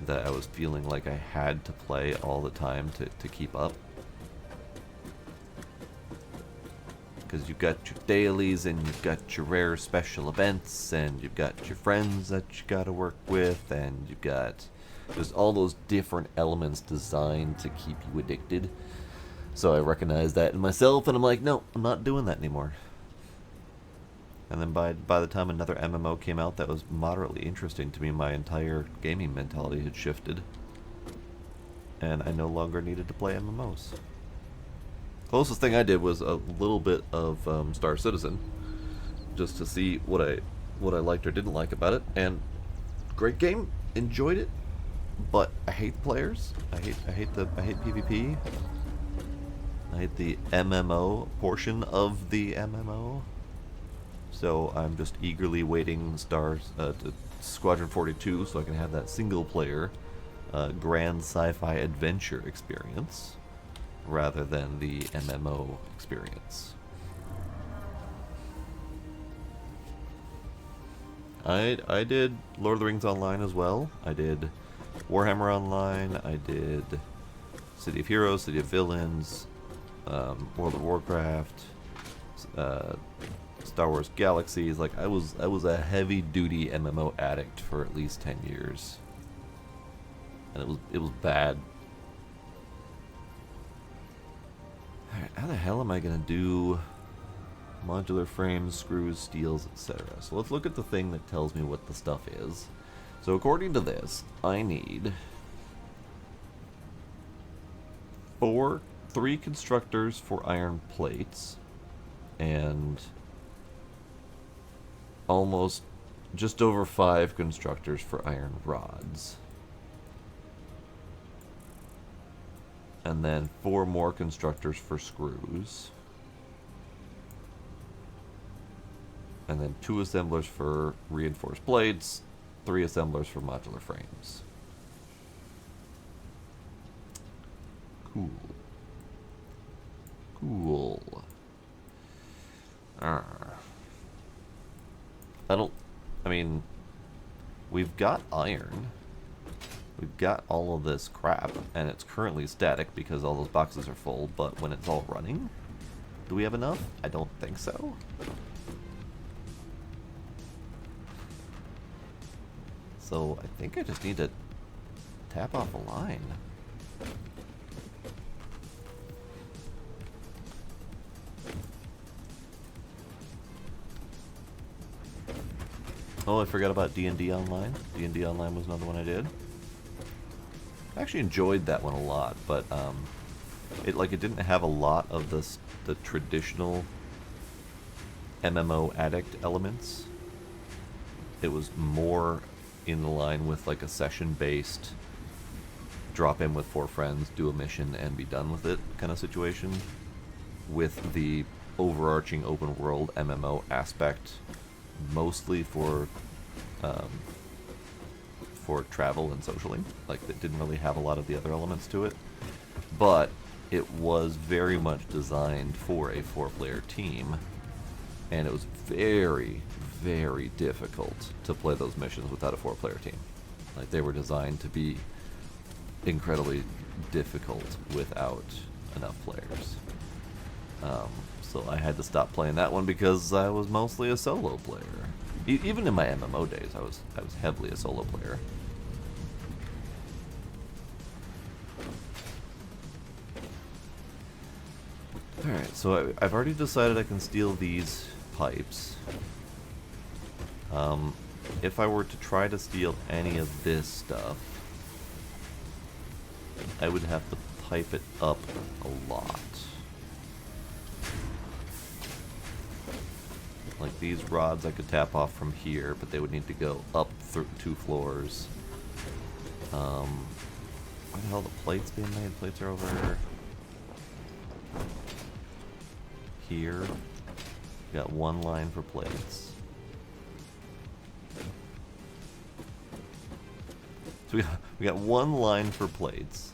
That I was feeling like I had to play all the time to keep up. Because you've got your dailies, and you've got your rare special events, and you've got your friends that you gotta work with, and you've got just all those different elements designed to keep you addicted. So I recognized that in myself, and I'm like, no, I'm not doing that anymore. And then by the time another MMO came out that was moderately interesting to me, my entire gaming mentality had shifted. And I no longer needed to play MMOs. Closest thing I did was a little bit of Star Citizen, just to see what I liked or didn't like about it. And great game, enjoyed it, but I hate the players. I hate PvP. I hate the MMO portion of the MMO. So I'm just eagerly waiting to Squadron 42 so I can have that single player grand sci-fi adventure experience rather than the MMO experience. I did Lord of the Rings Online as well. I did Warhammer Online. I did City of Heroes, City of Villains, World of Warcraft, Star Wars Galaxies. Like I was a heavy duty MMO addict for at least 10 years. And it was bad. Alright, how the hell am I gonna do modular frames, screws, steels, etc.? So let's look at the thing that tells me what the stuff is. So according to this, I need 3 constructors for iron plates and almost just over 5 constructors for iron rods. And then 4 more constructors for screws. And then 2 assemblers for reinforced plates, 3 assemblers for modular frames. Cool. Cool. I mean, we've got iron. We've got all of this crap, and it's currently static because all those boxes are full, but when it's all running, do we have enough? I don't think so. So I think I just need to tap off a line. Oh, I forgot about D&D Online. D&D Online was another one I did. I actually enjoyed that one a lot, but it didn't have a lot of the traditional MMO addict elements. It was more in line with like a session-based drop in with 4 friends, do a mission, and be done with it kind of situation, with the overarching open world MMO aspect mostly for travel and socialing. Like, it didn't really have a lot of the other elements to it, but it was very much designed for a 4-player team, and it was very, very difficult to play those missions without a 4-player team. Like, they were designed to be incredibly difficult without enough players. So I had to stop playing that one because I was mostly a solo player. Even in my MMO days, I was heavily a solo player. Alright, so I've already decided I can steal these pipes. If I were to try to steal any of this stuff, I would have to pipe it up a lot. Like, these rods I could tap off from here, but they would need to go up through 2 floors. Where the hell are the plates being made? Plates are over here. We got 1 line for plates. So we got 1 line for plates.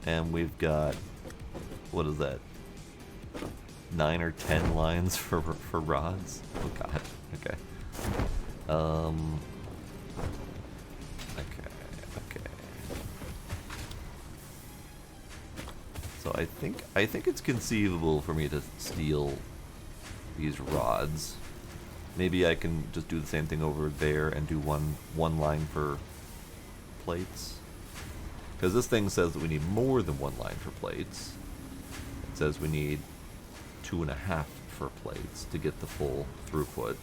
And we've got, what is that? 9 or 10 lines for rods. Oh god. Okay. Okay. So I think it's conceivable for me to steal these rods. Maybe I can just do the same thing over there and do one line for plates. Because this thing says that we need more than one line for plates. It says we need 2.5 for plates to get the full throughput.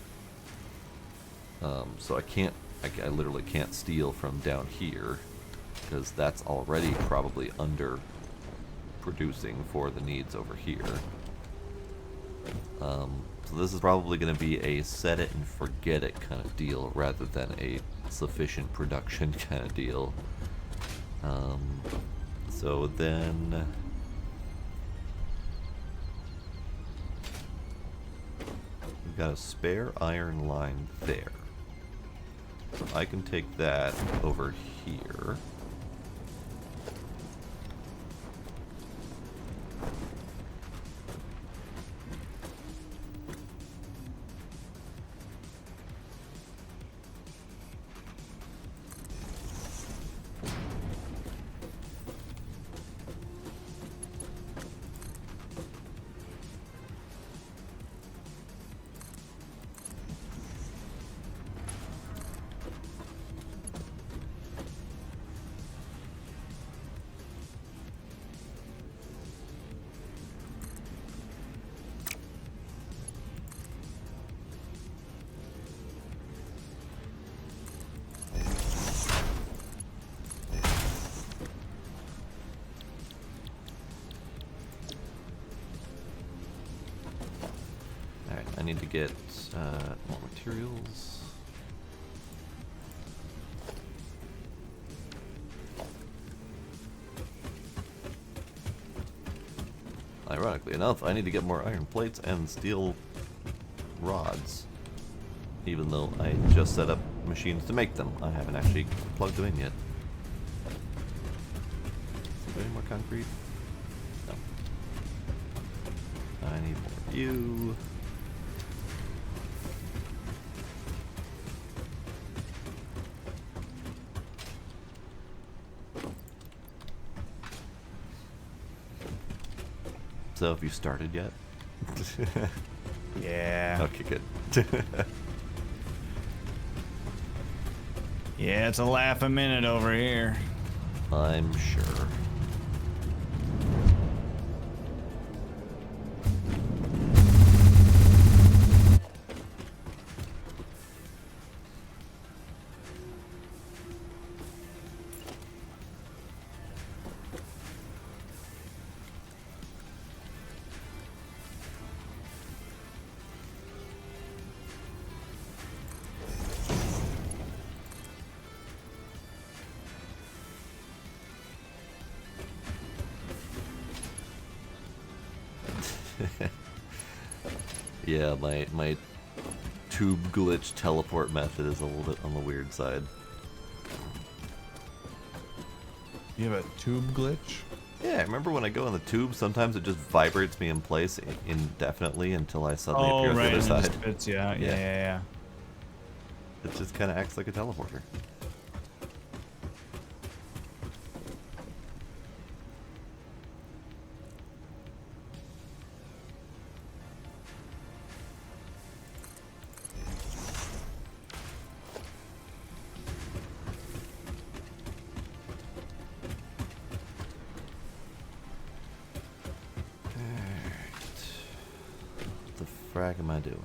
So I literally can't steal from down here, because that's already probably under producing for the needs over here. So this is probably going to be a set it and forget it kind of deal rather than a sufficient production kind of deal. So then we've got a spare iron line there. So I can take that over here. I need to get more materials. Ironically enough, I need to get more iron plates and steel rods. Even though I just set up machines to make them. I haven't actually plugged them in yet. Is there any more concrete? No. I need more of you. So have you started yet? Yeah. Okay, good. Yeah, it's a laugh a minute over here. I'm sure. Yeah, my tube glitch teleport method is a little bit on the weird side. You have a tube glitch? Yeah, I remember when I go in the tube, sometimes it just vibrates me in place indefinitely until I suddenly appear on the other and it side. just spits you out. Yeah. It just kind of acts like a teleporter. What the frag am I doing?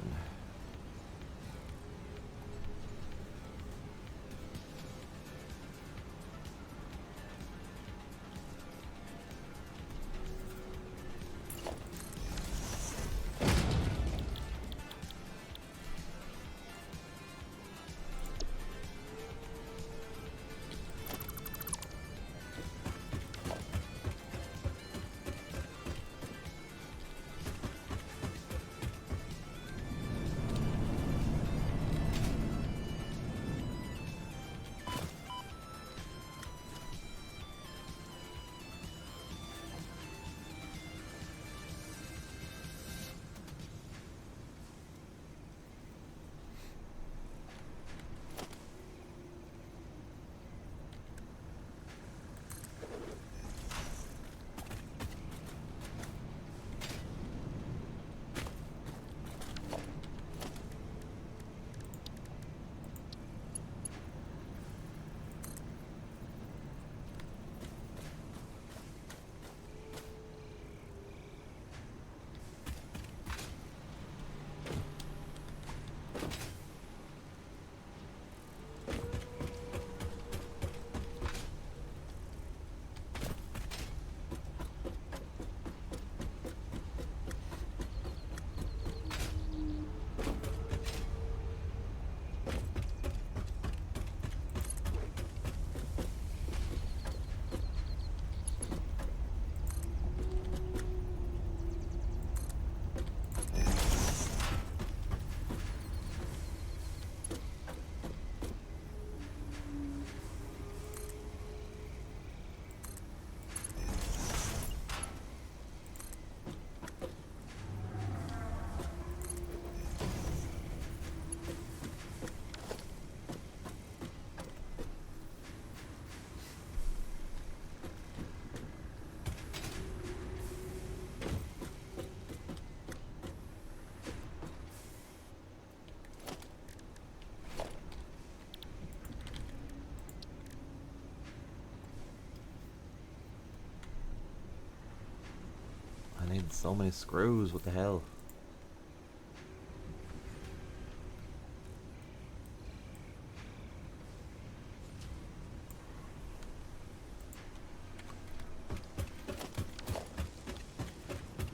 need so many screws. What the hell?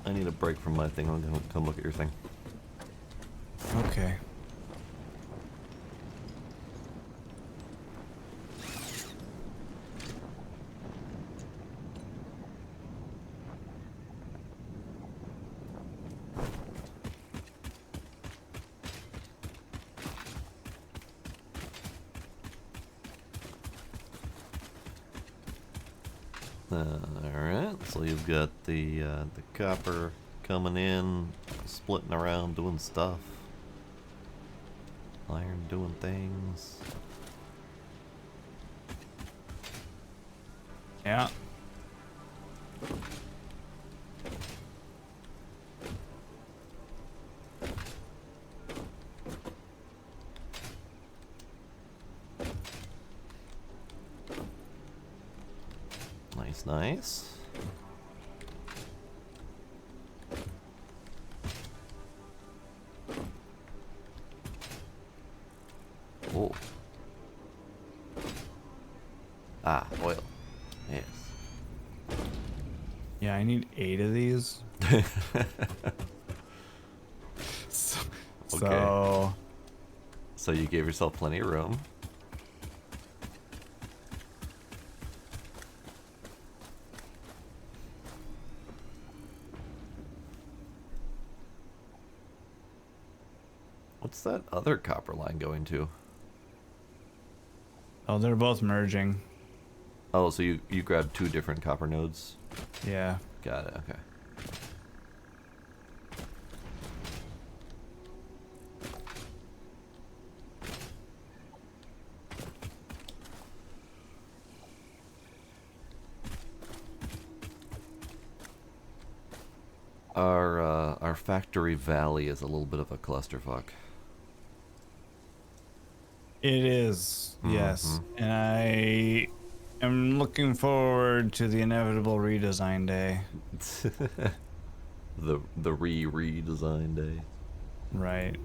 I need a break from my thing. I'm gonna come look at your thing. Okay. Alright, so you've got the copper coming in, splitting around, doing stuff. Iron doing things. Yeah. Nice, nice. Oh. Ah, oil. Yes. Yeah, I need 8 of these. so, Okay. so So you gave yourself plenty of room. What's that other copper line going to? oh, they're both merging. Oh, so you grabbed 2 different copper nodes? Yeah. Got it, okay. Our factory valley is a little bit of a clusterfuck. It is. Yes. Mhm. And I am looking forward to the inevitable redesign day. the redesign day. Right.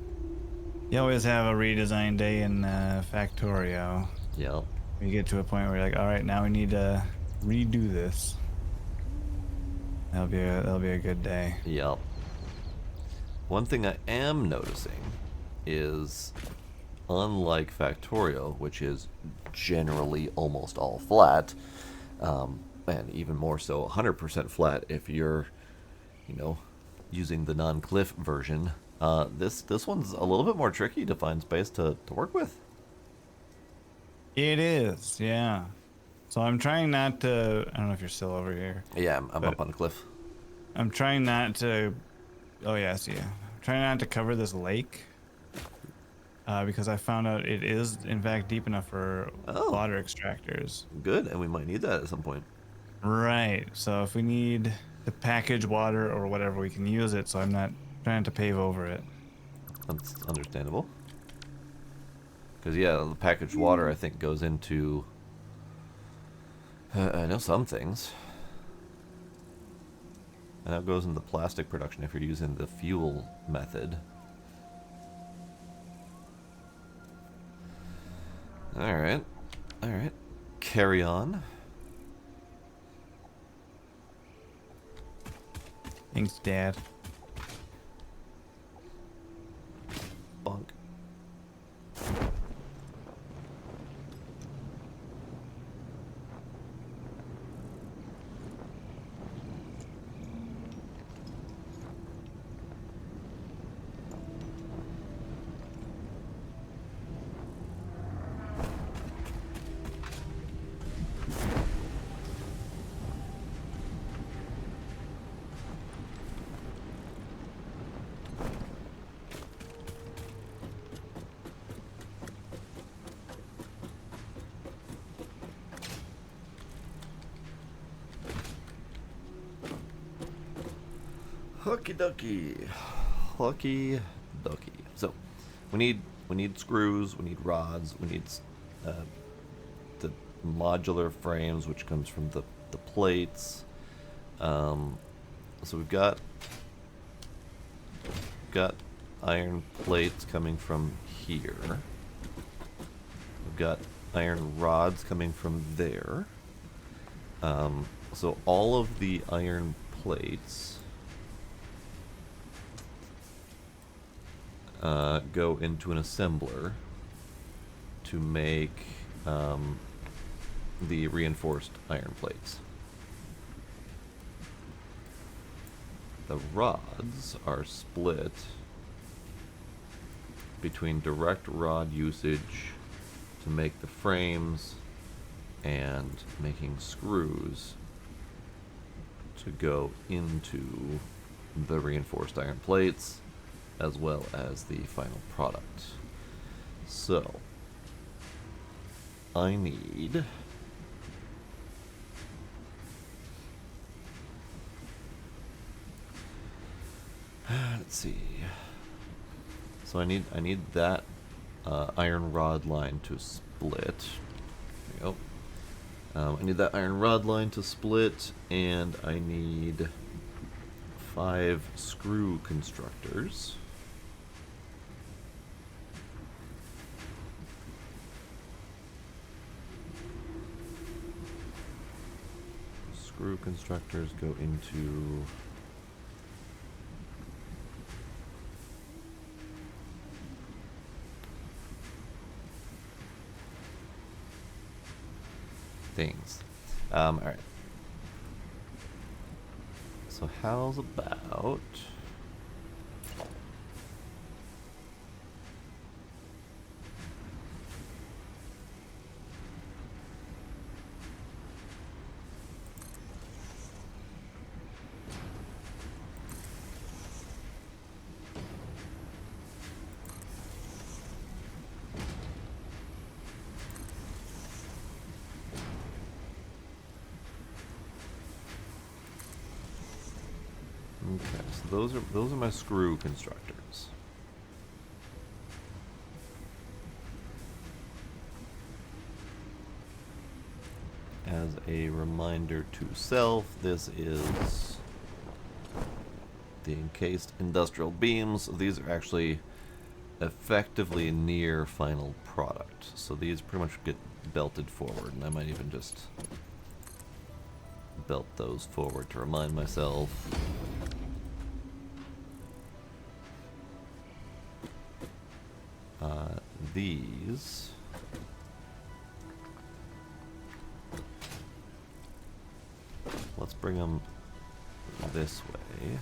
You always have a redesign day in Factorio. Yep. You get to a point where you're like, all right, now we need to redo this. That'll be a good day. Yep. One thing I am noticing is, unlike Factorio, which is generally almost all flat, and even more so 100% flat if you're, using the non-cliff version, this one's a little bit more tricky to find space to work with. It is, yeah. So I'm trying not to. I don't know if you're still over here. Yeah, I'm But- up on the cliff. I'm trying not to. Oh yeah, I see you. I'm trying not to cover this lake. Because I found out it is in fact deep enough for Oh. water extractors. Good, and we might need that at some point. Right. So if we need to package water or whatever, we can use it. So I'm not trying to pave over it. That's understandable. Because, yeah, the packaged water, I think, goes into... I know some things. And that goes into plastic production if you're using the fuel method. Alright. Alright. Carry on. Thanks, Dad. Bonk. Hooky ducky. Hooky ducky. So, we need screws, we need rods, we need the modular frames, which comes from the plates. So we've got iron plates coming from here. We've got iron rods coming from there. So all of the iron plates go into an assembler to make the reinforced iron plates. The rods are split between direct rod usage to make the frames and making screws to go into the reinforced iron plates, as well as the final product. So I need let's see. So I need that iron rod line to split. There you go. I need that iron rod line to split, and I need 5 screw constructors. Screw constructors go into things. Alright. So how's about okay, so those are my screw constructors. As a reminder to self, this is the encased industrial beams. These are actually effectively near final product. So these pretty much get belted forward, and I might even just belt those forward to remind myself. These let's bring them this way.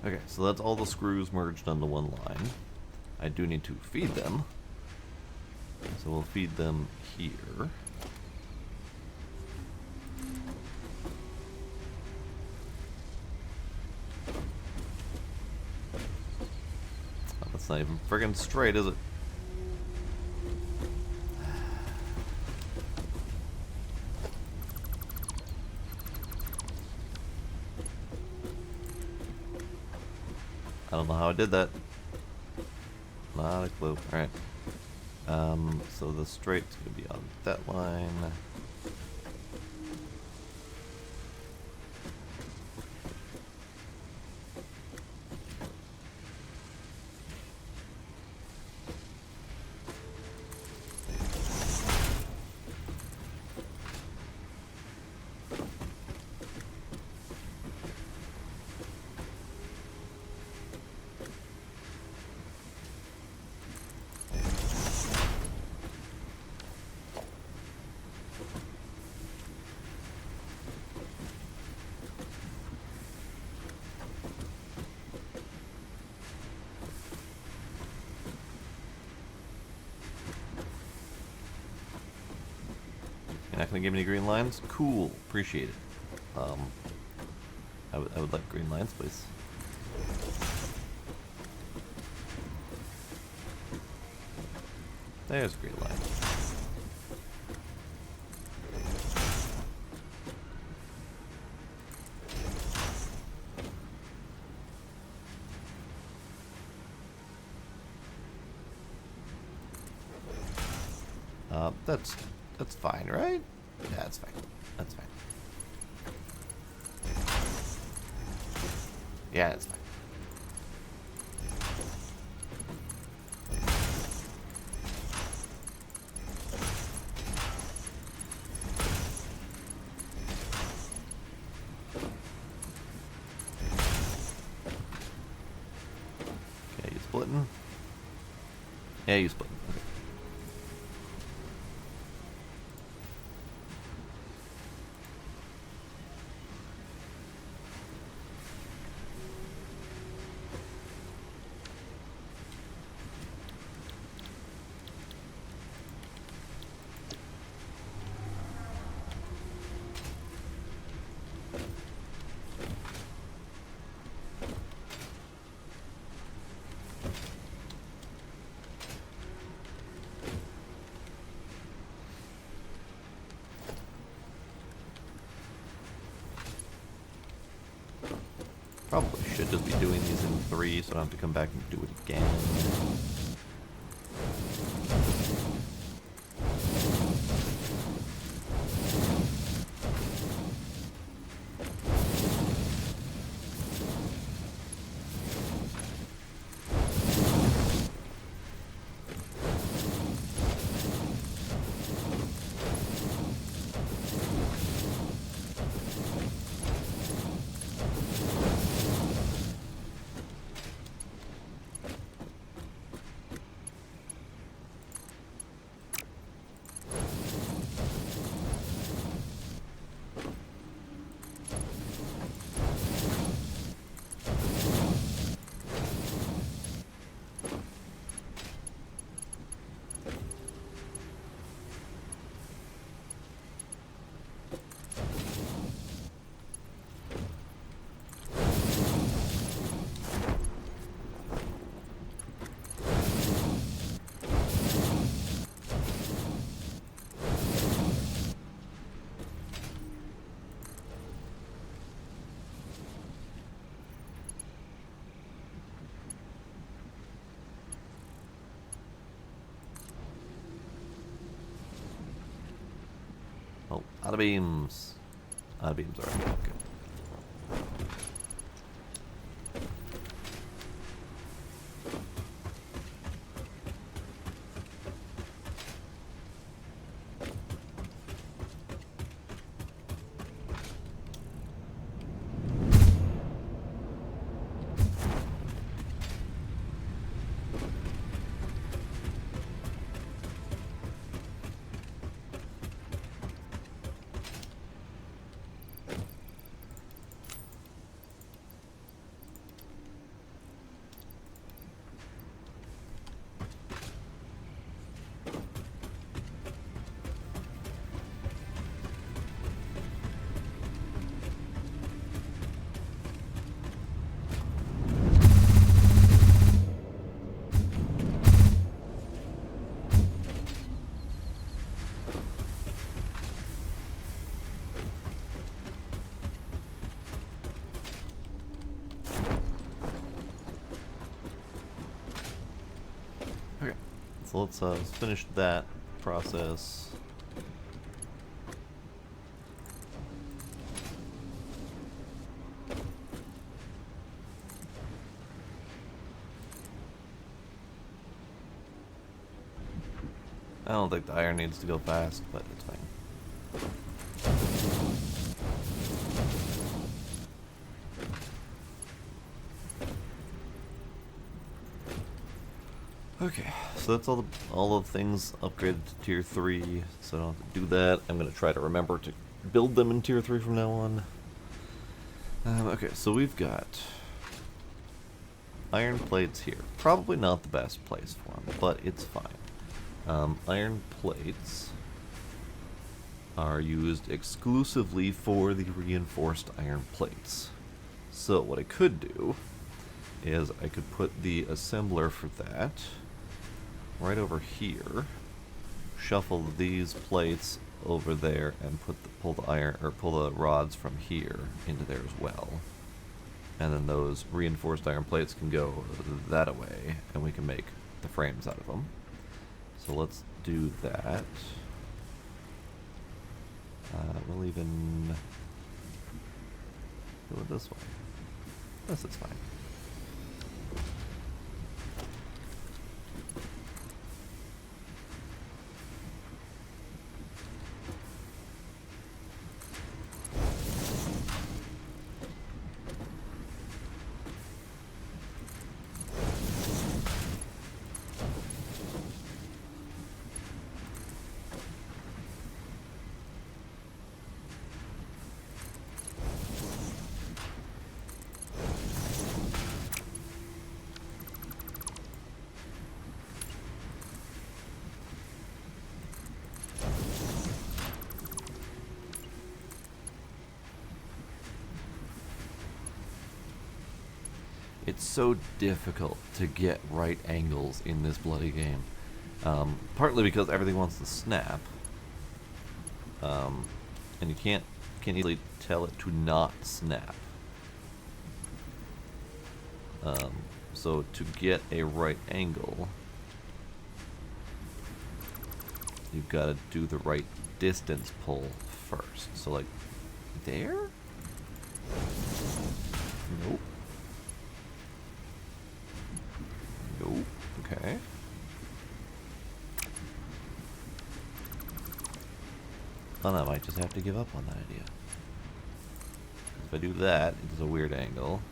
Okay, so that's all the screws merged onto one line. I do need to feed them. So we'll feed them here. Oh, that's not even friggin' straight, is it? I don't know how I did that. Not a clue. Alright. So the straight's gonna be on that line. You're not gonna give me any green lines? Cool, appreciate it. I would like green lines, please. There's a green line. That's fine, right? Yeah, that's fine. That's fine. Yeah, that's fine. Okay, you splitting? Yeah, you splitting. Okay. Probably should just be doing these in 3 so I don't have to come back and do it again. Oh, out of beams. Out of beams, alright. Okay. Okay, so let's finish that process. I don't think the iron needs to go fast, but it's fine. Okay, so that's all the things upgraded to tier 3, so I don't have to do that. I'm gonna try to remember to build them in tier 3 from now on. Okay, so we've got iron plates here. Probably not the best place for them, but it's fine. Iron plates. are used exclusively for the reinforced iron plates. So what I could do is I could put the assembler for that right over here, shuffle these plates over there, and pull the rods from here into there as well. And then those reinforced iron plates can go that away, and we can make the frames out of them. So let's do that. We'll even go this way. This is fine. It's so difficult to get right angles in this bloody game. Partly because everything wants to snap. And you can't easily tell it to not snap. So to get a right angle, you've got to do the right distance pull first. So like there? Nope. Nope. Okay. Well, I might just have to give up on that idea. If I do that, it does a weird angle.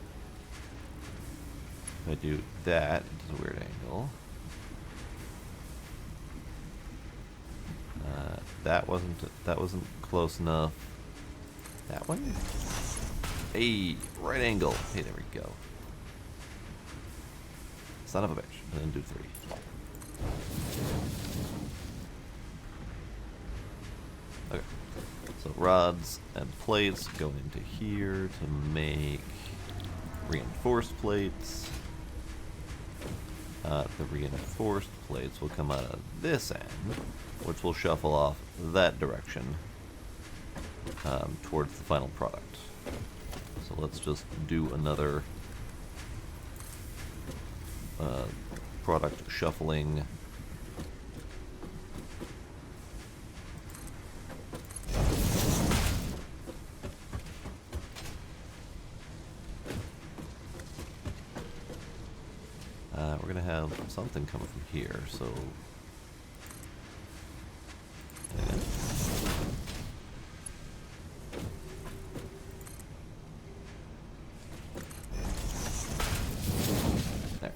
If I do that, it does a weird angle. That wasn't close enough. That one? Hey, right angle. Hey, there we go. Son of a bitch. And then do 3. Okay. So rods and plates go into here to make reinforced plates. The reinforced plates will come out of this end, which will shuffle off that direction towards the final product. So let's just do another product shuffling. We're gonna have something coming from here, so there,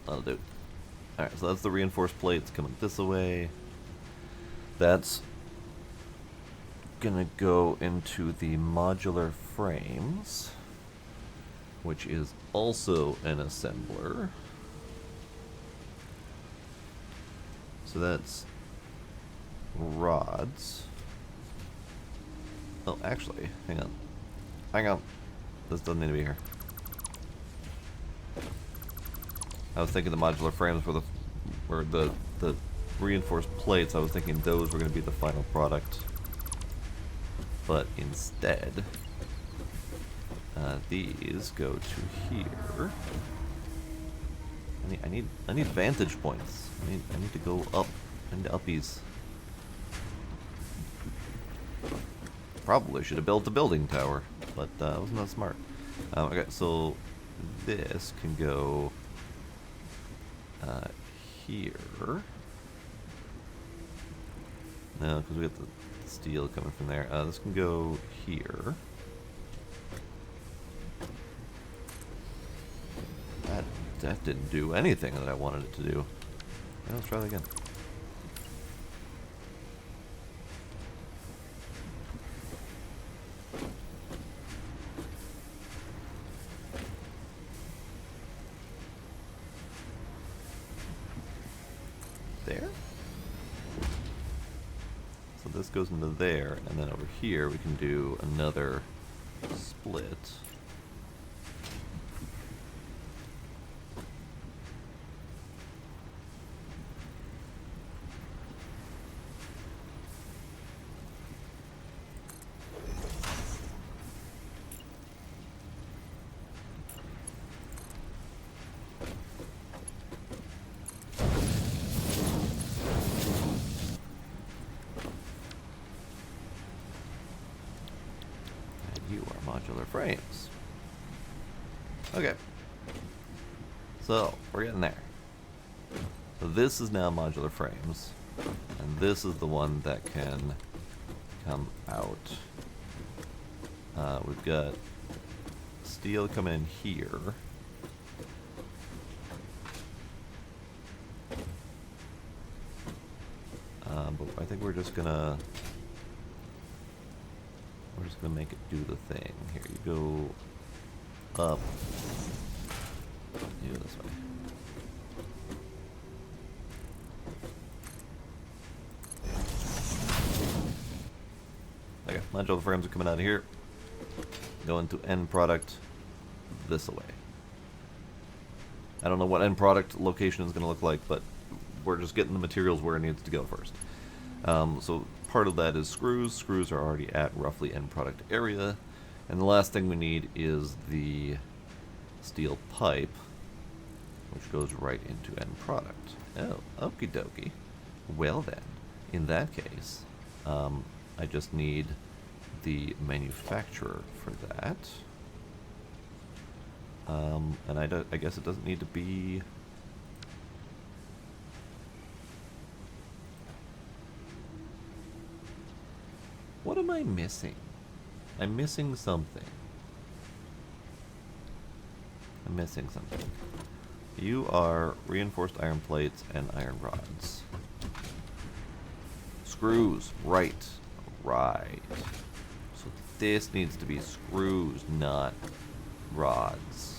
that'll do. Alright, so that's the reinforced plates coming this way. That's gonna go into the modular frames, which is also an assembler. So that's rods. Oh, actually, hang on. Hang on. This doesn't need to be here. I was thinking the modular frames were the reinforced plates. I was thinking those were going to be the final product. But instead, these go to here. I need vantage points. I need to go up into uppies. Probably should have built a building tower, but wasn't that smart. Okay, so this can go here. No, because we got the steel coming from there. This can go here. That didn't do anything that I wanted it to do. Yeah, let's try that again. this goes into there, and then over here we can do another split. Modular frames. Okay. So, we're getting there. So this is now modular frames. And this is the one that can come out. We've got steel coming in here. But I think we're just gonna make it do the thing. Here, you go up. You go this way. Okay, modular frames are coming out of here. Going to end product this way. I don't know what end product location is going to look like, but we're just getting the materials where it needs to go first. So part of that is screws. Screws are already at roughly end product area. And the last thing we need is the steel pipe, which goes right into end product. Oh, okie dokie. Well then, in that case, I just need the manufacturer for that. And I guess it doesn't need to be... What am I missing? I'm missing something. I'm missing something. You are reinforced iron plates and iron rods. Screws, right. Right. So this needs to be screws, not rods.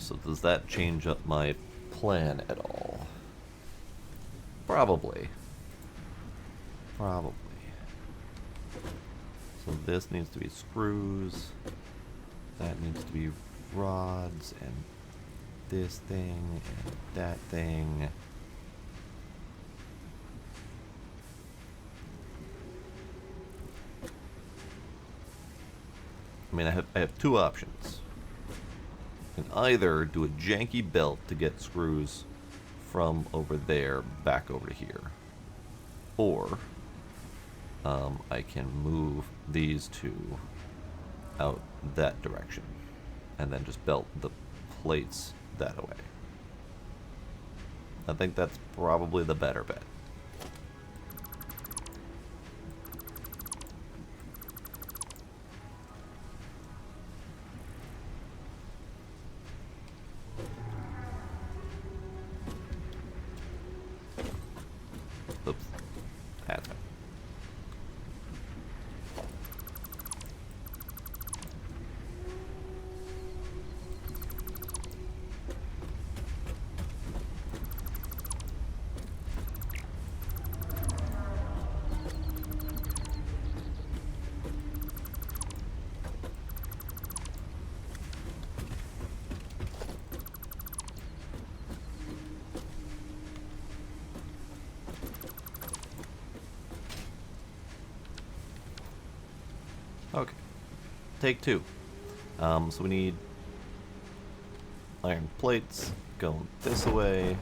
So does that change up my plan at all? Probably. Probably. So this needs to be screws. That needs to be rods, and this thing, and that thing. I mean, I have two options. Can either do a janky belt to get screws from over there back over to here, or I can move these two out that direction and then just belt the plates that way. I think that's probably the better bet. Oops. That's it. Okay. Take two. So we need iron plates going this way.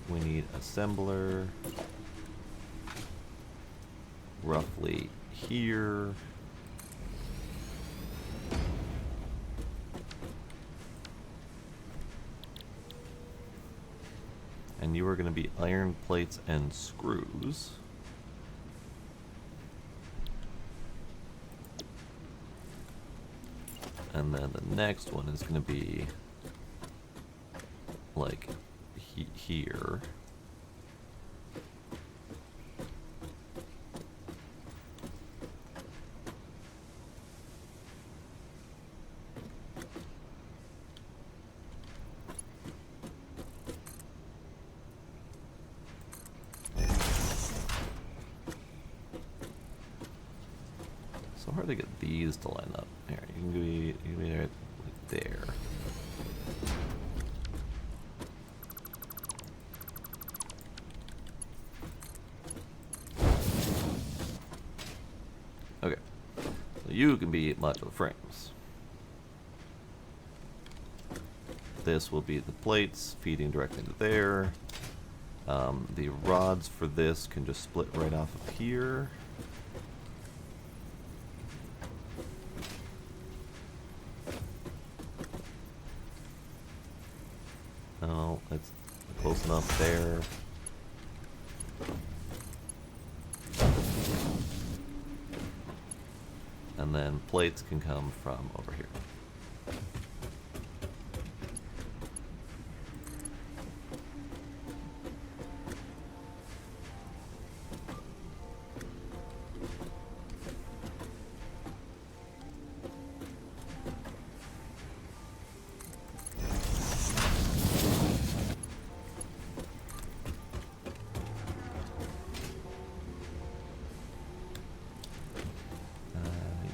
We need assembler roughly here. And you are going to be iron plates and screws. And then the next one is going to be like here. so hard to get these to line up. Here, you can be right there. Okay, so you can be modular frames. This will be the plates feeding directly into there. The rods for this can just split right off of here. Oh, it's close enough there. And then plates can come from over here.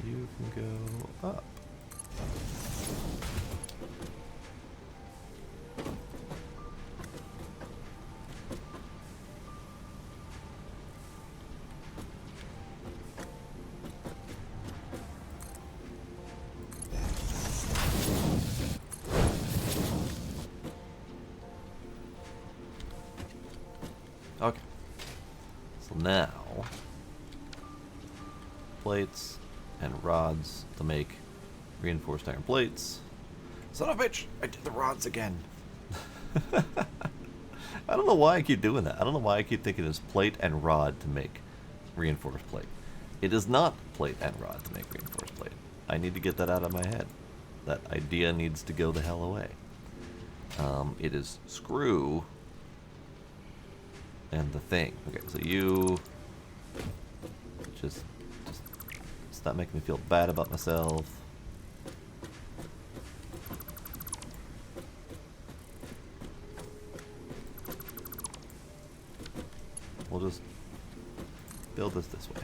You can go up. Okay. So now, plates and rods to make reinforced iron plates. Son of a bitch! I did the rods again! I don't know why I keep doing that. I don't know why I keep thinking it's plate and rod to make reinforced plate. It is not plate and rod to make reinforced plate. I need to get that out of my head. That idea needs to go the hell away. It is screw and the thing. Okay, so you just stop making me feel bad about myself. We'll just build this way.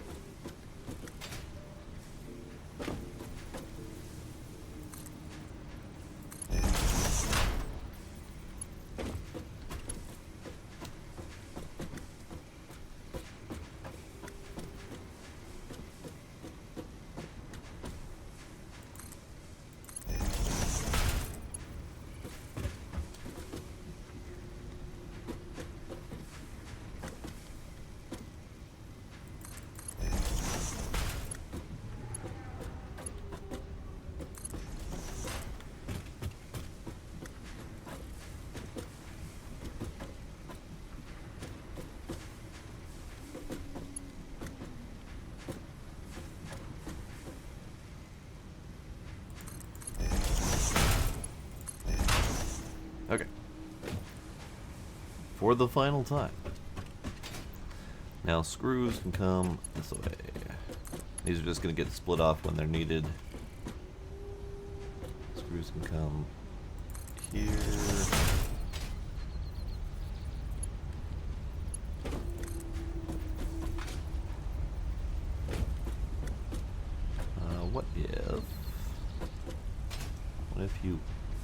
Okay. For the final time. Now screws can come this way. These are just going to get split off when they're needed. Screws can come here. What if you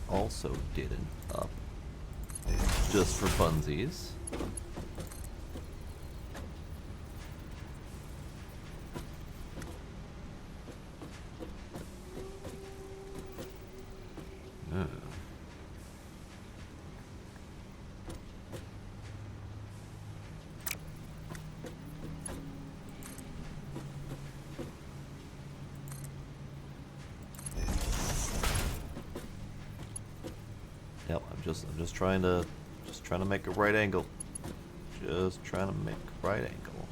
also did an up? Just for funsies. Yep, I'm just trying to make a right angle. Just trying to make a right angle.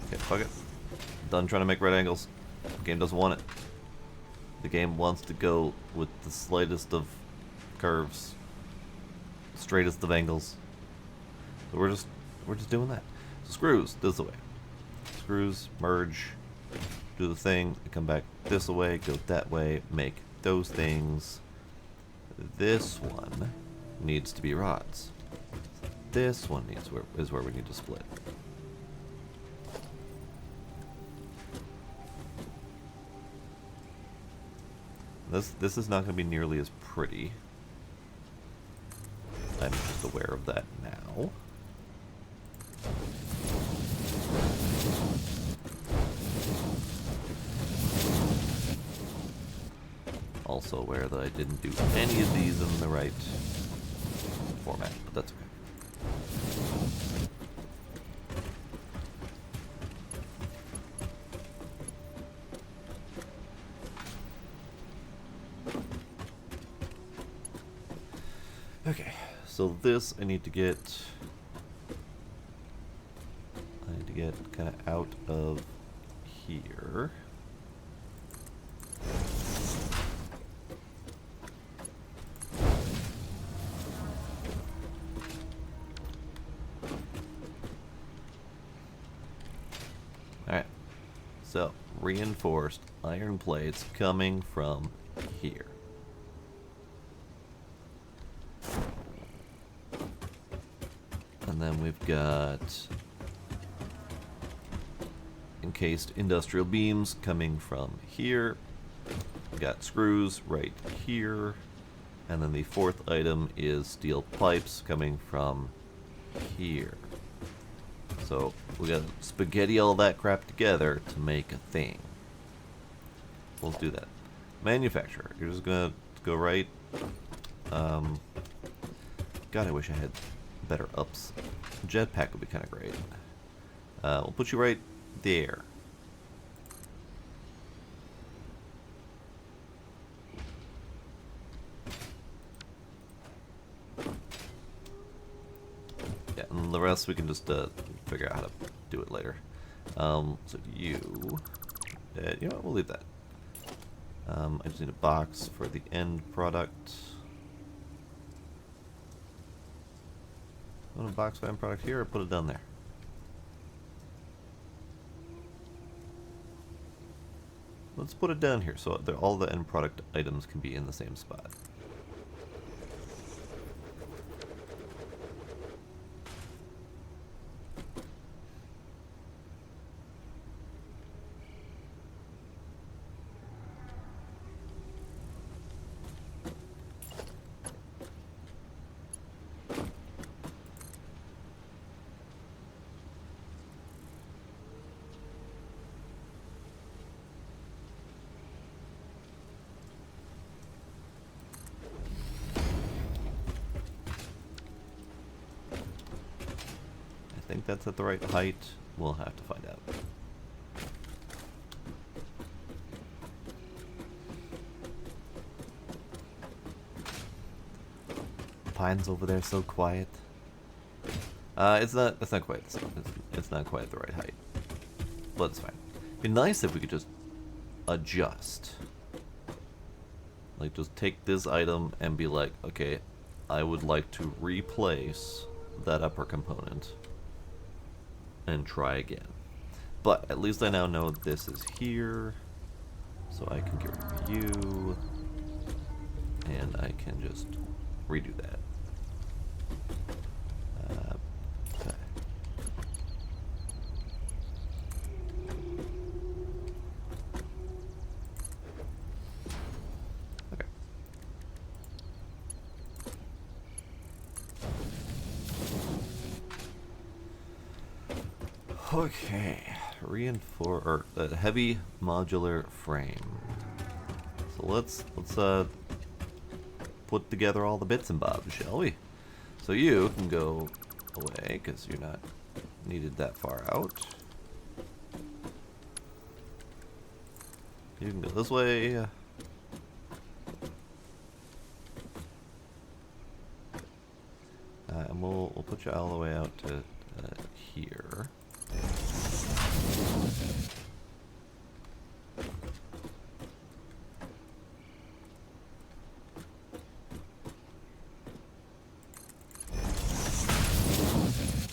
Okay, fuck it. Done trying to make right angles. The game doesn't want it. The game wants to go with the slightest of curves, straightest of angles. So we're just doing that. So screws this way. Screws merge, do the thing, come back this way, go that way, make those things. this one needs to be rods. This one is where we need to split. This is not going to be nearly as pretty. I'm just aware of that now. Also aware that I didn't do any of these in the right format, but that's okay. Okay, so this I need to get kind of out of here. Alright, so reinforced iron plates coming from here. And then we've got encased industrial beams coming from here. We got screws right here. And then the fourth item is steel pipes coming from here. So we got to spaghetti all that crap together to make a thing. We'll do that. Manufacturer. You're just going to go right. God, I wish I had better ups. Jetpack would be kind of great. We'll put you right there. Yeah, and the rest we can just figure out how to do it later. So you know what, we'll leave that. I just need a box for the end product. Want a box for end product here, or put it down there? Let's put it down here so that all the end product items can be in the same spot. I think that's at the right height. We'll have to find out. Pine's over there so quiet. It's not quite the same. It's not quite the right height. But it's fine. It'd be nice if we could just adjust. Like, just take this item and be like, okay, I would like to replace that upper component and try again. But at least I now know this is here, so I can get rid of you, and I can just redo that. Okay. Okay. Okay, reinforce or heavy modular frame. So let's put together all the bits and bobs, shall we? So you can go away because you're not needed that far out. You can go this way. And we'll put you all the way out to here.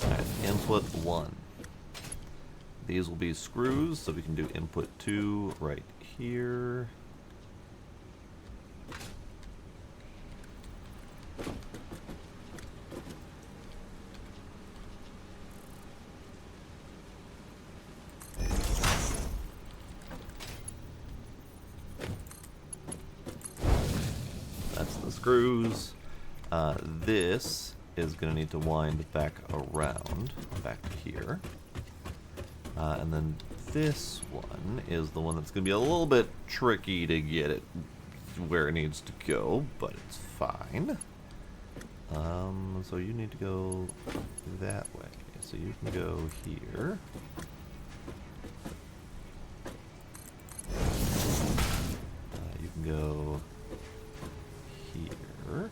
Alright, input 1. These will be screws, so we can do input 2 right here. screws. This is going to need to wind back around, back to here. And then this one is the one that's going to be a little bit tricky to get it where it needs to go, but it's fine. So you need to go that way. So you can go here. You can go here.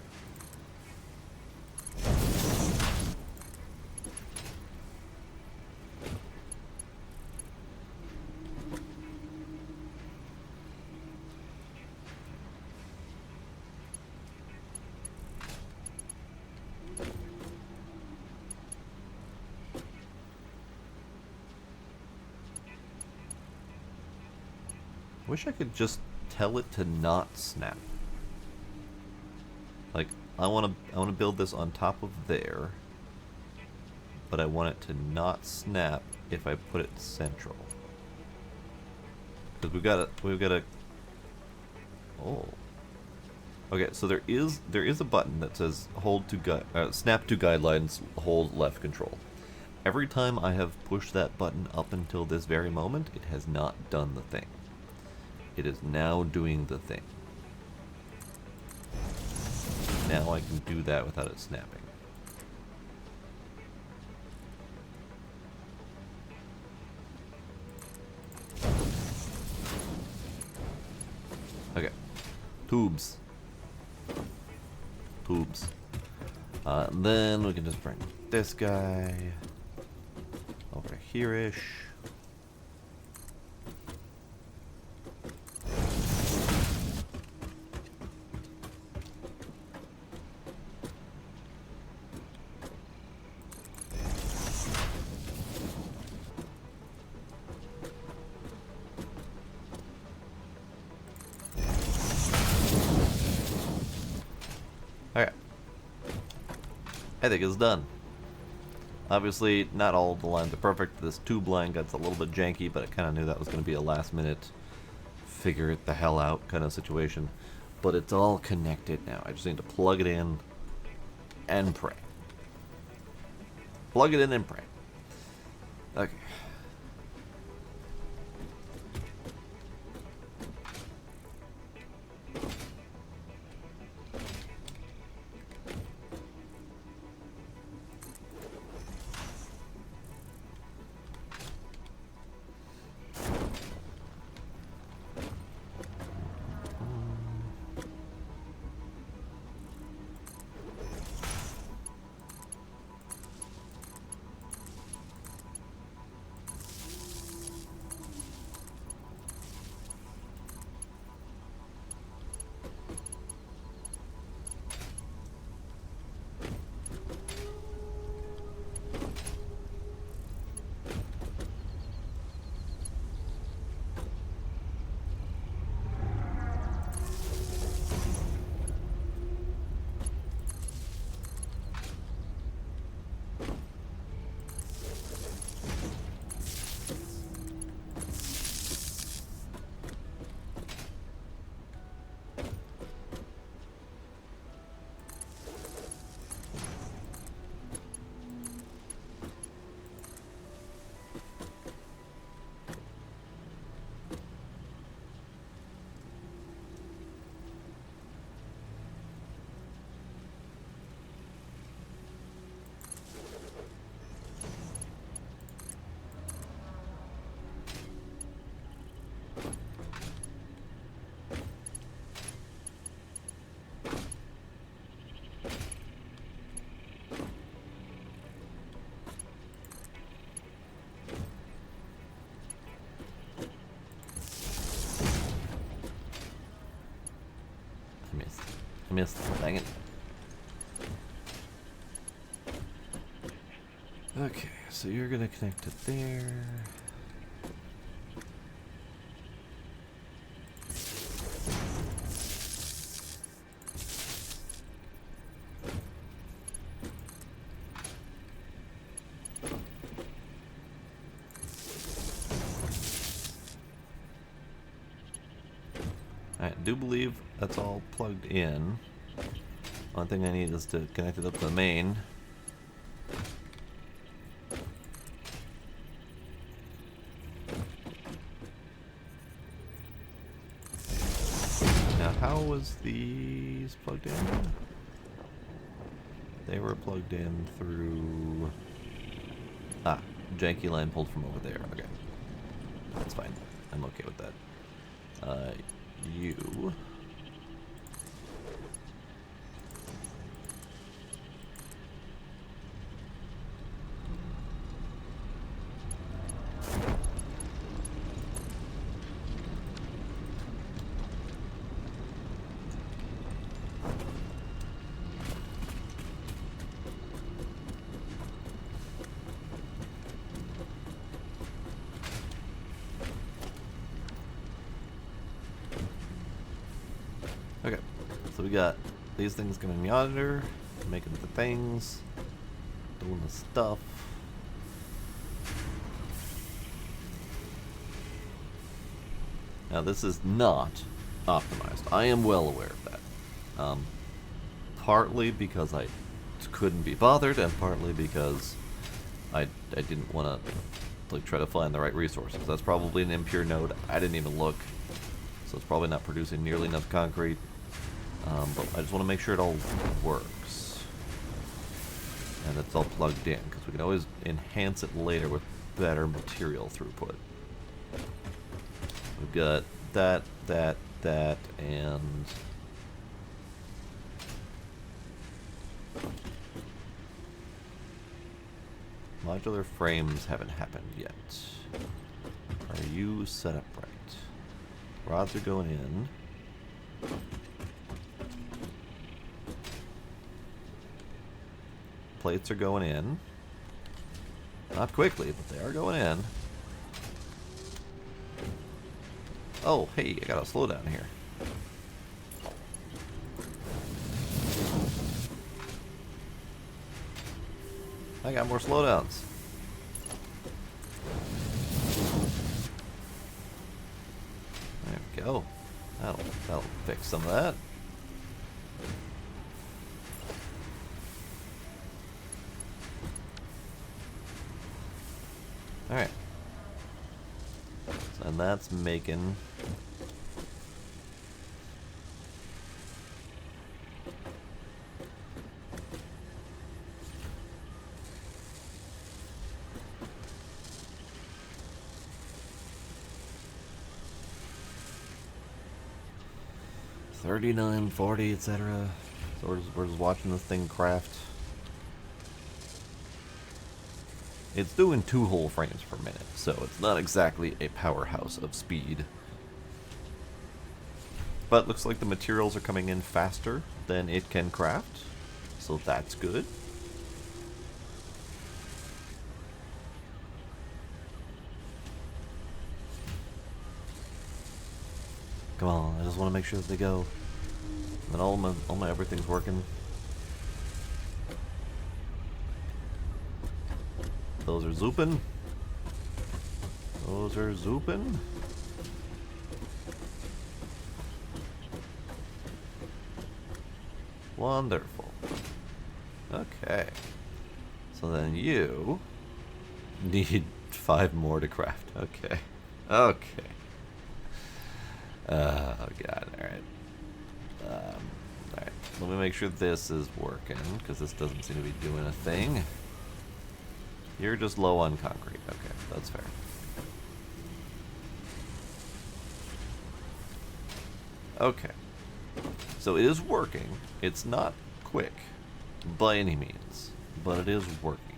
Wish I could just tell it to not snap. Like, I want to build this on top of there, but I want it to not snap if I put it central. Because we've got a. Oh. Okay, so there is a button that says snap to guidelines, hold left control. Every time I have pushed that button up until this very moment, it has not done the thing. It is now doing the thing. Now I can do that without it snapping. Okay. Tubes. Then we can just bring this guy over here-ish. Okay. I think it's done. Obviously, not all of the lines are perfect. This tube line gets a little bit janky, but I kind of knew that was going to be a last minute figure it the hell out kind of situation. But it's all connected now. I just need to plug it in and pray. Plug it in and pray. Okay. I missed. Dang it. Okay, so you're gonna connect it there. I do believe that's all plugged in. One thing I need is to connect it up to the main. Now, how was these plugged in? They were plugged in through... Ah, janky line pulled from over there. Okay. That's fine. I'm okay with that. You... Okay, so we got these things coming yonder, making the things, doing the stuff. Now this is not optimized. I am well aware of that. Partly because I couldn't be bothered, and partly because I didn't want to like try to find the right resources. That's probably an impure node. I didn't even look, so it's probably not producing nearly enough concrete. But I just want to make sure it all works and it's all plugged in, because we can always enhance it later with better material throughput. We've got that, and modular frames haven't happened yet. Are you set up right? Rods are going in. Plates are going in. Not quickly, but they are going in. Oh, hey, I gotta slow down here. I got more slowdowns. There we go. That'll fix some of that. Alright. So, and that's making... $39, $40, etc. So we're just watching this thing craft. It's doing 2 whole frames per minute, so it's not exactly a powerhouse of speed. But looks like the materials are coming in faster than it can craft, so that's good. Come on, I just want to make sure that they go. And all my everything's working. Those are zooping. Those are zooping. Wonderful. Okay. So then you need 5 more to craft. Okay. Okay. Oh god, alright. Alright. Let me make sure this is working, because this doesn't seem to be doing a thing. You're just low on concrete. Okay, that's fair. Okay. So it is working. It's not quick by any means, but it is working.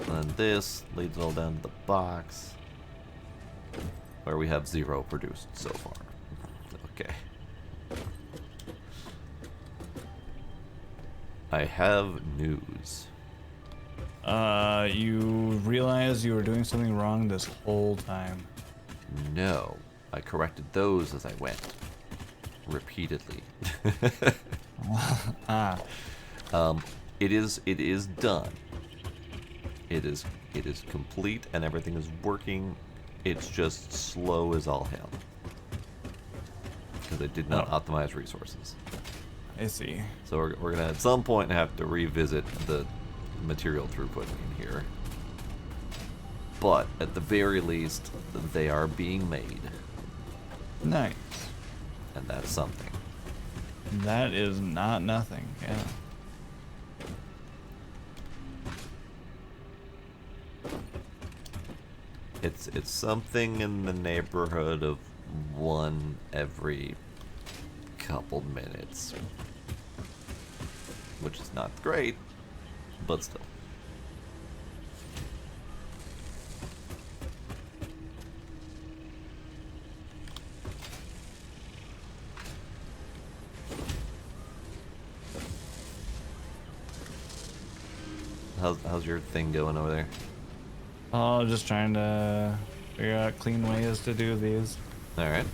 And then this leads all down to the box, where we have 0 produced so far. Okay. I have news. You realized you were doing something wrong this whole time. No, I corrected those as I went. Repeatedly. It is done. It is complete and everything is working. It's just slow as all hell. Because I did not optimize resources. I see. So we're gonna at some point have to revisit the material throughput in here. But at the very least, they are being made, Nice. and that's something. That is not nothing. Yeah. It's something in the neighborhood of one every couple minutes, which is not great, but still. How's your thing going over there? Oh, just trying to figure out clean ways to do these. All right.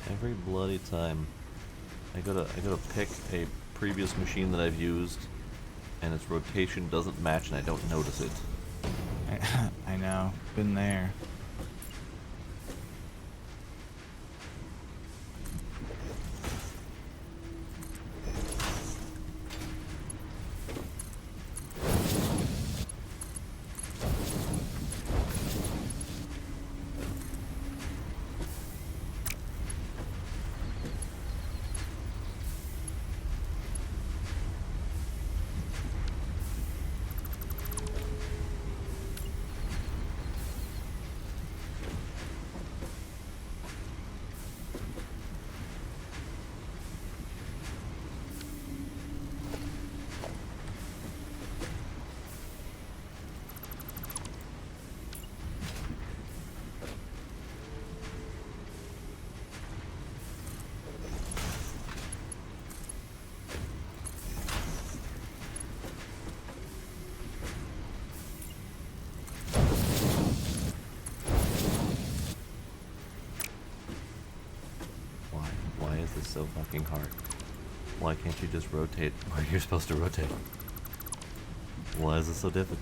Every bloody time I go to pick a previous machine that I've used, and its rotation doesn't match, and I don't notice it. I know. Been there. Why is this so fucking hard? Why can't you just rotate where you're supposed to rotate? Why is this so difficult?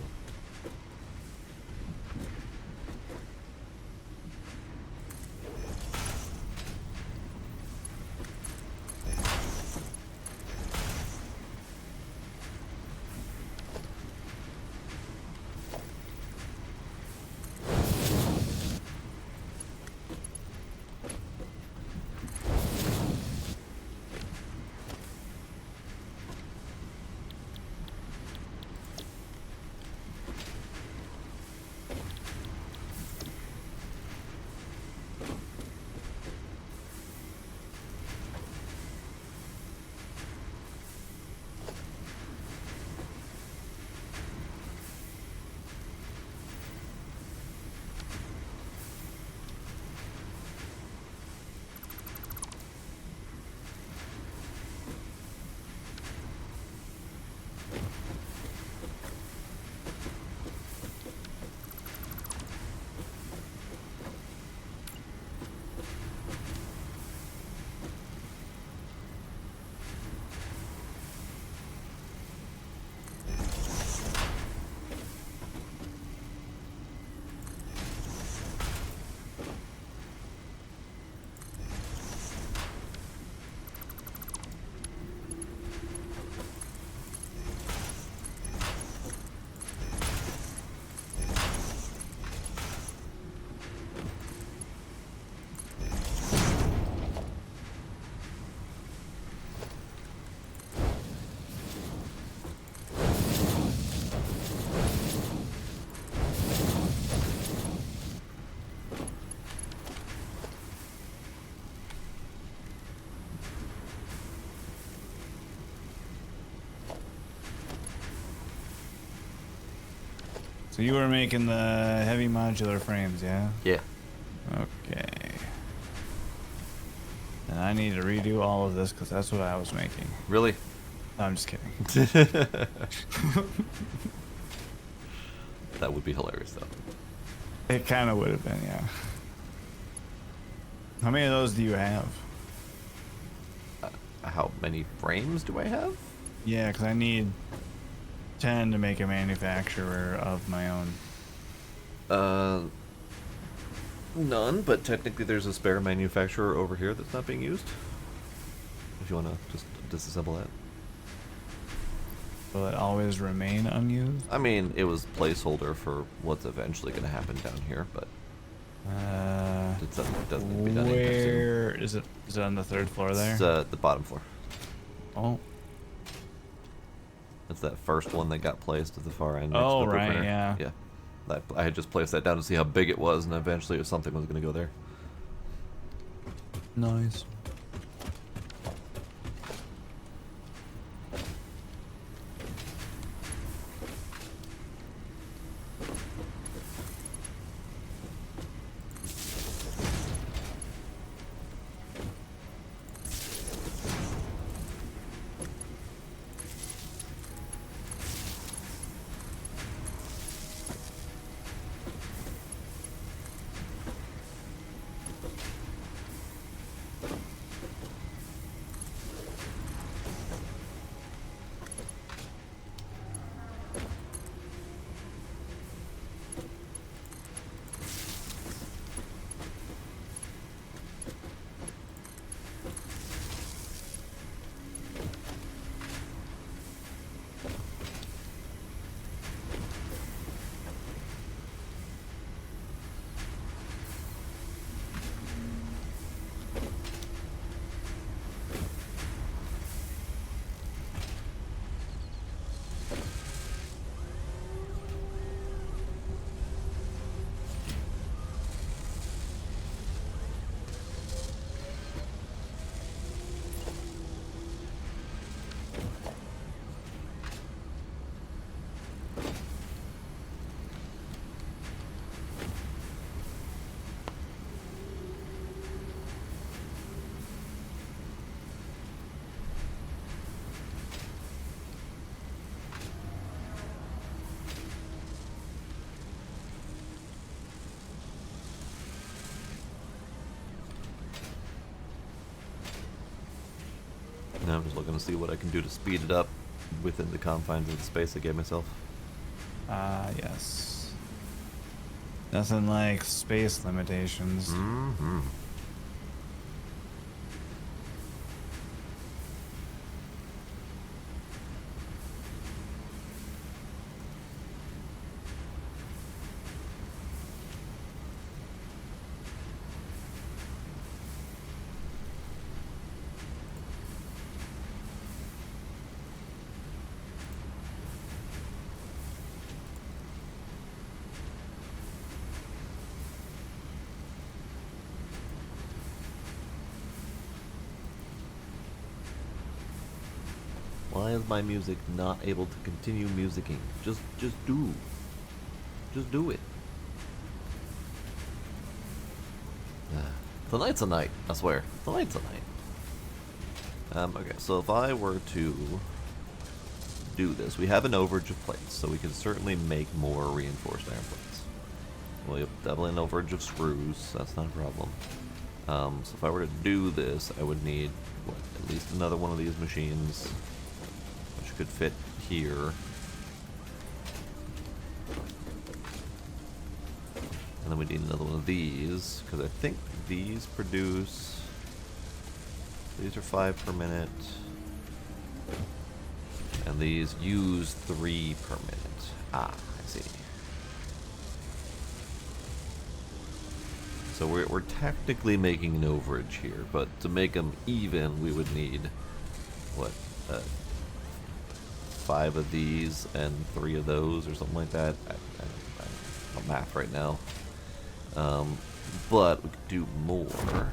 So you were making the heavy modular frames, yeah? Yeah. Okay. And I need to redo all of this because that's what I was making. Really? No, I'm just kidding. That would be hilarious, though. It kind of would have been, yeah. How many of those do you have? How many frames do I have? Yeah, because I need 10 to make a manufacturer of my own. None, but technically there's a spare manufacturer over here that's not being used. If you want to just disassemble that. Will it always remain unused? I mean, it was placeholder for what's eventually going to happen down here, but it doesn't need to be done anytime soon. Where is it? Is it on the 3rd floor there? It's the bottom floor. Oh. It's that first one that got placed at the far end. Oh, next to the right, printer. yeah. Yeah. I had just placed that down to see how big it was, and eventually something was going to go there. Nice. Now I'm just looking to see what I can do to speed it up within the confines of the space I gave myself. Yes. Nothing like space limitations. Mm-hmm. Why is my music not able to continue musicking? Just do. Just do it. Tonight's a night, I swear. Tonight's a night. Okay, so if I were to do this, we have an overage of plates, so we can certainly make more reinforced iron plates. We have definitely an overage of screws, that's not a problem. So if I were to do this, I would need, what, at least another one of these machines, which could fit here. And then we need another one of these, because I think these produce, these are 5 per minute, and these use 3 per minute. Ah, I see. So we're technically making an overage here, but to make them even, we would need, what, 5 of these and 3 of those, or something like that. I don't math right now. But we could do more.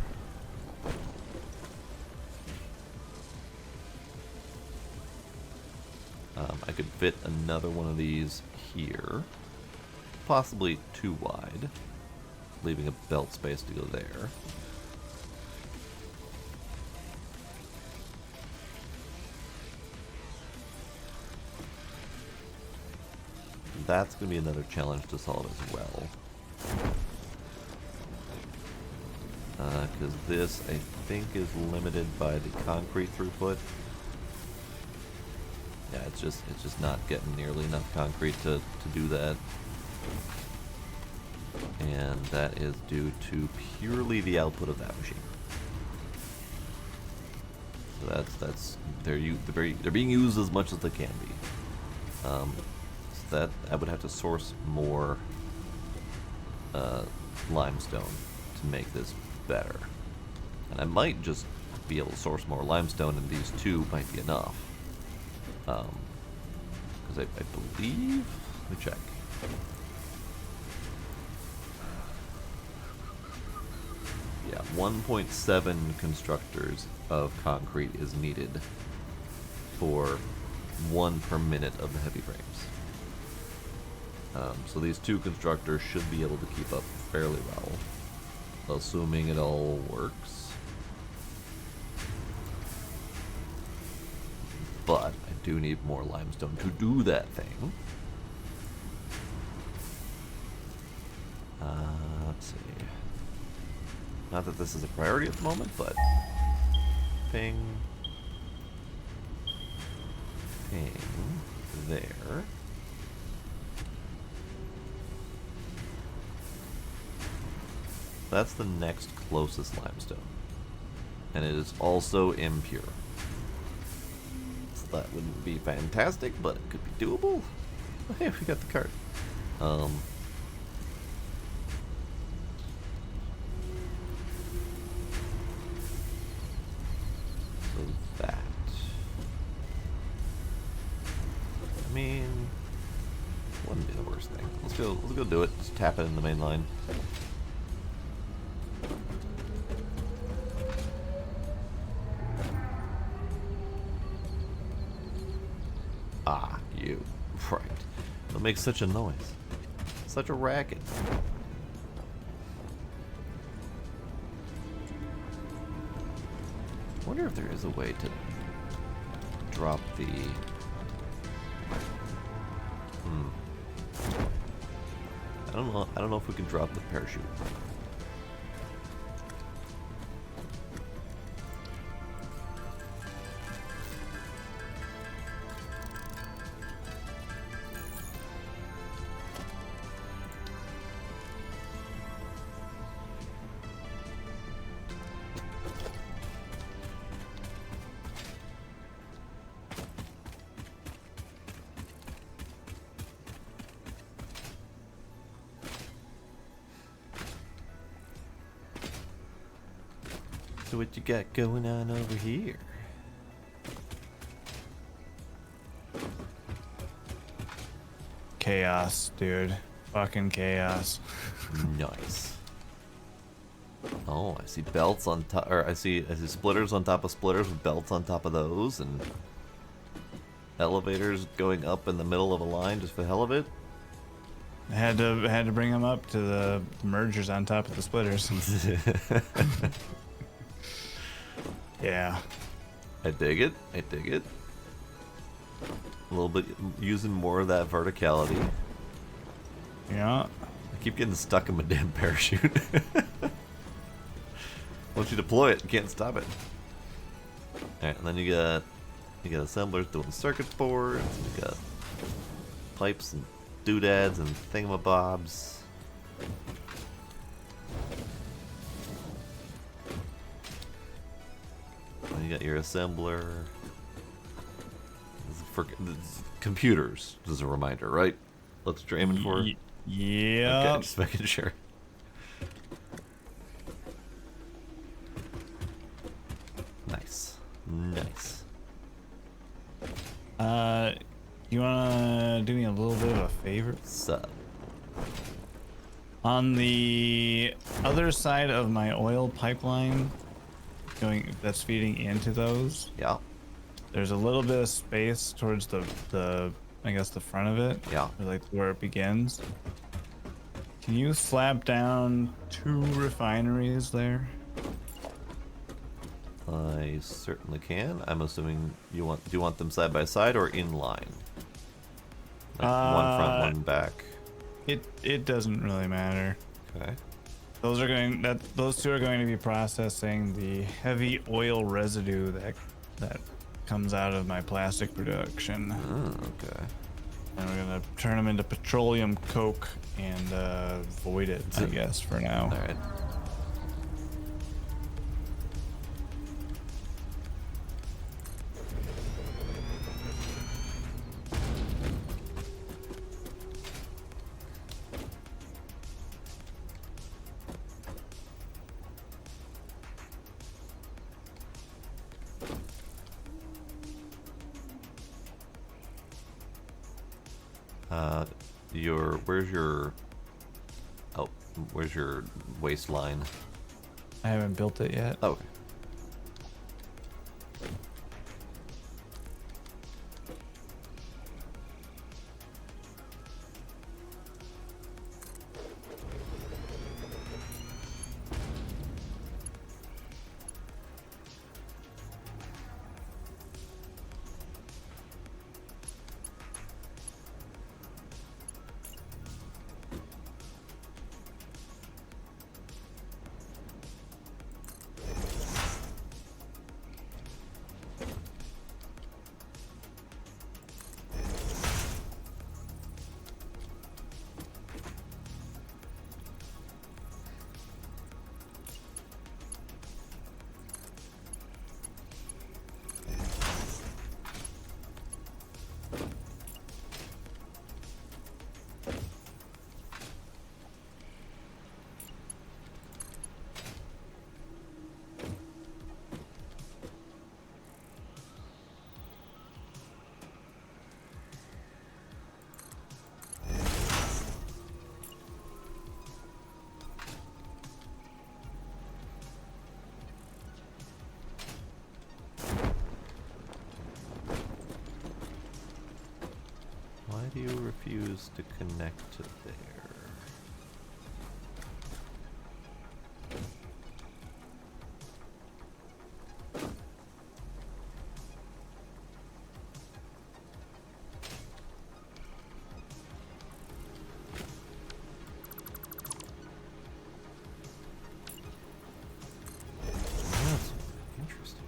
I could fit another one of these here. possibly too wide, leaving a belt space to go there. That's going to be another challenge to solve as well. Because this, I think, is limited by the concrete throughput. Yeah, it's just not getting nearly enough concrete to do that. And that is due to purely the output of that machine. So that's they're being used as much as they can be. So that I would have to source more limestone to make this better. And I might just be able to source more limestone, and these two might be enough. Because I believe, let me check. Yeah, 1.7 constructors of concrete is needed for 1 per minute of the heavy frames. So these 2 constructors should be able to keep up fairly well, assuming it all works. But I do need more limestone to do that thing. Let's see. Not that this is a priority at the moment, but ping, ping, there. That's the next closest limestone, and it is also impure. So that wouldn't be fantastic, but it could be doable. Hey, we got the card. So that. I mean, wouldn't be the worst thing. Let's go do it. Just tap it in the main line. Ah, you. Right. It makes such a noise. Such a racket. I wonder if there is a way to drop the... I don't know if we can drop the parachute. So what you got going on over here? Chaos, dude. Fucking chaos. Nice. Oh, I see belts on top, or I see splitters on top of splitters with belts on top of those, and elevators going up in the middle of a line just for the hell of it. I had to bring them up to the mergers on top of the splitters. Yeah. I dig it. I dig it. A little bit using more of that verticality. Yeah. I keep getting stuck in my damn parachute. Once you deploy it, you can't stop it. Alright, and then you got assemblers doing circuit boards, and you got pipes and doodads and thingamabobs. And you got your assembler. This is for computers, just a reminder, right? Let's aiming for. Yeah. Okay, just making sure. Nice. Nice. You wanna do me a little bit of a favor? Sub. On the other side of my oil pipeline, that's feeding into those, Yeah. there's a little bit of space towards the I guess the front of it. Yeah. Or like where it begins. Can you slap down 2 refineries there? I certainly can. I'm assuming do you want them side by side or in line? Like one front, one back. It doesn't really matter. Okay. Those 2 are going to be processing the heavy oil residue that comes out of my plastic production. Okay. And we're gonna turn them into petroleum coke and void it, I guess, for now. All right. Where's your waistline? I haven't built it yet. Oh, okay. Why do you refuse to connect to there? That's interesting.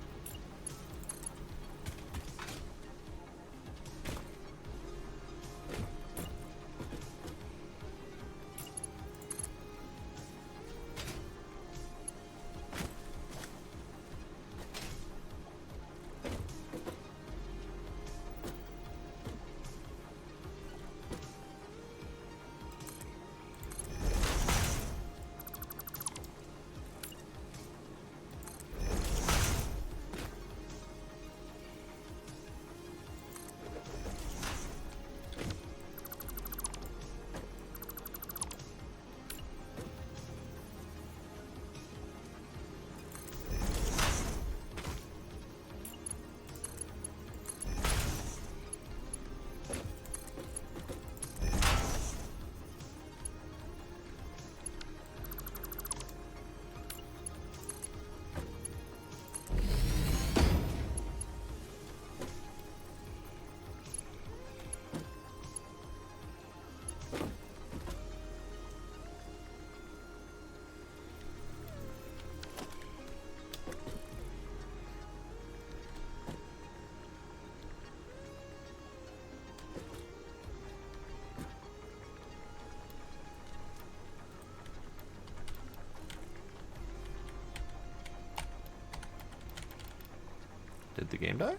Did the game die?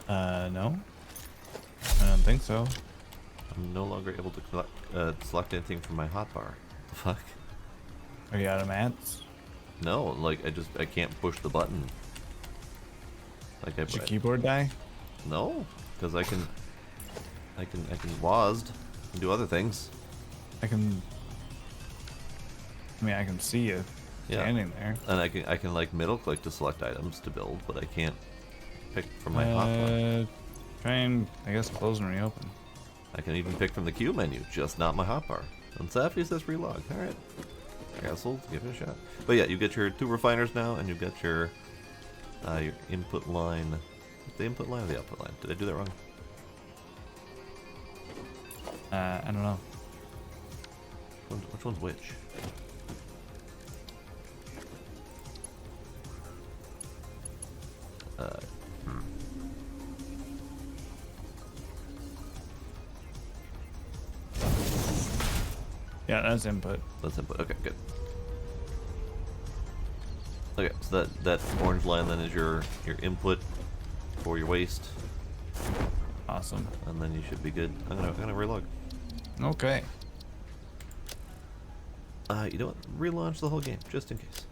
No. I don't think so. I'm no longer able to select anything from my hotbar. The fuck? Are you out of mats? No, like I can't push the button. Like Did your keyboard die? No, because I can WASD and do other things. I can see you standing there. And I can like middle click to select items to build, but I can't pick from my hotbar. Try and, I guess, close and reopen. I can even pick from the queue menu, just not my hotbar. And Safi says relog. Alright. Guess we'll give it a shot. But yeah, you get your 2 refiners now, and you get your input line. The input line or the output line? Did I do that wrong? I don't know. Which one's which? Yeah, that's input. That's input. Okay, good. Okay, so that orange line then is your input for your waste, Awesome. and then you should be good. I'm gonna relog. Okay. You know what? Relaunch the whole game just in case.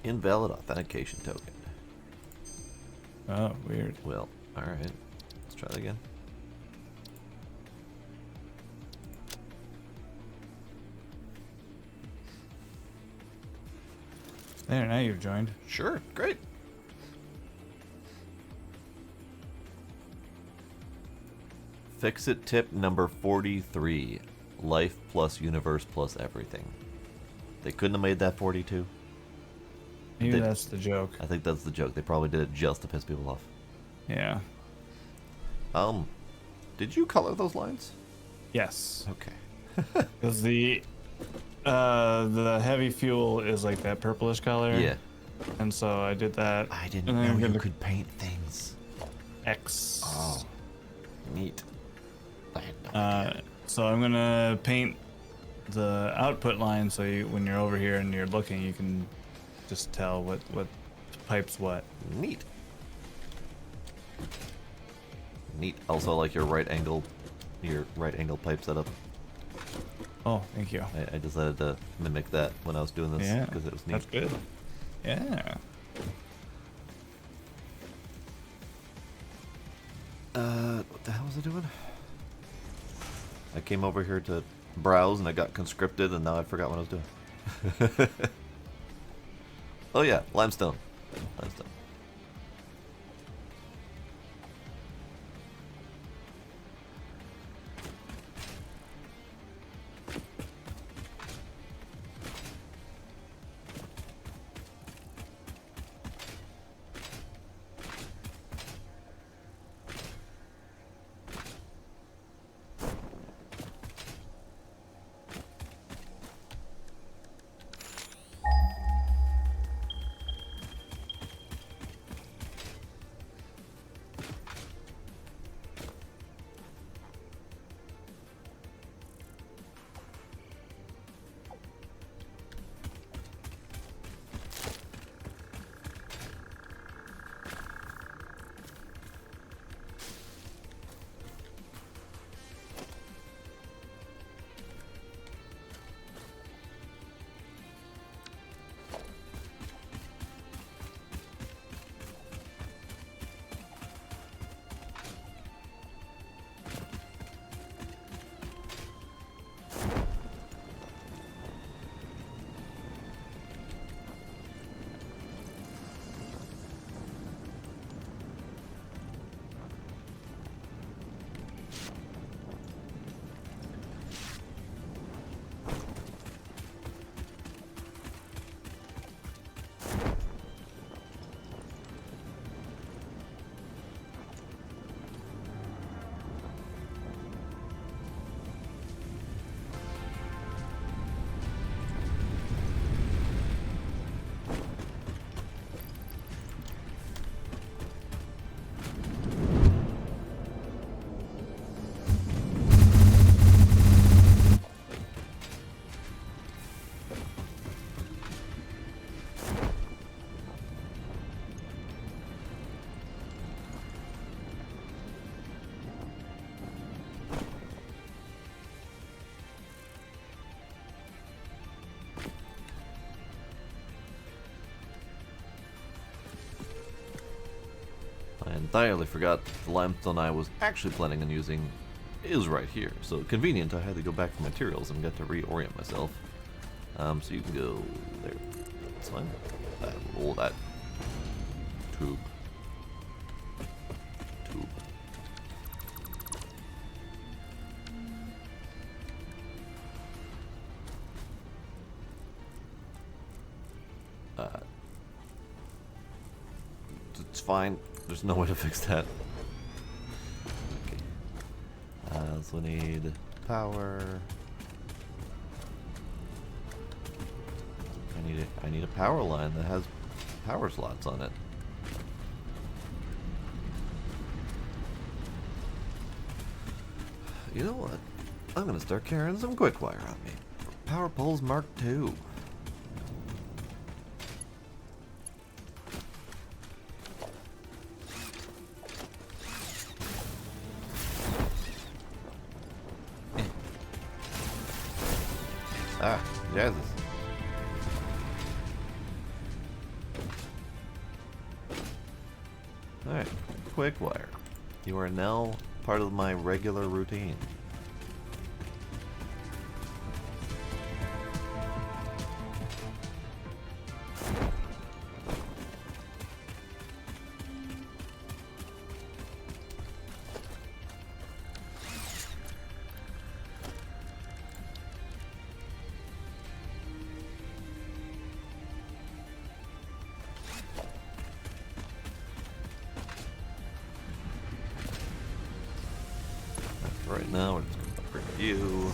Invalid authentication token. Oh, weird. Well, alright. Let's try that again. There, now you've joined. Sure, great. Fix it tip number 43. Life plus universe plus everything. They couldn't have made that 42. Maybe They- that's the joke. I think that's the joke. They probably did it just to piss people off. Yeah. Did you color those lines? Yes. Okay. Because the heavy fuel is like that purplish color. Yeah. And so I did that. I didn't and then I'm know you gonna could paint things. X. Oh, neat. I had no idea. So I'm gonna paint the output line so when you're over here and you're looking, you can just tell what pipe's what. Neat. Neat. Also, I like your right angle pipe setup. Oh, thank you. I decided to mimic that when I was doing this Yeah, because it was neat. that's good. Yeah. What the hell was I doing? I came over here to browse and I got conscripted and now I forgot what I was doing. Oh yeah, limestone. Limestone. entirely forgot the limestone I was actually planning on using is right here. So convenient, I had to go back for materials and get to reorient myself. So you can go there. That's fine. Roll that tube. It's fine. There's no way to fix that. Okay. So we need power. I need a power line that has power slots on it. You know what? I'm gonna start carrying some quick wire on me. Power poles Mark II. Ah, Jesus. Alright, quick wire. You are now part of my regular routine. Right now, we're just going to review.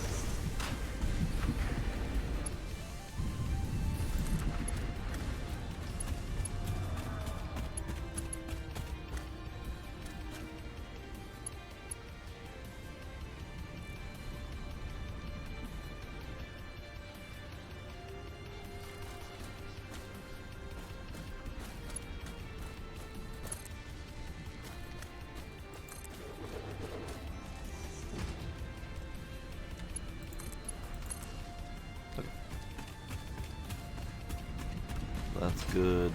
That's good.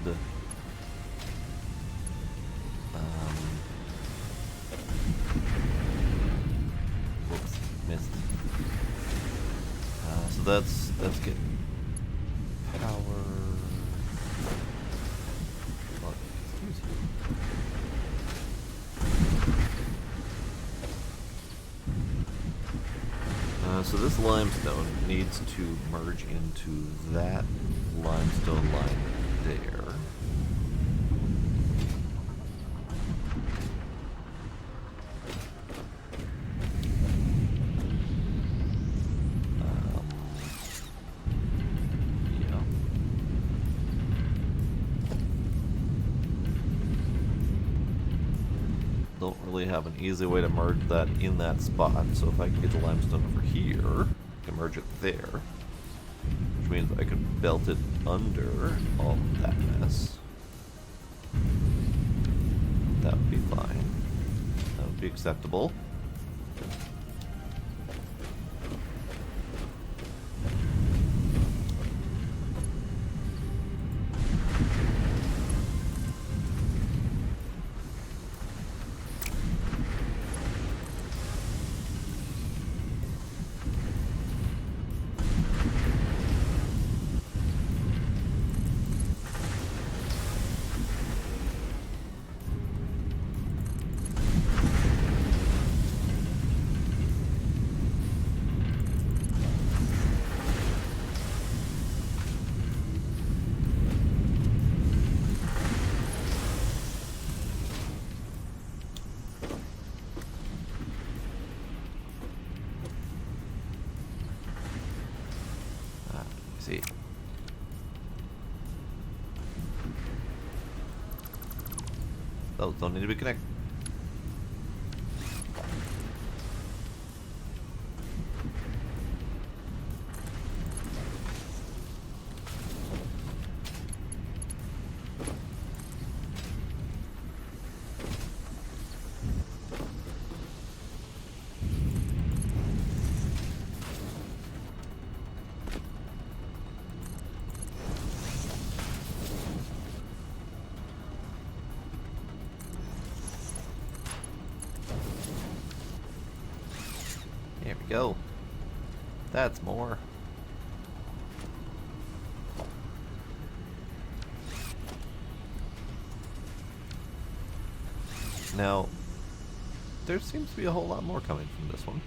Whoops, missed. So that's getting power. Oh, excuse you. So this limestone needs to merge into that limestone line there. Yeah. Don't really have an easy way to merge that in that spot, so if I can get the limestone over here, I can merge it there. Which means I could belt it under all of that mess. That would be fine. That would be acceptable. See. Those don't need to be connected. There we go. That's more. Now, there seems to be a whole lot more coming from this one.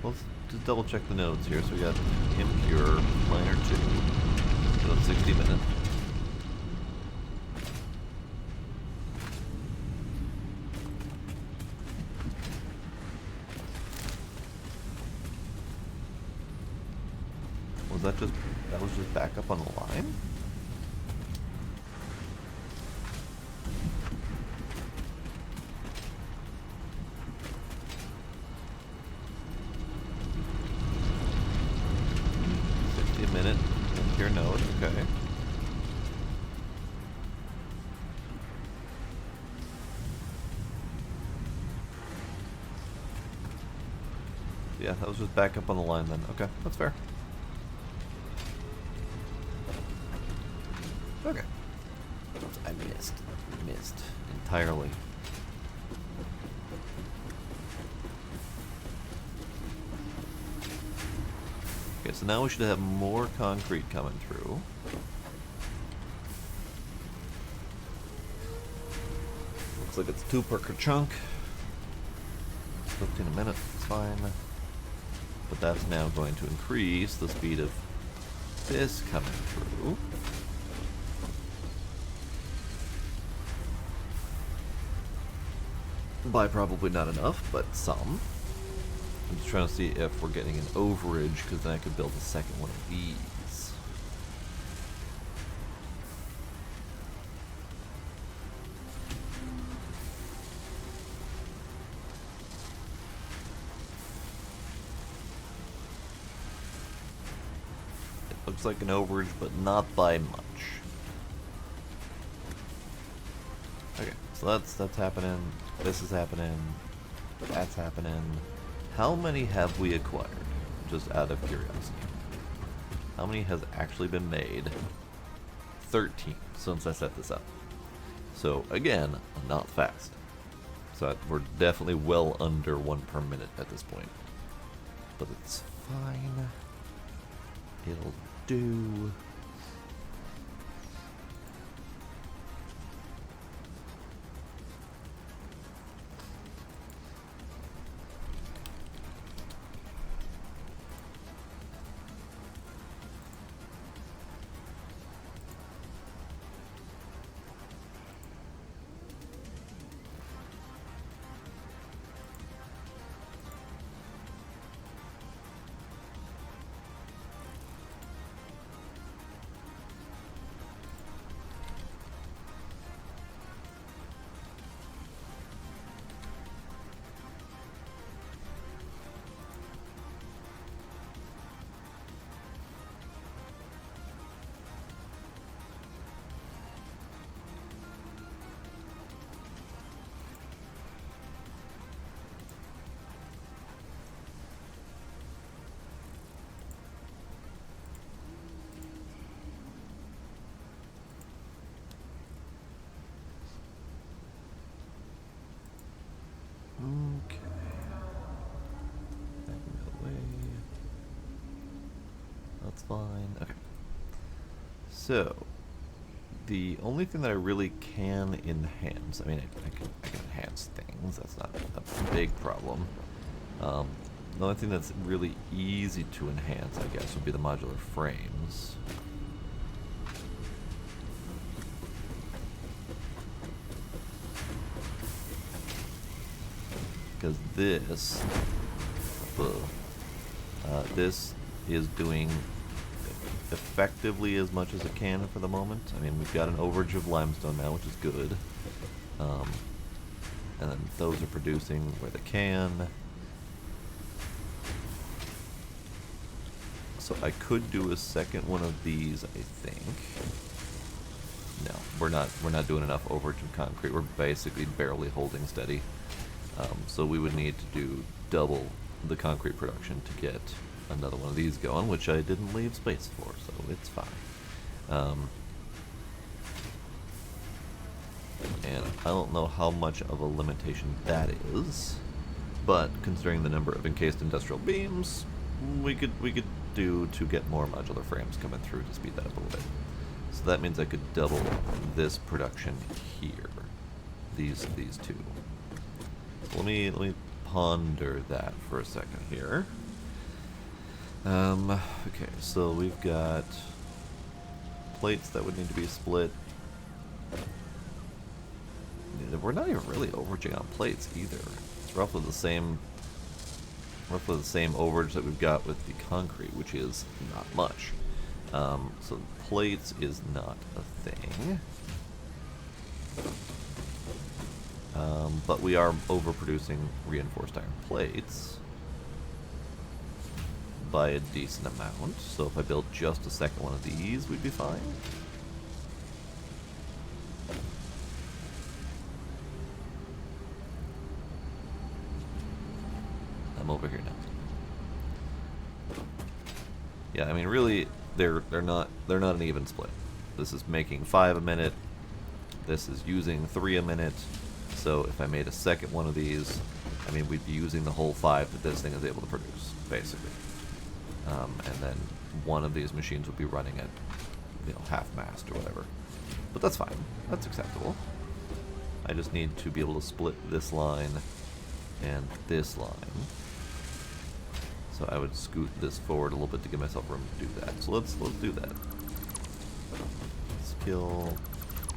Let's just double check the nodes here. So we got impure, minor 2, about 60 minutes. That was just back up on the line? Minute impure node, okay. Yeah, that was just back up on the line then. Okay, that's fair. Okay. I missed entirely. Okay, so now we should have more concrete coming through. Looks like it's 2 per chunk. 15 a minute, it's fine. But that's now going to increase the speed of this coming through. By probably not enough, but some. I'm just trying to see if we're getting an overage, because then I could build a second one of these. It looks like an overage, but not by much. Okay, so that's happening. This is happening. That's happening. How many have we acquired? Just out of curiosity. How many has actually been made? 13 since I set this up. So again, not fast. So we're definitely well under 1 per minute at this point. But it's fine. It'll do. Okay. That can go away. That's fine. Okay. So, the only thing that I really can enhance, I mean, I can enhance things, that's not a big problem. The only thing that's really easy to enhance, I guess, would be the modular frames. Because this is doing effectively as much as it can for the moment. I mean, we've got an overage of limestone now, which is good. And then those are producing where they can. So I could do a second one of these, I think. No, we're not doing enough overage of concrete. We're basically barely holding steady. So we would need to do double the concrete production to get another one of these going, which I didn't leave space for, so it's fine. And I don't know how much of a limitation that is. but considering the number of encased industrial beams, we could do to get more modular frames coming through to speed that up a little bit. So that means I could double this production here. These two. So let me ponder that for a second here. Okay, so we've got plates that would need to be split. We're not even really overaging on plates either. It's roughly the same overage that we've got with the concrete, which is not much. So plates is not a thing. But we are overproducing reinforced iron plates by a decent amount. So if I built just a second one of these, we'd be fine. I'm over here now. Yeah, I mean, really, they're not an even split. This is making 5 a minute. This is using 3 a minute. So if I made a second one of these, I mean, we'd be using the whole 5 that this thing is able to produce, basically. And then one of these machines would be running at, half-mast or whatever. But that's fine. That's acceptable. I just need to be able to split this line and this line. So I would scoot this forward a little bit to give myself room to do that. So let's do that. Let's kill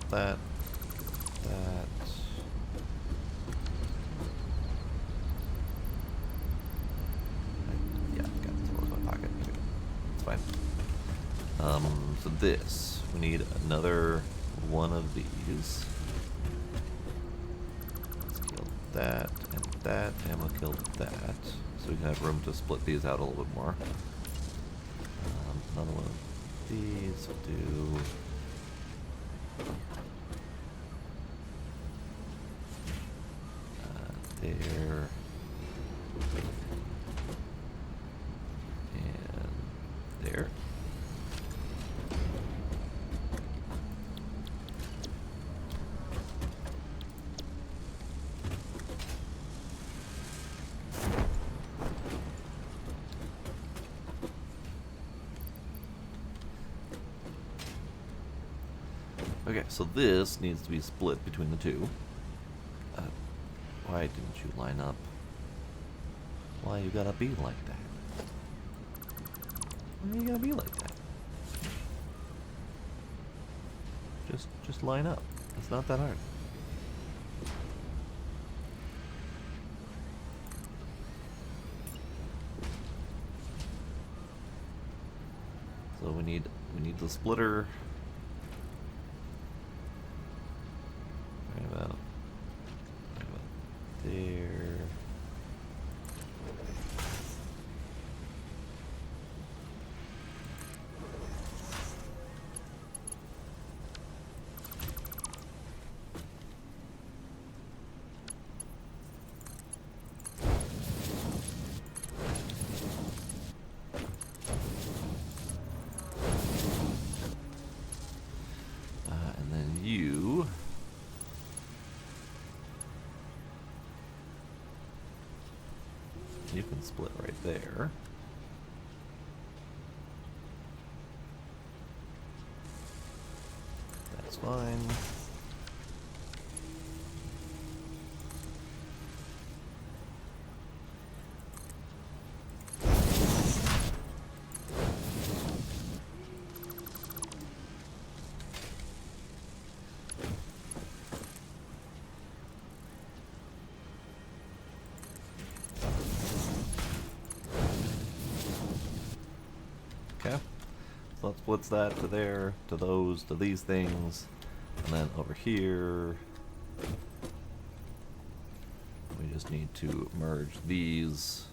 that. So this, we need another one of these. Let's kill that, and we'll kill that. So we can have room to split these out a little bit more. Another one of these will do. There. And there. Okay, so this needs to be split between the two. Why didn't you line up? Why you gotta be like that? Why you gotta be like that? Just line up. It's not that hard. So we need the splitter. Right about there. And then you can split right there. That's fine. Okay, so that splits that to there, to those, to these things, and then over here, we just need to merge these.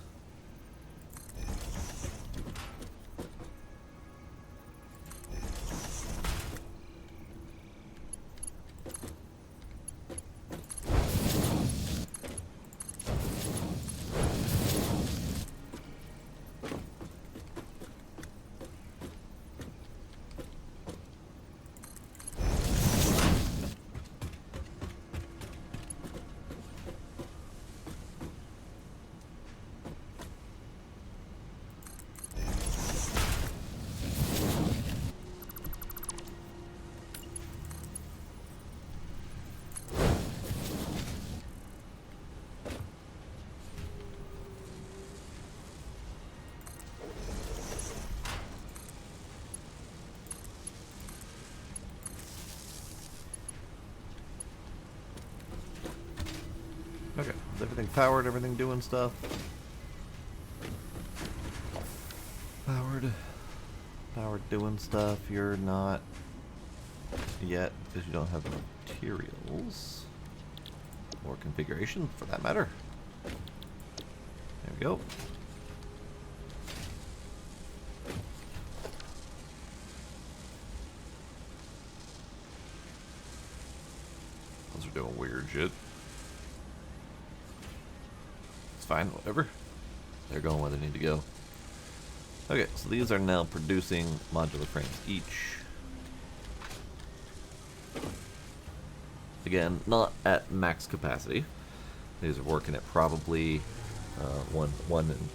everything powered, everything doing stuff. Powered doing stuff. You're not yet because you don't have the materials or configuration for that matter. There we go. Those are doing weird shit. It's fine, whatever. They're going where they need to go. Okay, so these are now producing modular frames each. Again, not at max capacity. These are working at probably 1 and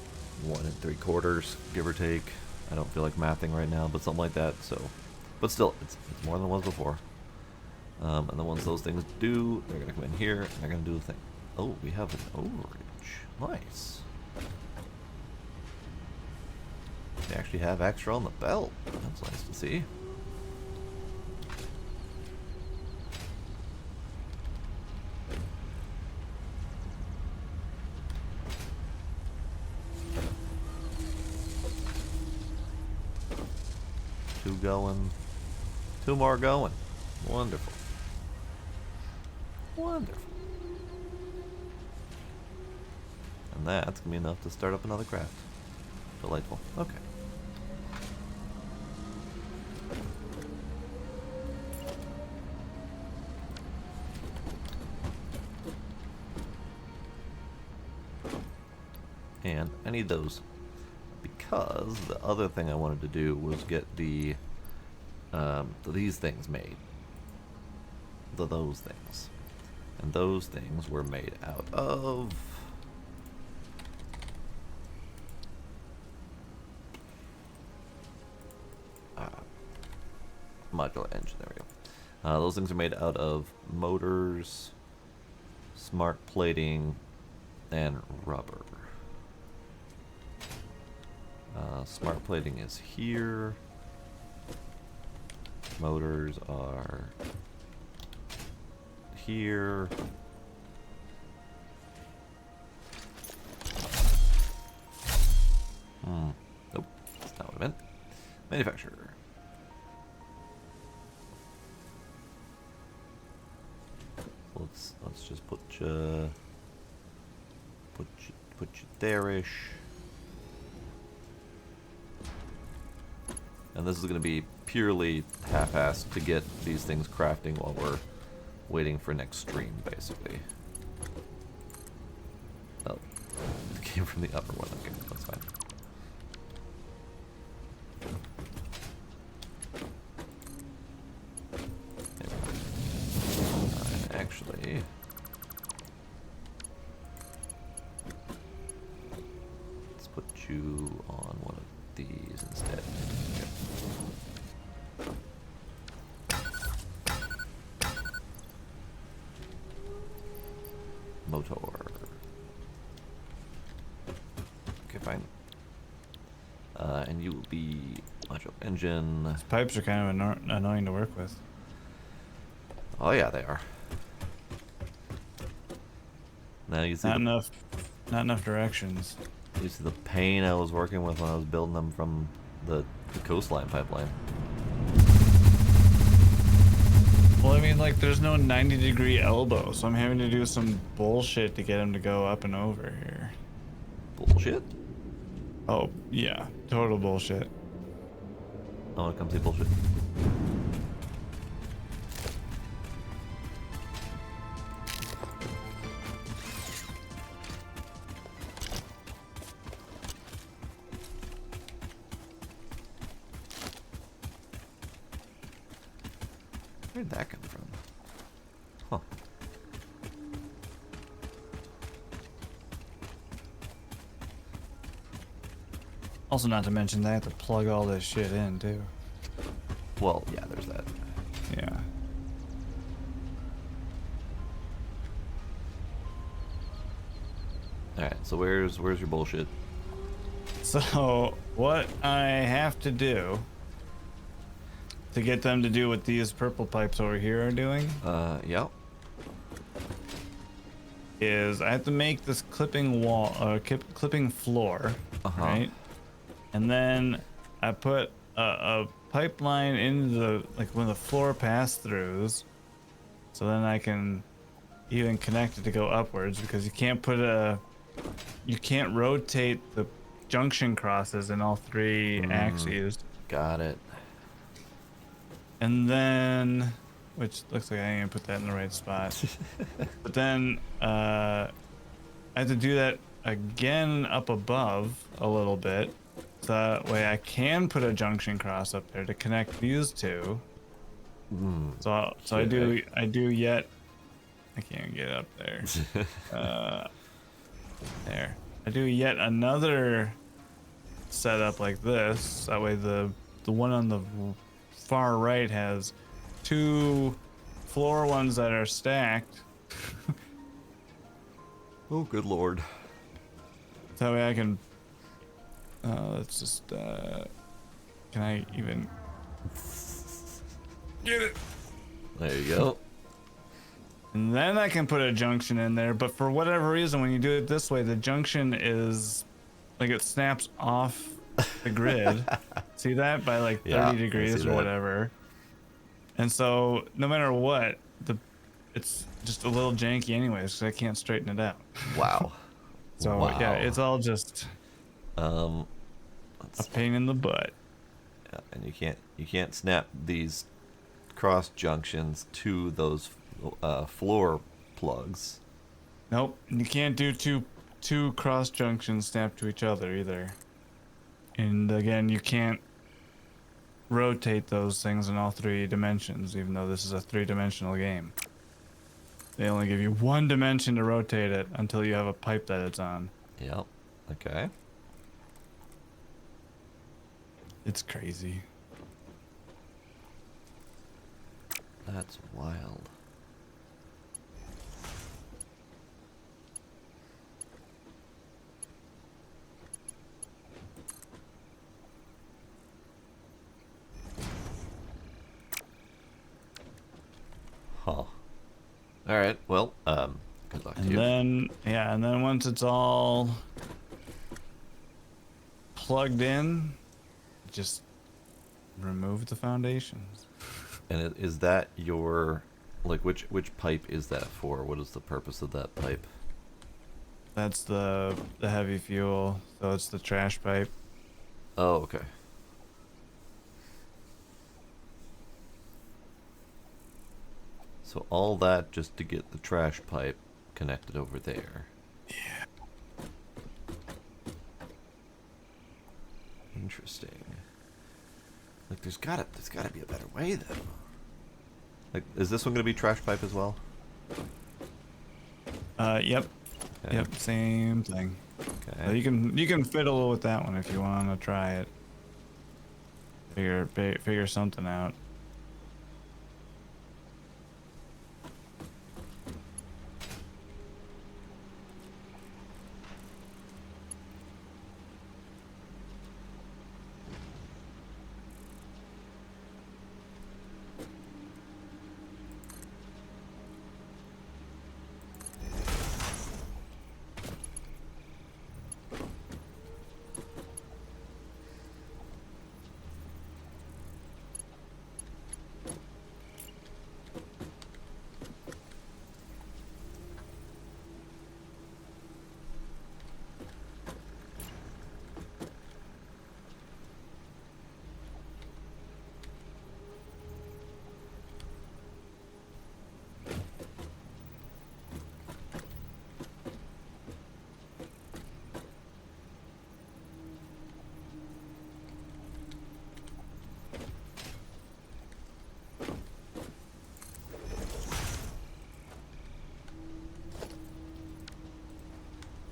3/4, give or take. I don't feel like mathing right now, but something like that. So, but still, it's more than it was before. And then once those things do, they're gonna come in here and they're gonna do the thing. Oh, we have an overage. Nice. They actually have extra on the belt. That's nice to see. Two going. Two more going. Wonderful. Wonderful. And that's going to be enough to start up another craft. Delightful. Okay. And I need those because the other thing I wanted to do was get the these things made. Those things. And those things were made out of modular engine. There we go. Those things are made out of motors, smart plating, and rubber. Smart plating is here. Motors are here. Nope, that's not what I meant. Manufacturer. Let's just put you there-ish. And this is going to be purely half-assed to get these things crafting while we're waiting for next stream, basically. Oh, it came from the upper one. Okay, that's fine. Actually, let's put you on one of these instead. Motor. Okay, fine. And you will be module engine. These pipes are kind of annoying to work with. Oh yeah, they are. Now you see Not enough directions. You see the pain I was working with when I was building them from the coastline pipeline. Well, I mean, like, there's no 90-degree elbow, so I'm having to do some bullshit to get him to go up and over here. Bullshit? Oh, yeah. Total bullshit. I want to come see bullshit. Where'd that come from? Huh. Also, not to mention they have to plug all this shit in, too. Well, yeah, there's that. Yeah. Alright, so where's your bullshit? So, what I have to do to get them to do what these purple pipes over here are doing Yep. is I have to make this clipping wall, clipping floor, right? And then I put a pipeline into the like one of the floor pass-throughs, so then I can even connect it to go upwards, because you can't rotate the junction crosses in all three axes. Got it. And then, which looks like I didn't even put that in the right spot. But then I have to do that again up above a little bit, so that way I can put a junction cross up there to connect these two. So I do yet. I can't get up there. There. I do yet another setup like this. That way the one on the far right has two floor ones that are stacked. Oh, good lord. That way I can let's just can I even get it? There you go. And then I can put a junction in there, but for whatever reason, when you do it this way, the junction is like it snaps off the grid. See that? By like 30 Yeah, I degrees see or that. whatever. And so no matter what, it's just a little janky anyways, because I can't straighten it out. Wow. So Wow. yeah, it's all just a pain in the butt. Yeah, and you can't snap these cross junctions to those floor plugs. Nope, you can't do two cross junctions snapped to each other either. And again, you can't rotate those things in all three dimensions, even though this is a three-dimensional game. They only give you one dimension to rotate it until you have a pipe that it's on. Yep. Okay. It's crazy. That's wild. Huh. All right. Well, good luck to you. And then once it's all plugged in, just remove the foundations. And is that your, like, which pipe is that for? What is the purpose of that pipe? That's the heavy fuel, so it's the trash pipe. Oh, okay. So all that just to get the trash pipe connected over there. Yeah. Interesting. Like, there's gotta be a better way though. Like, is this one gonna be trash pipe as well? Yep. Okay. Yep, same thing. Okay. So you can fiddle with that one if you want to try it. Figure something out.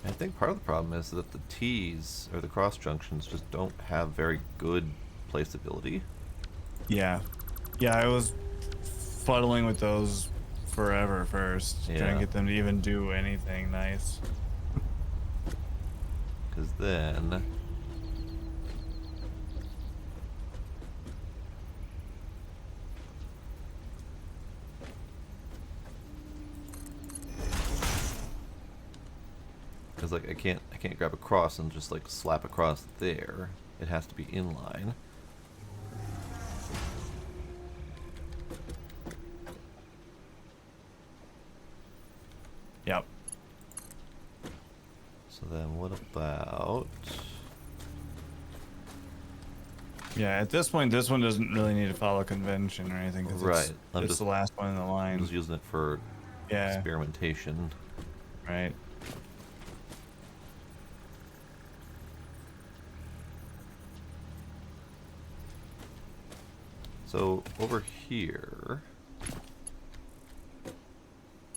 I think part of the problem is that the T's, or the cross junctions, just don't have very good placeability. Yeah. Yeah, I was fuddling with those forever first, trying Yeah. to get them to even do anything nice. Because then... because like I can't grab across and just like slap across there. It has to be in line. Yep. So then what about... Yeah, at this point, this one doesn't really need to follow convention or anything, because Right. it's the last one in the I'm line. just using it for Yeah. experimentation. Right. So over here,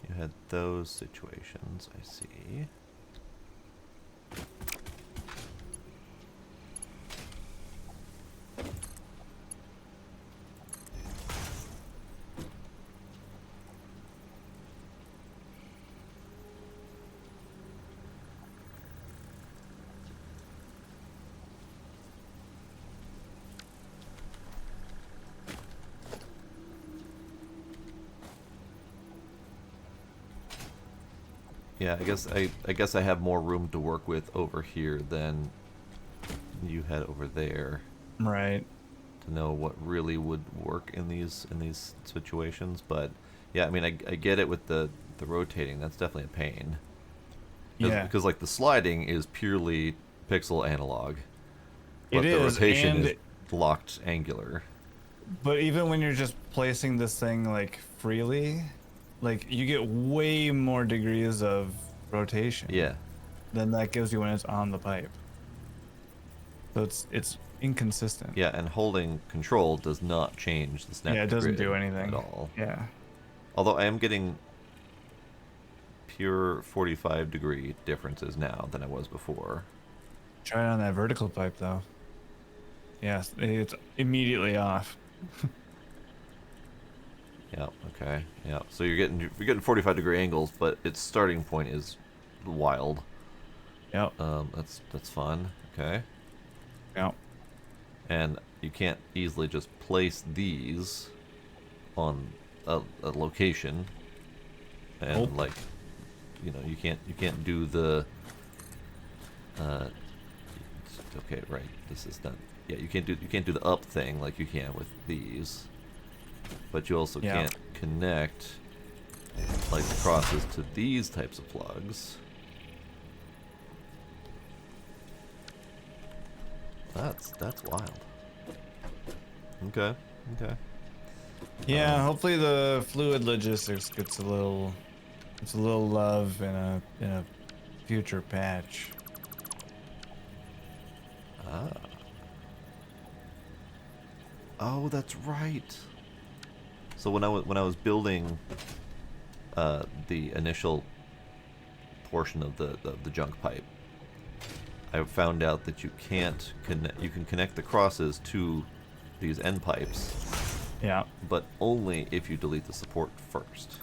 you had those situations, I see. Yeah, I guess I have more room to work with over here than you had over there Right. to know what really would work in these situations. But yeah, I mean, I get it with the rotating. That's definitely a pain. Yeah. Because like the sliding is purely pixel analog, but It the is, rotation and is locked angular. but even when you're just placing this thing like freely, like you get way more degrees of rotation. Yeah. Than that gives you when it's on the pipe. So it's inconsistent. Yeah, and holding control does not change the snap. Yeah, it doesn't grid do anything at all. Yeah. Although I am getting pure 45-degree differences now than I was before. Try it on that vertical pipe though. Yes, it's immediately off. Yeah. Okay. Yeah. So you're getting 45-degree angles, but its starting point is wild. Yep. That's fun. Okay. Yep. And you can't easily just place these on a location, and Nope. like, you know, you can't do the. Okay, right. This is not. Yeah, you can't do the up thing like you can with these, but you also Yeah. can't connect like the crosses to these types of plugs. That's wild. Okay. Okay. Yeah, hopefully the fluid logistics gets a little love in a future patch. Ah. Oh, that's right. So when I was building the initial portion of the junk pipe, I found out that you can't connect. You can connect the crosses to these end pipes, Yeah. but only if you delete the support first.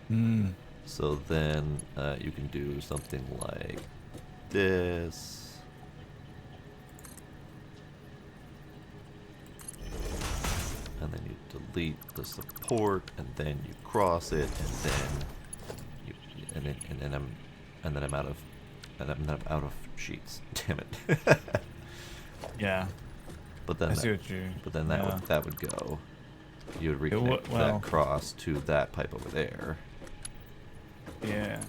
Mm. So then you can do something like this. And then you delete the support, and then you cross it, and then you, and then I'm out of sheets. Damn it. Yeah. But then I see what you. that would go. You would It would- reconnect well- that cross to that pipe over there, Yeah.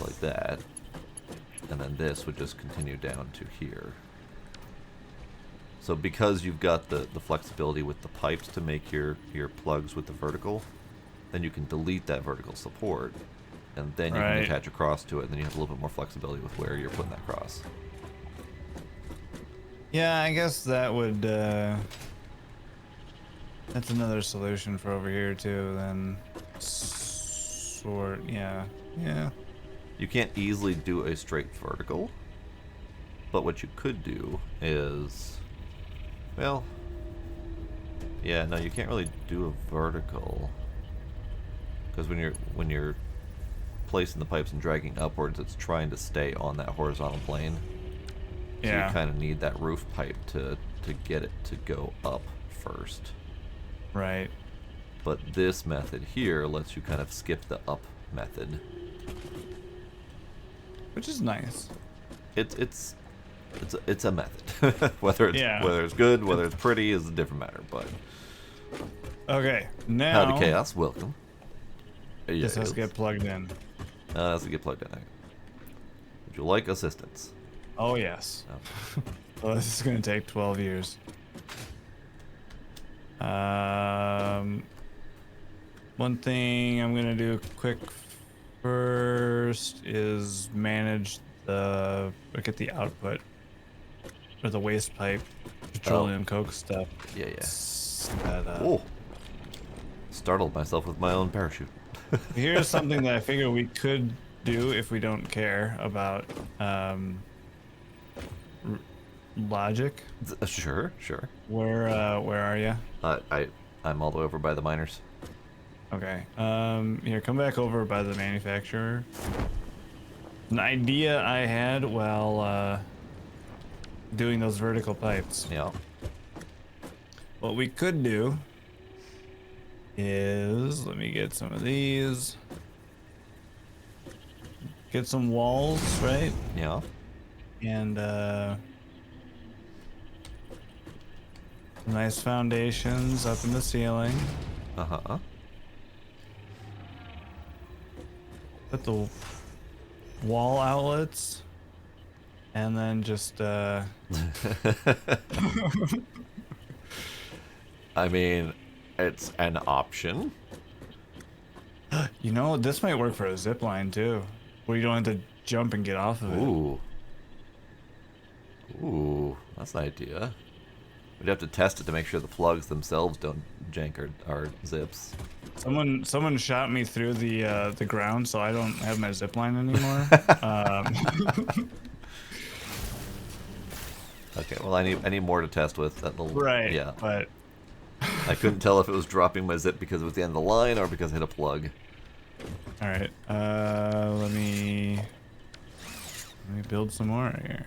like that, and then this would just continue down to here. So because you've got the flexibility with the pipes to make your plugs with the vertical, then you can delete that vertical support, and then you can Right. attach a cross to it, and then you have a little bit more flexibility with where you're putting that cross. Yeah, I guess that would. That's another solution for over here too. Then sort. Yeah. Yeah. You can't easily do a straight vertical, but what you could do is, well, yeah, no, you can't really do a vertical, because when you're placing the pipes and dragging upwards, it's trying to stay on that horizontal plane. So Yeah. you kind of need that roof pipe to get it to go up first. Right. But this method here lets you kind of skip the up method. which is nice. It's a method. whether it's good, whether it's pretty is a different matter. But Okay, now howdy chaos, welcome. this has to get plugged in. Has to get plugged in. Would you like assistance? Oh yes. Well, this is gonna take 12 years. One thing I'm gonna do quick first is manage get the output or the waste pipe, petroleum coke stuff. Yeah. Set up. Oh, startled myself with my own parachute. Here's something that I figure we could do if we don't care about logic. Sure. Where are you? I'm all the way over by the miners. Okay. Here, come back over by the manufacturer. An idea I had while doing those vertical pipes. Yeah. What we could do is, let me get some of these. Get some walls, right? Yeah. And nice foundations up in the ceiling. Uh-huh. Put the wall outlets, and then just I mean, it's an option. you know, this might work for a zip line too, where you don't have to jump and get off of it. Ooh, that's an idea. We'd have to test it to make sure the plugs themselves don't jank our zips. Someone shot me through the ground, so I don't have my zip line anymore. Okay, well I need more to test with. That little, Right. Yeah. But I couldn't tell if it was dropping my zip because it was the end of the line or because I hit a plug. all right. Let me build some more here.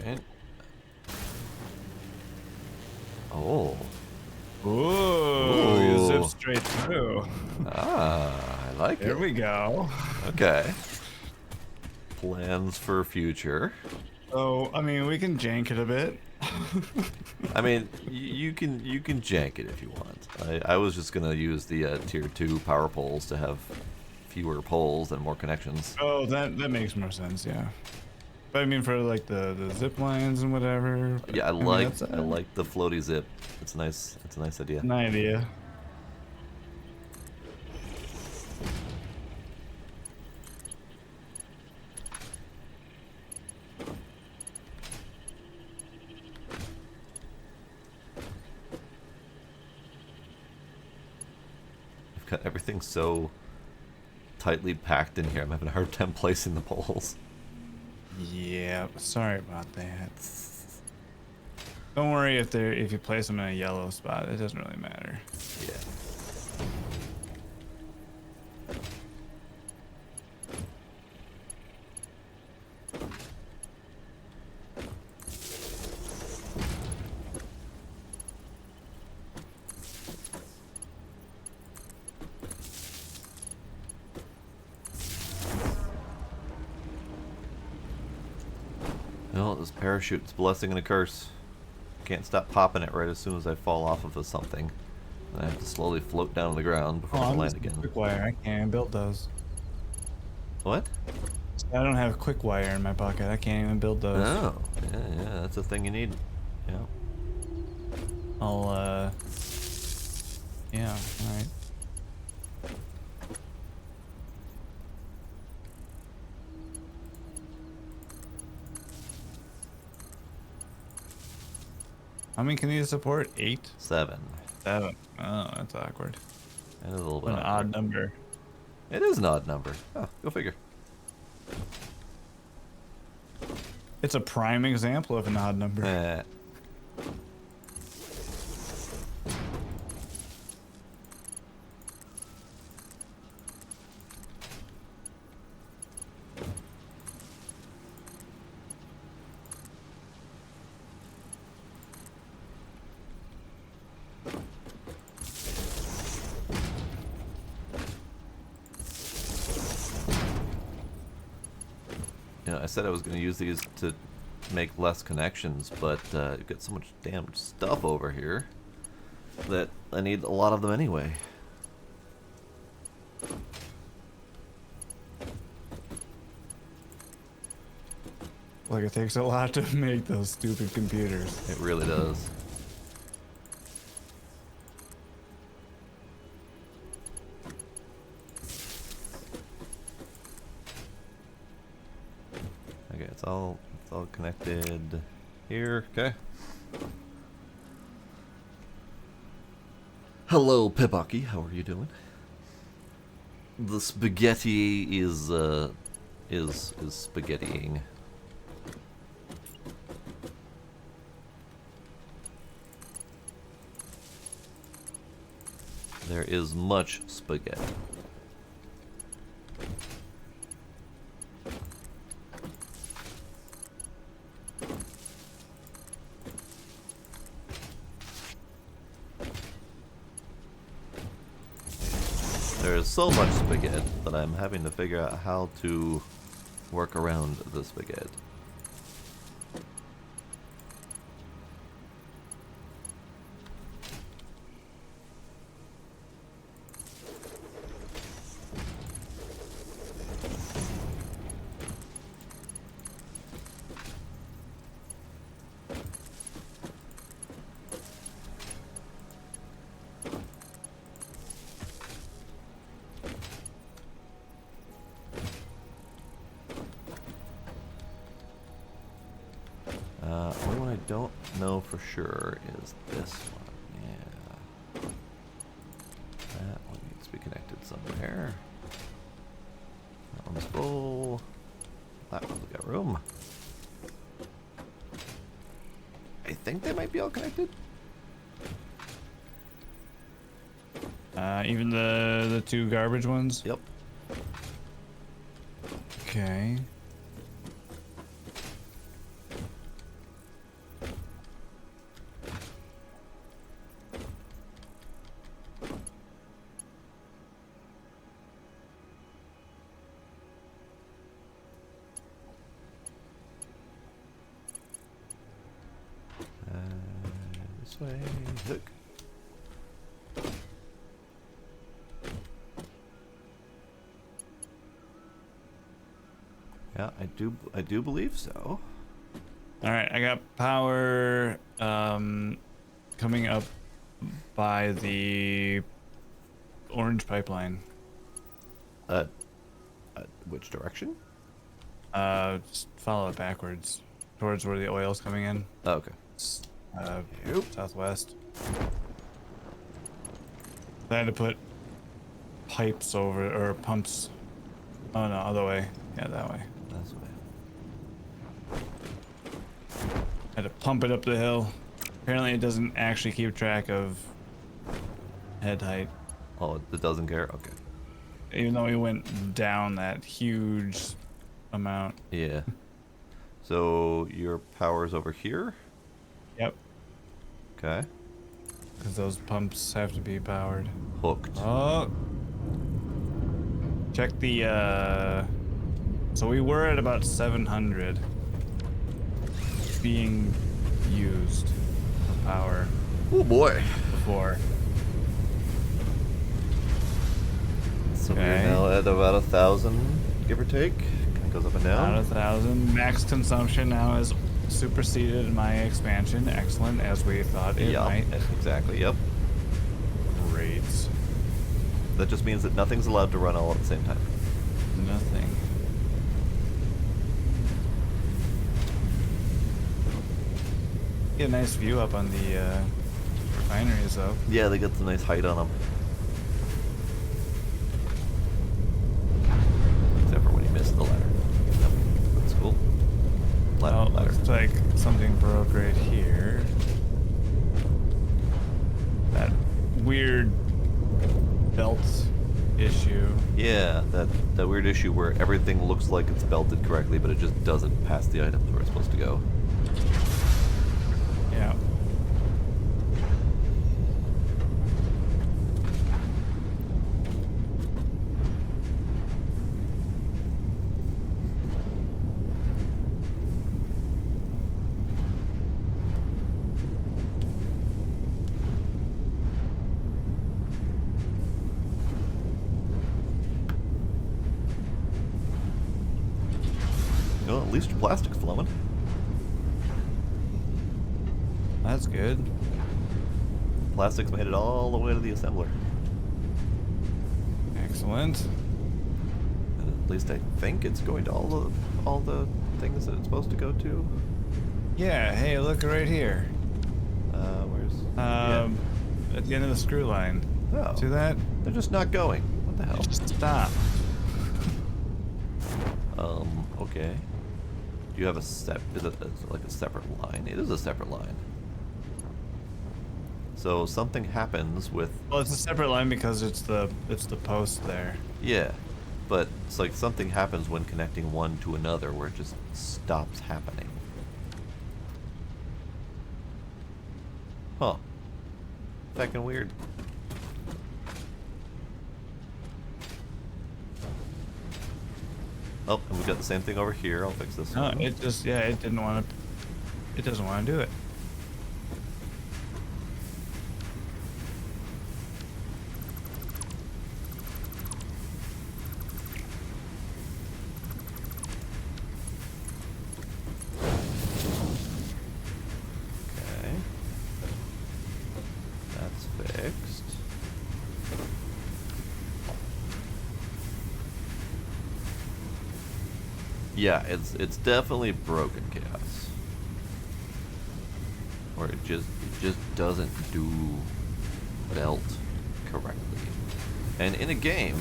Alright. Oh. Ooh, you Ooh. zip straight through. Ah, I like There it. we go. Okay. Plans for future. So, I mean, we can jank it a bit. I mean, you can jank it if you want. I was just gonna use the tier 2 power poles to have fewer poles and more connections. Oh, that makes more sense, yeah. But I mean, for like the zip lines and whatever. Yeah, I mean, like that's I like the floaty zip. It's nice. It's a nice idea. an idea. I've got everything so tightly packed in here. I'm having a hard time placing the poles. Yeah, sorry about that. Don't worry if you place them in a yellow spot. It doesn't really matter. Yeah. No, this parachute's a blessing and a curse. Can't stop popping it right as soon as I fall off of something. I have to slowly float down to the ground before I I'm land just again. quick wire. I can't even build those. What? I don't have quick wire in my pocket. I can't even build those. Oh, yeah, that's a thing you need. Yeah. I'll yeah, all right. How many can you support? 8? 7. 7. Oh, that's awkward. And a little bit What an awkward. odd number. It is an odd number. Oh, go figure. It's a prime example of an odd number. Eh. You know, I said I was going to use these to make less connections, but you've got so much damn stuff over here that I need a lot of them anyway. Like, it takes a lot to make those stupid computers. It really does. Okay, it's all connected here. Okay. Hello, Pibaki. How are you doing? The spaghetti is spaghettiing. There is much spaghetti. There is so much spaghetti that I'm having to figure out how to work around the spaghetti. Only one I don't know for sure is this one. Yeah. That one needs to be connected somewhere. That one's full. That one's got room. I think they might be all connected. Even the two garbage ones? Yep. Okay. This way. Look. Yeah, I do believe so. All right, I got power coming up by the orange pipeline. Which direction? Just follow it backwards towards where the oil's coming in. Oh, okay. Southwest. I had to put pipes over, or pumps. Oh no, other way. Yeah, that way. That's way. Had to pump it up the hill. Apparently it doesn't actually keep track of head height. Oh, it doesn't care? Okay. Even though we went down that huge amount. Yeah. So your power's over here? Yep. Okay. Because those pumps have to be powered. Hooked. Oh. Check the, so we were at about 700 being used for power Oh boy. before. So we're Okay. now at about 1,000, give or take. Kind of goes up and About down. 1,000. Max consumption now is superseded my expansion. Excellent, as we thought it Yep, might. exactly, yep. Great. That just means that nothing's allowed to run all at the same time. Nothing. Get a nice view up on the refineries, though. Yeah, they got some nice height on them. like something broke right here. That weird belt issue. Yeah, that weird issue where everything looks like it's belted correctly, but it just doesn't pass the items where it's supposed to go. Yeah. Well, at least your plastic's flowing. That's good. Plastic's made it all the way to the assembler. Excellent. And at least I think it's going to all the things that it's supposed to go to. Yeah, hey, look right here. Where's... At the end of the screw line. Oh. See that? They're just not going. What the hell? Just stop. Okay. Do you have is it like a separate line? It is a separate line. So something happens with... Well, it's a separate line because it's the post there. Yeah. But it's like something happens when connecting one to another where it just stops happening. Huh. Fucking weird. Oh, and we've got the same thing over here. I'll fix this No, one. it just, yeah, it didn't want to, it doesn't want to do it. Okay. That's fixed. Yeah, it's definitely broken, Chaos. Or it just doesn't do belt correctly. And in a game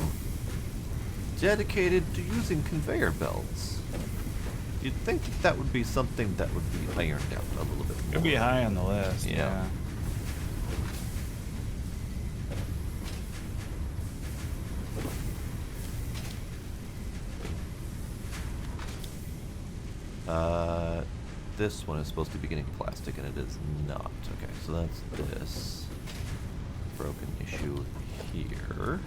dedicated to using conveyor belts, you'd think that would be something that would be ironed out a little bit more. It'd be high on the list. Yeah. This one is supposed to be getting plastic, and it is not. Okay, so that's this broken issue here.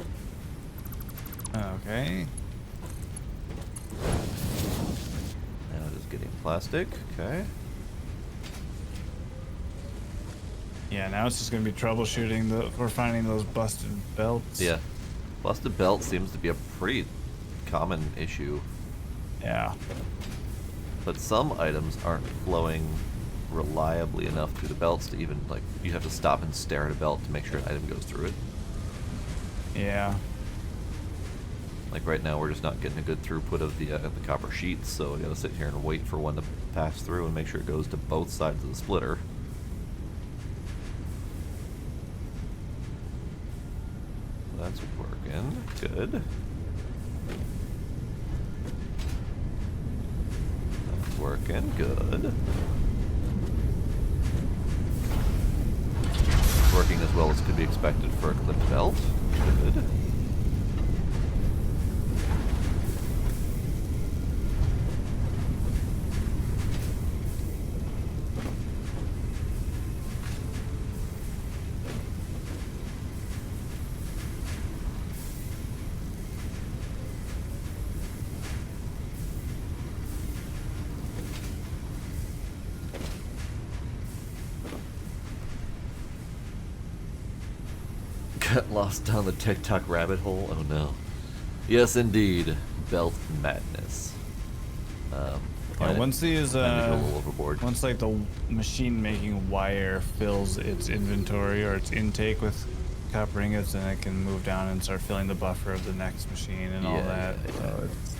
Okay. Now it is getting plastic. Okay. Yeah, now it's just gonna be troubleshooting for finding those busted belts. Yeah. Busted belt seems to be a pretty common issue. Yeah. But some items aren't flowing reliably enough through the belts to even, like, you have to stop and stare at a belt to make sure an item goes through it. Yeah. Like right now, we're just not getting a good throughput of the copper sheets, so we gotta sit here and wait for one to pass through and make sure it goes to both sides of the splitter. That's working. Good. That's working. Good. Working as well as could be expected for a clipped belt. Good. Got lost down the TikTok rabbit hole? Oh no. Yes, indeed. Belt madness. Yeah, once these, go a little overboard. once like the machine making wire fills its inventory or its intake with copper ingots, then it can move down and start filling the buffer of the next machine and all Yeah, that. yeah, So yeah. it's,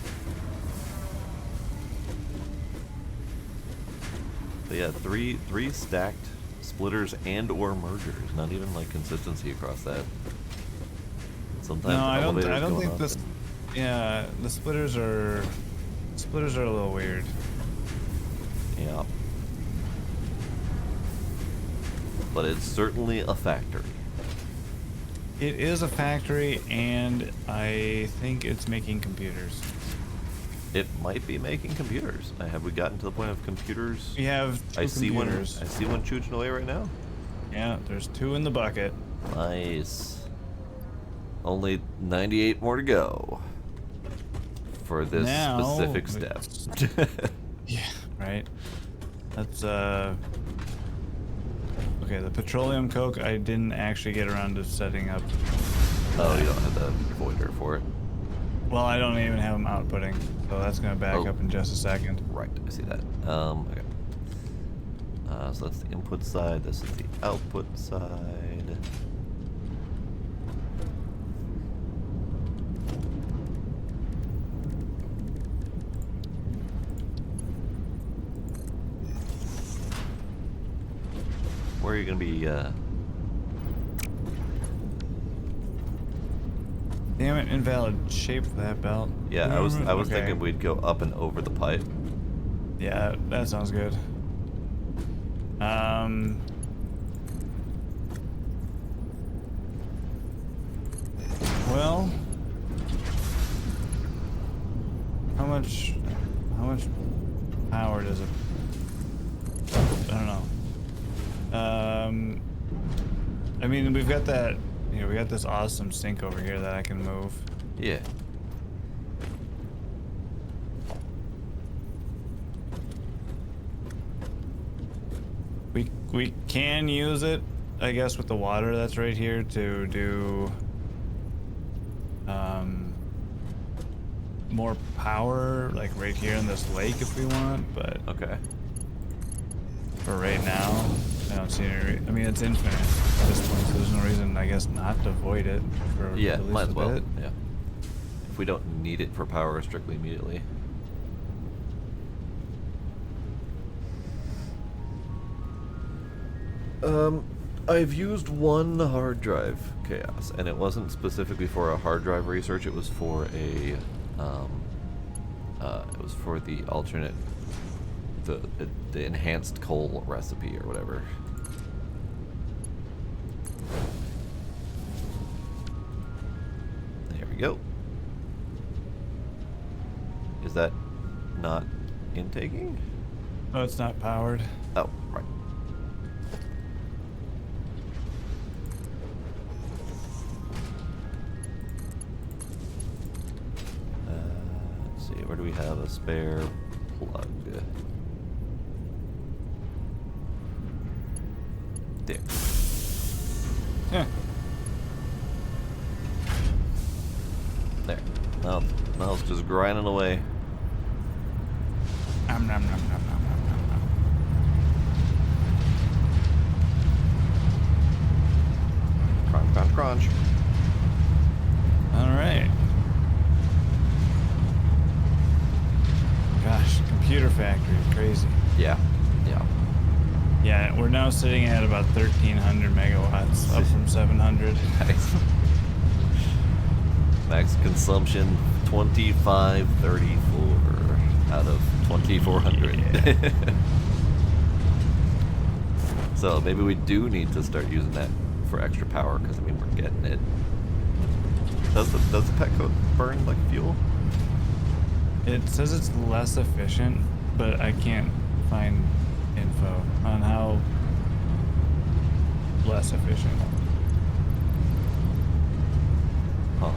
But yeah, three stacked splitters and or mergers. Not even like consistency across that. Sometimes no, I elevators don't going think up this. and- Yeah, the splitters are a little weird. Yeah. but it's certainly a factory. It is a factory, and I think it's making computers. It might be making computers. Have we gotten to the point of computers? We have two I see one. I computers. see one chooching away right now. Yeah, there's 2 in the bucket. Nice. Only 98 more to go for this Now, specific step. Yeah, right. That's okay, the petroleum coke I didn't actually get around to setting up. Oh, you don't have the voider for it. Well, I don't even have them outputting, so that's gonna back up in just a second. Right, I see that. Okay. So that's the input side. This is the output side. Where are you gonna be? Damn it, invalid shape for that belt. Yeah, I was Okay. thinking we'd go up and over the pipe. Yeah, that sounds good. Well, how much power does it? I don't know. I mean, we've got that. You know, we got this awesome sink over here that I can move. Yeah. We can use it, I guess, with the water that's right here to do more power, like right here in this lake if we want, but Okay. for right now, I don't see any I mean, it's infinite at this point, so there's no reason, I guess, not to void it for Yeah, at least might a as well. bit. Yeah. If we don't need it for power strictly immediately. I've used one hard drive chaos, and it wasn't specifically for a hard drive research. It was for a, it was for the alternate, the enhanced coal recipe or whatever. There we go. Is that not intaking? Oh, it's not powered. Oh, right. Let's see, where do we have a spare plug? There. Yeah. There. Now it's just grinding away. Nom, nom, nom, nom, nom, nom, nom, nom. Crunch, crunch, crunch. All right. Gosh, computer factory, crazy. Yeah. Yeah. Yeah, we're now sitting at about 1,300 megawatts, up from 700. Nice. Max consumption 2534 out of 2400. Yeah. So maybe we do need to start using that for extra power, because I mean we're getting it. Does the petcoke burn like fuel? It says it's less efficient, but I can't find info on how less efficient. Huh.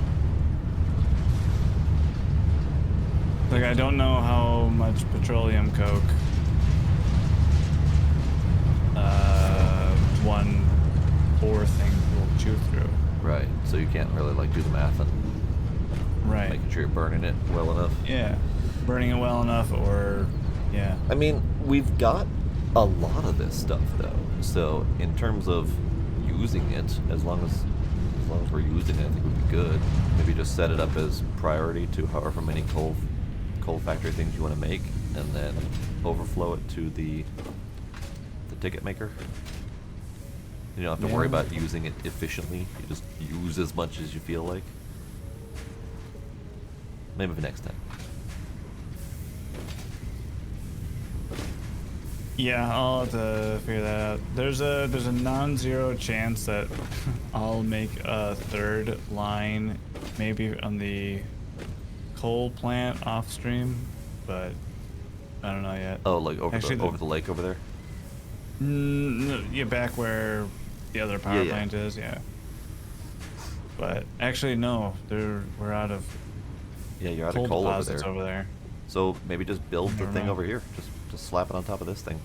Like, I don't know how much petroleum coke one ore thing will chew through. Right. So you can't really like do the math and Right. making sure you're burning it well enough. Yeah. Burning it well enough, or yeah. I mean, we've got a lot of this stuff though. So in terms of using it, as long as we're using it, I think we'd be good. Maybe just set it up as priority to however many coal factory things you want to make, and then overflow it to the ticket maker. You don't have to worry about using it efficiently. You just use as much as you feel like. Maybe for next time. Yeah, I'll have to figure that out. There's a non-zero chance that I'll make a third line, maybe on the coal plant off stream, but I don't know yet. Oh, like over Actually, over the lake over there. Yeah, back where the other power Yeah. plant is, yeah. But actually, no, we're out of Yeah, you're out coal of coal over deposits there. over there. So maybe just build the Never thing mind. over here. Just slap it on top of this thing.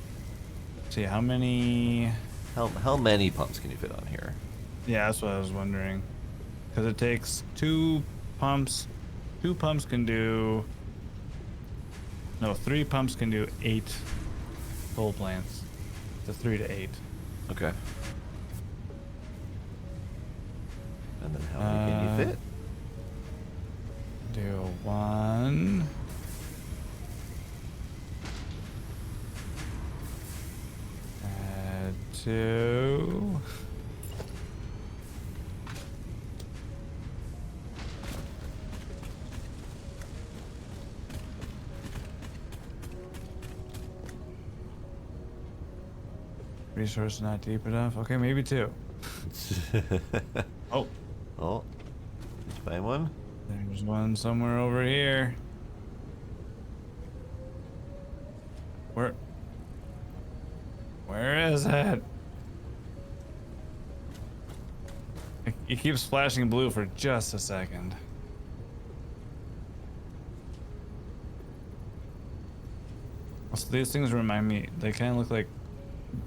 See how many? How many pumps can you fit on here? Yeah, that's what I was wondering. Because it takes 2 pumps. 2 pumps can do. No, 3 pumps can do 8 coal plants. It's a 3 to 8. Okay. And then how many can you fit? Do 1. Add 2. Resource not deep enough. Okay, maybe 2. Oh, Oh, did you find one? there's one somewhere over here. Where is it? It keeps flashing blue for just a second. So these things remind me, they kind of look like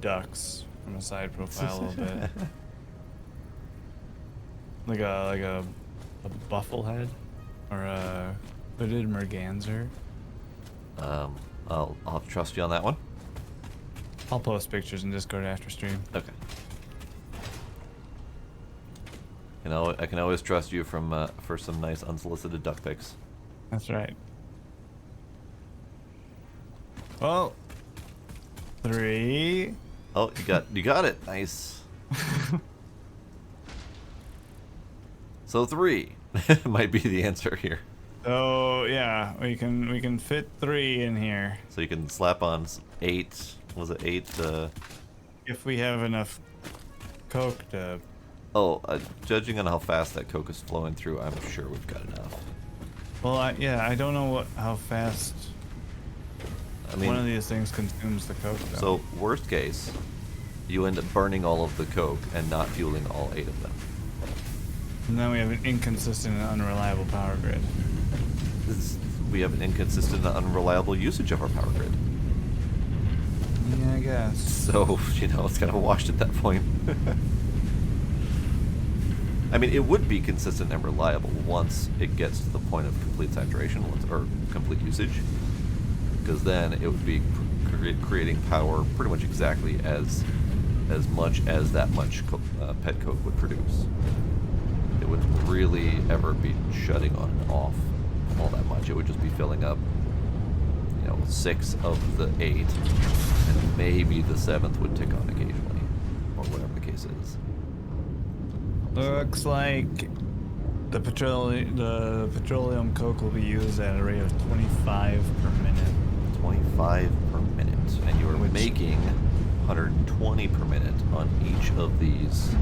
ducks from a side profile a little bit. Like a bufflehead or a hooded merganser. I'll have to trust you on that one. I'll post pictures in Discord after stream. Okay. You know, I can always trust you for some nice unsolicited duck pics. That's right. Well, 3. Oh, you got it. Nice. So 3 might be the answer here. So yeah, we can fit 3 in here So you can slap on 8. Was it 8? if we have enough coke to. Oh, judging on how fast that coke is flowing through, I'm sure we've got enough. Well, I don't know how fast I mean, one of these things consumes the coke. Though. so worst case, you end up burning all of the coke and not fueling all 8 of them. And then we have an inconsistent and unreliable power grid. We have an inconsistent and unreliable usage of our power grid. Yeah, I guess. So, it's kind of washed at that point. I mean, it would be consistent and reliable once it gets to the point of complete saturation, or complete usage. Because then it would be creating power pretty much exactly as much as that much pet coke would produce. It wouldn't really ever be shutting on and off all that much. It would just be filling up, 6 of the 8, and maybe the 7th would tick on occasionally, or whatever the case is. Looks like the petroleum coke will be used at a rate of 25 per minute. 25 per minute, and you are making 120 per minute on each of these.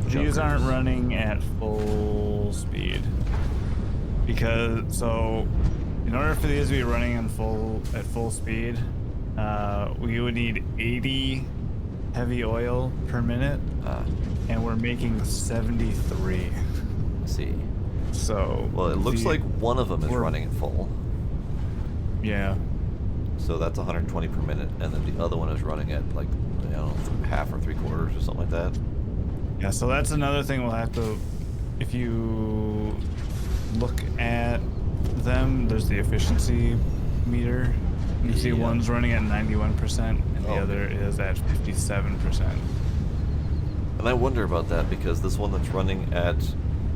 These aren't junkers. running at full speed because in order for these to be running at full speed, we would need 80 heavy oil per minute, and we're making 73. See. So Well, it looks like one of them is we're- running at full. Yeah. So that's 120 per minute, and then the other one is running at like, I don't know, half or 3/4 or something like that. Yeah, so that's another thing we'll have to, if you look at them, there's the efficiency meter. You see Yeah. one's running at 91% and the Oh. other is at 57%. And I wonder about that because this one that's running at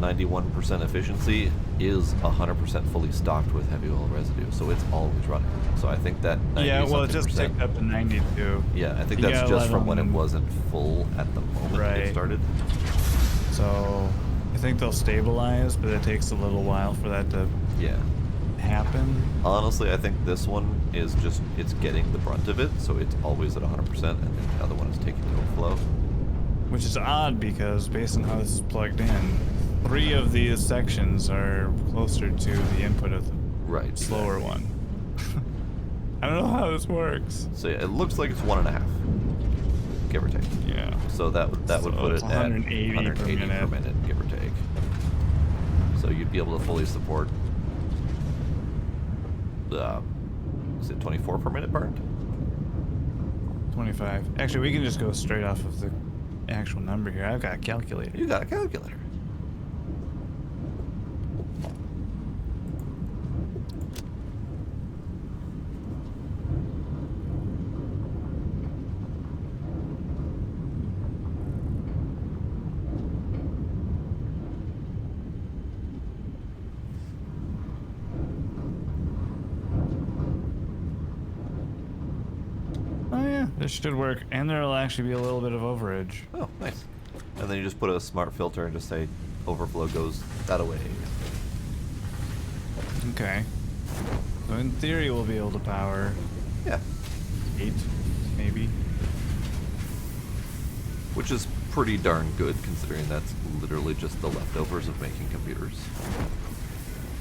91% efficiency is 100% fully stocked with heavy oil residue, so it's always running. So I think that 90 Yeah, well, it just percent. ticked up to 92. Yeah, I think You that's gotta just let from when it them- wasn't full at the moment that it Right. started. So I think they'll stabilize, but it takes a little while for that to Yeah. happen. Honestly, I think this one is just, it's getting the brunt of it, so it's always at 100%, and then the other one is taking the overflow. Which is odd because based on how this is plugged in, 3 of these sections are closer to the input of the Right. slower exactly. one. I don't know how this works. So yeah, it looks like it's 1.5, give or take. Yeah. So that would So put it's it at 180 per minute. give or take. So you'd be able to fully support is it 24 per minute burned? 25. Actually, we can just go straight off of the actual number here. I've got a calculator. You got a calculator. Oh yeah, this should work. And there'll actually be a little bit of overage. Oh, nice. And then you just put a smart filter and just say overflow goes that away. Okay. So in theory, we'll be able to power Yeah. 8, maybe. Which is pretty darn good considering that's literally just the leftovers of making computers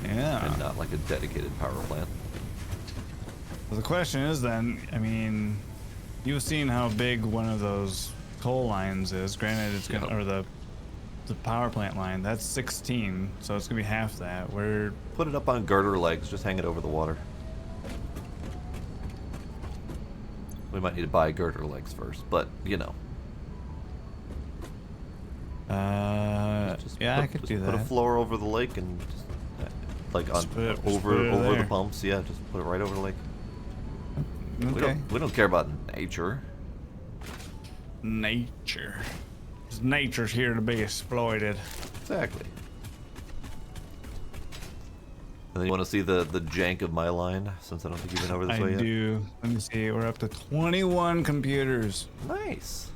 Yeah. and not like a dedicated power plant. Well, the question is then, I mean, you've seen how big one of those coal lines is. Granted, it's gonna, Yep. or the power plant line, that's 16, so it's gonna be half that. We're Put it up on girder legs, just hang it over the water. We might need to buy girder legs first, but you know. Just yeah, put, I could just do put a that. floor over the lake and just like on Just put it over the there. pumps. Yeah, just put it right over the lake. Okay. We don't care about nature. Nature. 'Cause nature's here to be exploited. Exactly. And then you want to see the jank of my line, since I don't think you've been over this I way yet? do. Let me see. We're up to 21 computers. Nice.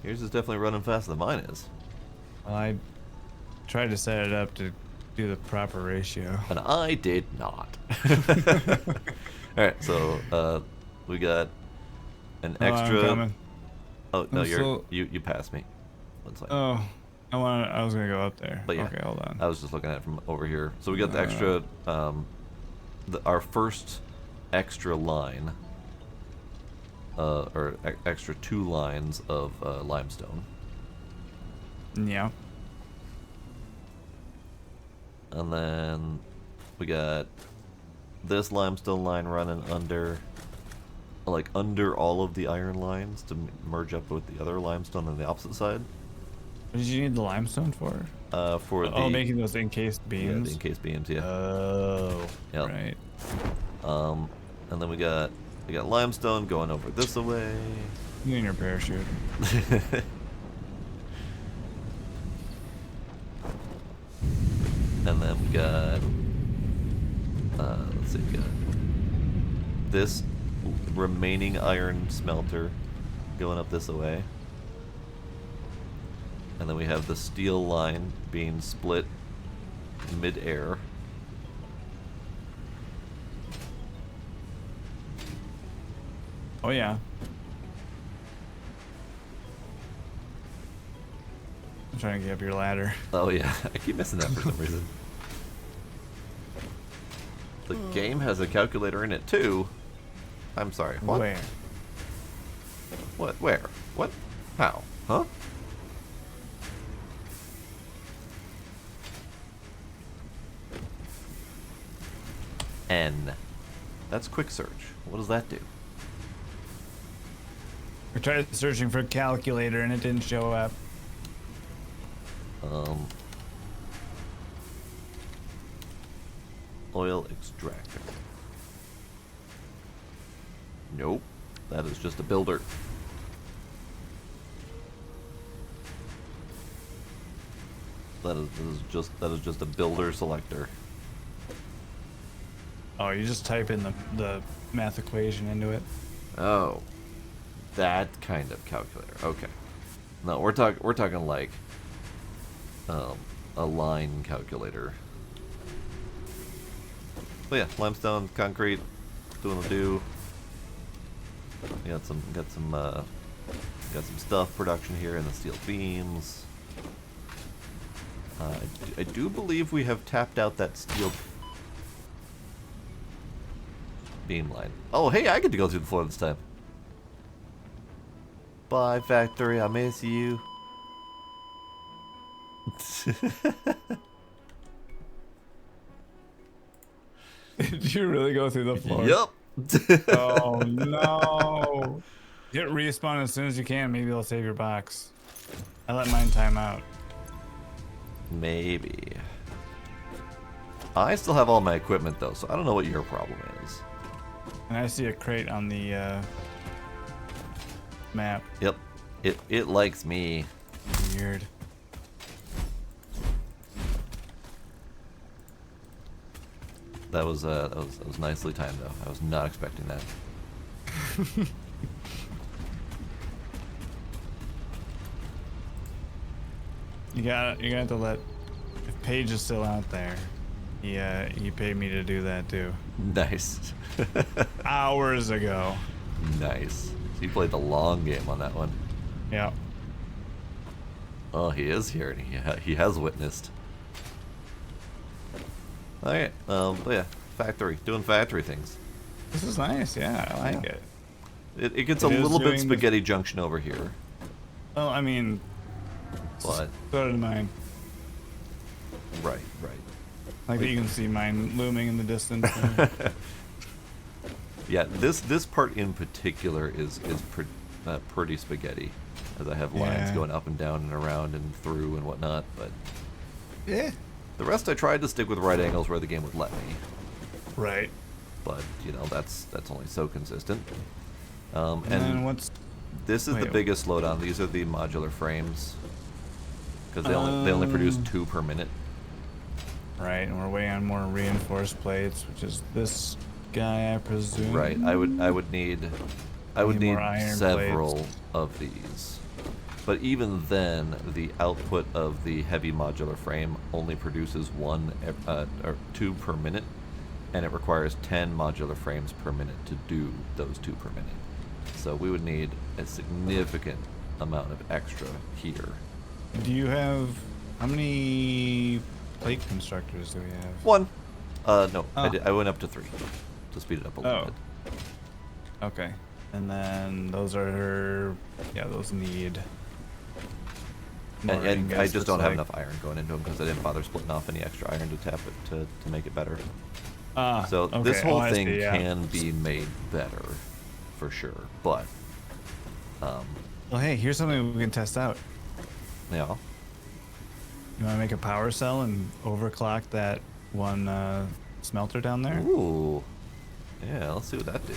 Yours is definitely running faster than mine is. Well, I tried to set it up to do the proper ratio. And I did not. Alright, so we got an Oh, I'm extra. coming. Oh no, I'm still- you passed me. One second. Oh, I was gonna go up there. But yeah, Okay, hold on. I was just looking at it from over here. So we got the extra, our first extra line, or extra 2 lines of limestone, Yeah. and then we got this limestone line running under, like under all of the iron lines to merge up with the other limestone on the opposite side. What did you need the limestone for? For the making those encased yeah, beams. the encased beams, yeah. Oh, Yep. right. And then we got limestone going over this away. You and your parachute. And then we got let's see, we got this remaining iron smelter going up this away. And then we have the steel line being split mid-air. Oh yeah. I'm trying to get up your ladder. Oh yeah, I keep missing that for some reason. The game has a calculator in it too. I'm sorry, what? Where? What? Where? What? How? Huh? N. That's quick search. What does that do? We tried searching for calculator and it didn't show up. Oil extractor. Nope. That is just a builder. That is just a builder selector. Oh, you just type in the math equation into it. Oh, that kind of calculator. Okay. No, we're talking like a line calculator. But yeah, limestone, concrete, doing the do. Got some stuff production here in the steel beams. I do believe we have tapped out that steel beam line. Oh, hey, I get to go through the floor this time. Bye, factory. I miss you. Did you really go through the floor? Yep. Oh no! Get respawn as soon as you can. Maybe it'll save your box. I let mine time out. Maybe. I still have all my equipment though, so I don't know what your problem is. And I see a crate on the map. Yep. It likes me. Weird. That was nicely timed though. I was not expecting that. You gotta have to let. If Paige is still out there, he paid me to do that too. Nice. Hours ago. Nice. So you played the long game on that one. Yeah. Oh, he is here, and he has witnessed. Alright, but yeah, factory, doing factory things. This is nice. Yeah, I like it. It gets It a is little bit doing spaghetti junction over here, Well, I mean, but so did mine. right. Like you can see mine looming in the distance. Yeah, this part in particular is pretty spaghetti, as I have lines Yeah. going up and down and around and through and whatnot. But Yeah. the rest I tried to stick with right angles where the game would let me. Right. But you know that's only so consistent. And then what's This is the Wait. biggest slowdown. These are the modular frames because they only produce 2 per minute. right? And we're waiting on more reinforced plates, which is this guy, I presume. Right. I would need Need more iron several plates. of these. But even then, the output of the heavy modular frame only produces 1 or 2 per minute, and it requires 10 modular frames per minute to do those 2 per minute. So we would need a significant amount of extra here. Do you have how many plate constructors do we have? 1. No, Oh. I went up to 3 to speed it up a little Oh. bit. Okay. And then those are those need. more And I ingots. just It's don't have like- enough iron going into them because I didn't bother splitting off any extra iron to tap it to make it better. So okay. this whole I thing see, yeah. can be made better, for sure. But, Well, hey, here's something we can test out. yeah, You want to make a power cell and overclock that one smelter down there? ooh, yeah. Let's see what that do.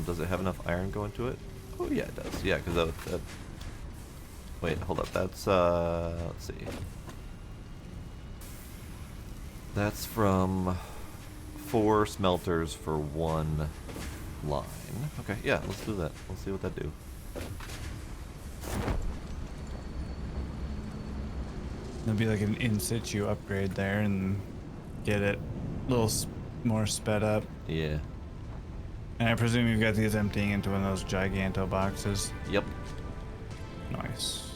Does it have enough iron going to it? Oh yeah, it does. Yeah, because that. Wait, hold up. That's let's see. That's from 4 smelters for 1 line. Okay, yeah, let's do that. Let's see what that do. It'll be like an in situ upgrade there and get it a little more sped up. Yeah. And I presume you've got these emptying into one of those giganto boxes. Yep. Nice.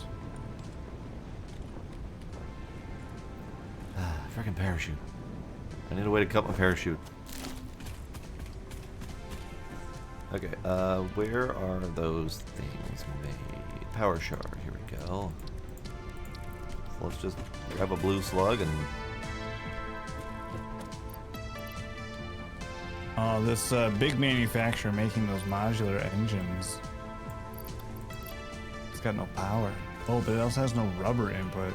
Freaking parachute. I need a way to cut my parachute. Okay, where are those things made? Power shard, here we go. So let's just grab a blue slug and... Oh, this big manufacturer making those modular engines. It's got no power. Oh, but it also has no rubber input.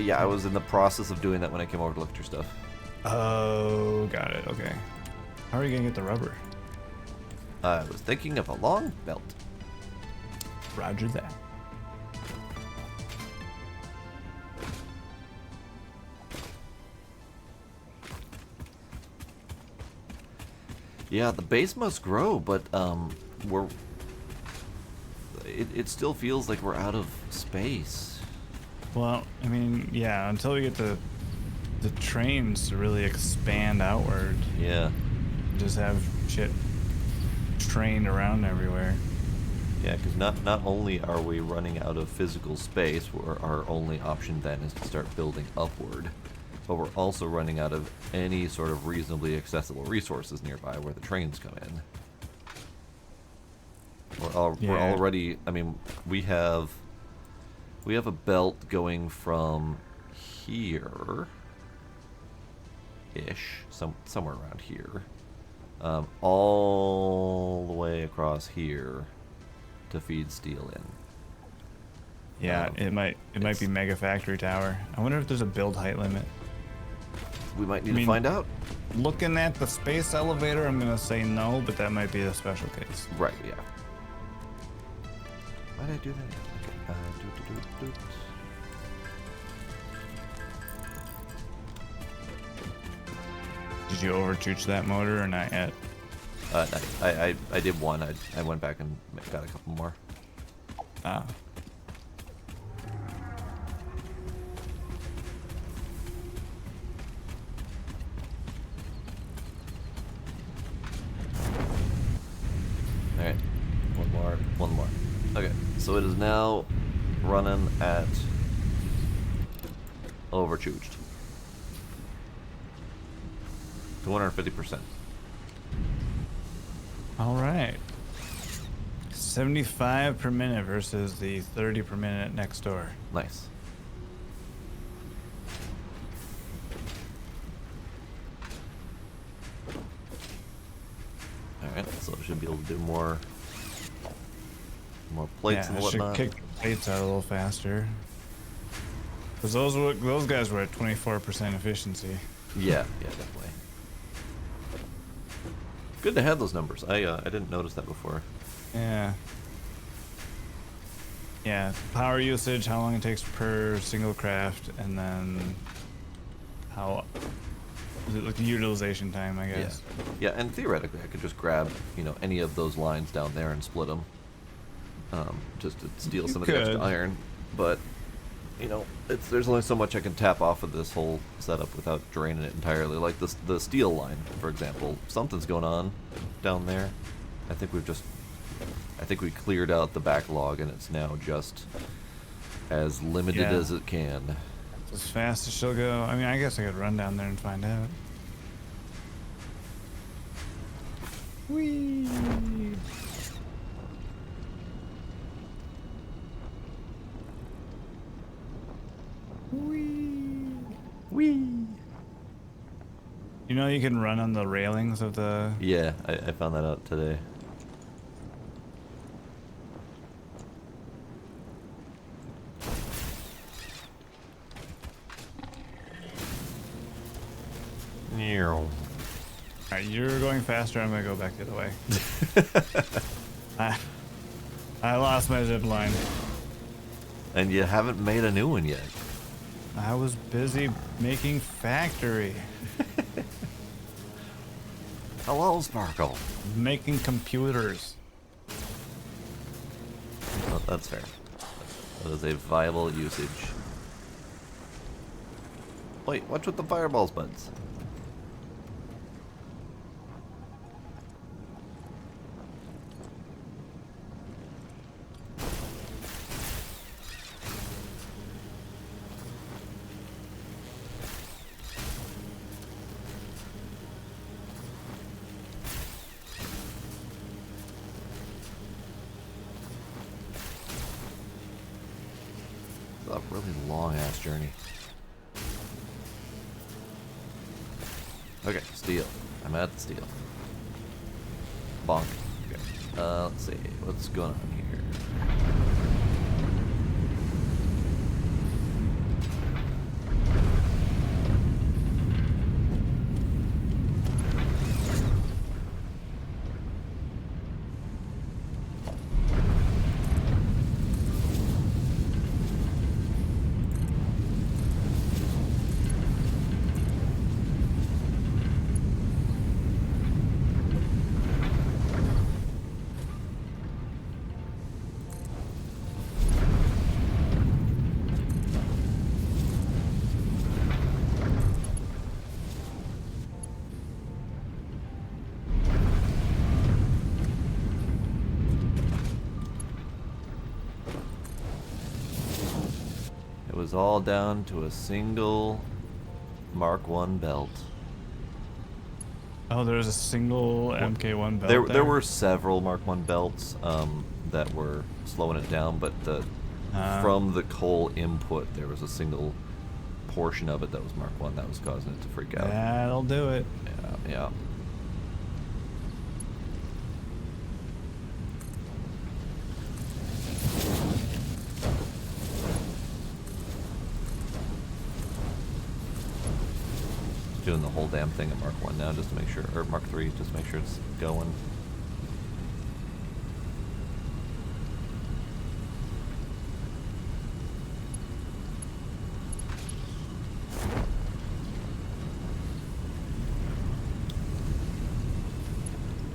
yeah, I was in the process of doing that when I came over to look at your stuff. Oh, got it. Okay. How are you gonna get the rubber? I was thinking of a long belt. Roger that. Yeah, the base must grow, but we're... It still feels like we're out of space. Well, I mean, yeah, until we get the the trains to really expand outward. Yeah. Just have shit trained around everywhere. Yeah, because not only are we running out of physical space, where our only option then is to start building upward, but we're also running out of any sort of reasonably accessible resources nearby where the trains come in. We're already, I mean, we have a belt going from here ish, somewhere around here, all the way across here to feed steel in. Yeah, it might be Mega Factory Tower. I wonder if there's a build height limit. We might need to find out. Looking at the space elevator, I'm gonna say no, but that might be a special case. Right, yeah. Why did I do that? Okay, Did you overtouch that motor or not yet? I did one. I went back and got a couple more. Ah. Alright. One more. Okay, so it is now running at overcharged. 250%. All right. 75 per minute versus the 30 per minute next door. Nice. Alright, so we should be able to do more plates and whatnot. Should kick the plates out a little faster. Because those guys were at 24% efficiency. Yeah, definitely. Good to have those numbers. I didn't notice that before. Yeah. Yeah, power usage, how long it takes per single craft, and then how is it like the utilization time, I guess. Yeah, and theoretically, I could just grab any of those lines down there and split them, just to steal some of the extra iron. But there's only so much I can tap off of this whole setup without draining it entirely. Like the steel line, for example. Something's going on down there. I think we cleared out the backlog, and it's now just as limited as it can. As fast as she'll go. I mean, I guess I could run down there and find out. Whee! Whee! Whee! You can run on the railings of the... Yeah, I found that out today. Alright, you're going faster, I'm gonna go back the other way. I lost my zip line. And you haven't made a new one yet. I was busy making factory. Hello, Sparkle. Making computers. Oh, that's fair. That is a viable usage. Wait, what's with the fireballs, buds? A really long-ass journey. Okay, steel. I'm at the steel. Bonk. Okay. Let's see. What's going on here? was all down to a single Mark 1 belt. Oh, there's a single MK1 belt There were several Mark 1 belts that were slowing it down, but from the coal input, there was a single portion of it that was Mark 1 that was causing it to freak out. That'll do it. Yeah. Doing the whole damn thing at Mark 1 now just to make sure, or Mark 3, just to make sure it's going.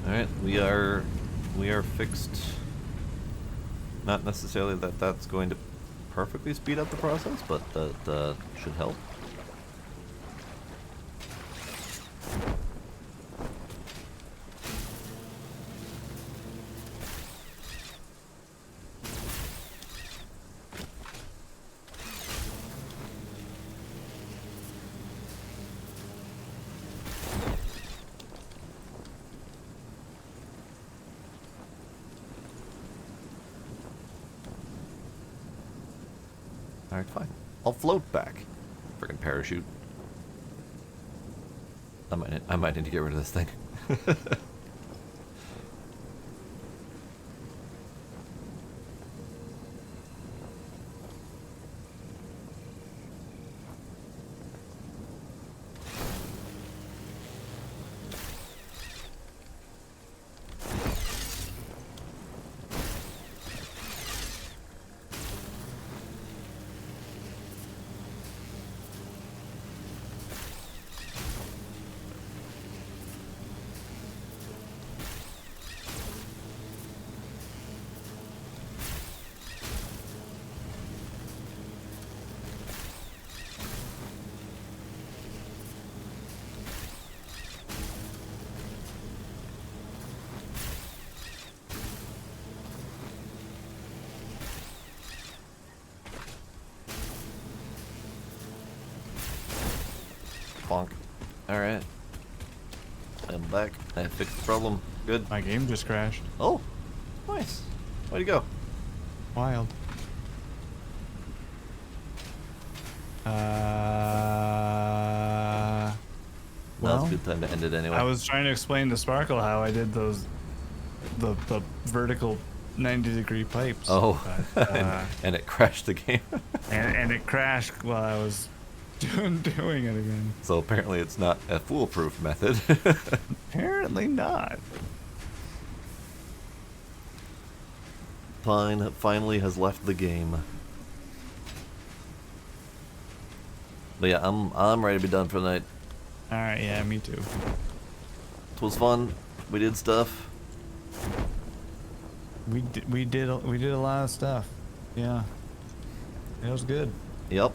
Alright, we are fixed. Not necessarily that that's going to perfectly speed up the process, but that should help. Alright, fine. I'll float back. Friggin' parachute. I might need to get rid of this thing. Bonk. Alright. I'm back. I fixed the problem. Good. My game just crashed. Oh! Nice. Way to go. Wild. Now's Well, a good time to end it anyway. I was trying to explain to Sparkle how I did the vertical 90-degree pipes. Oh. But, and it crashed the game. and it crashed while I was doing it again. So apparently it's not a foolproof method. Apparently not. Pine finally has left the game. But yeah, I'm ready to be done for the night. All right, yeah, me too. It was fun. We did stuff. We did a lot of stuff. Yeah, it was good. Yep.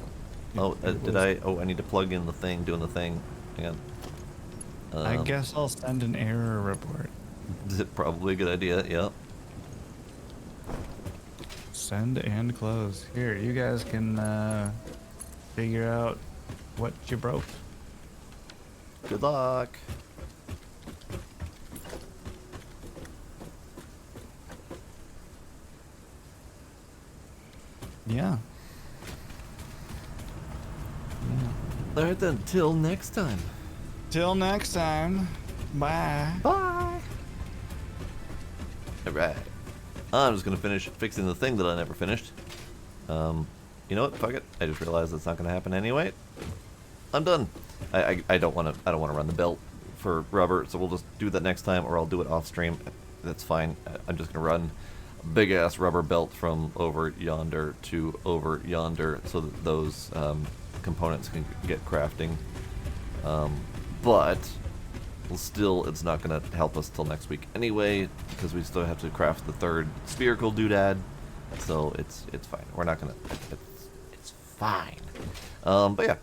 Oh, It did was- I? Oh, I need to plug in the thing, doing the thing. Hang on. I guess I'll send an error report. Probably a good idea, yep. Send and close. Here, you guys can figure out what you broke. Good luck. Yeah. Alright then, till next time. Till next time. Bye. Bye. Alright. I'm just gonna finish fixing the thing that I never finished. You know what? Fuck it. I just realized that's not gonna happen anyway. I'm done. I don't wanna run the belt for rubber, so we'll just do that next time, or I'll do it off stream. That's fine. I'm just gonna run a big ass rubber belt from over yonder to over yonder, so that those components can get crafting. But still, it's not gonna help us till next week anyway, because we still have to craft the third spherical doodad. So it's fine. We're not gonna. It's fine. But yeah,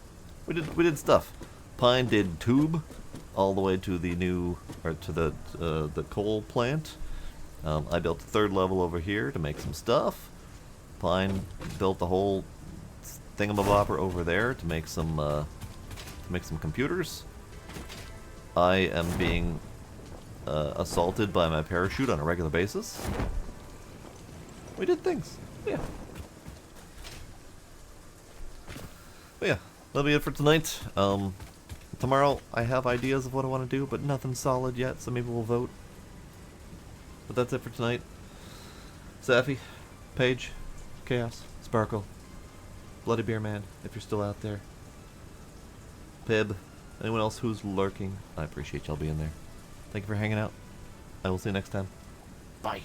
we did stuff. Pine did tube all the way to the new, or to the coal plant. I built the third level over here to make some stuff. Pine built the whole thingamabobber over there to make some computers. I am being assaulted by my parachute on a regular basis. We did things. Yeah. But yeah, that'll be it for tonight. Tomorrow I have ideas of what I want to do, but nothing solid yet, so maybe we'll vote. But that's it for tonight. Safi, Paige, Chaos, Sparkle, Bloody Beer Man, if you're still out there. Pib, anyone else who's lurking, I appreciate y'all being there. Thank you for hanging out. I will see you next time. Bye.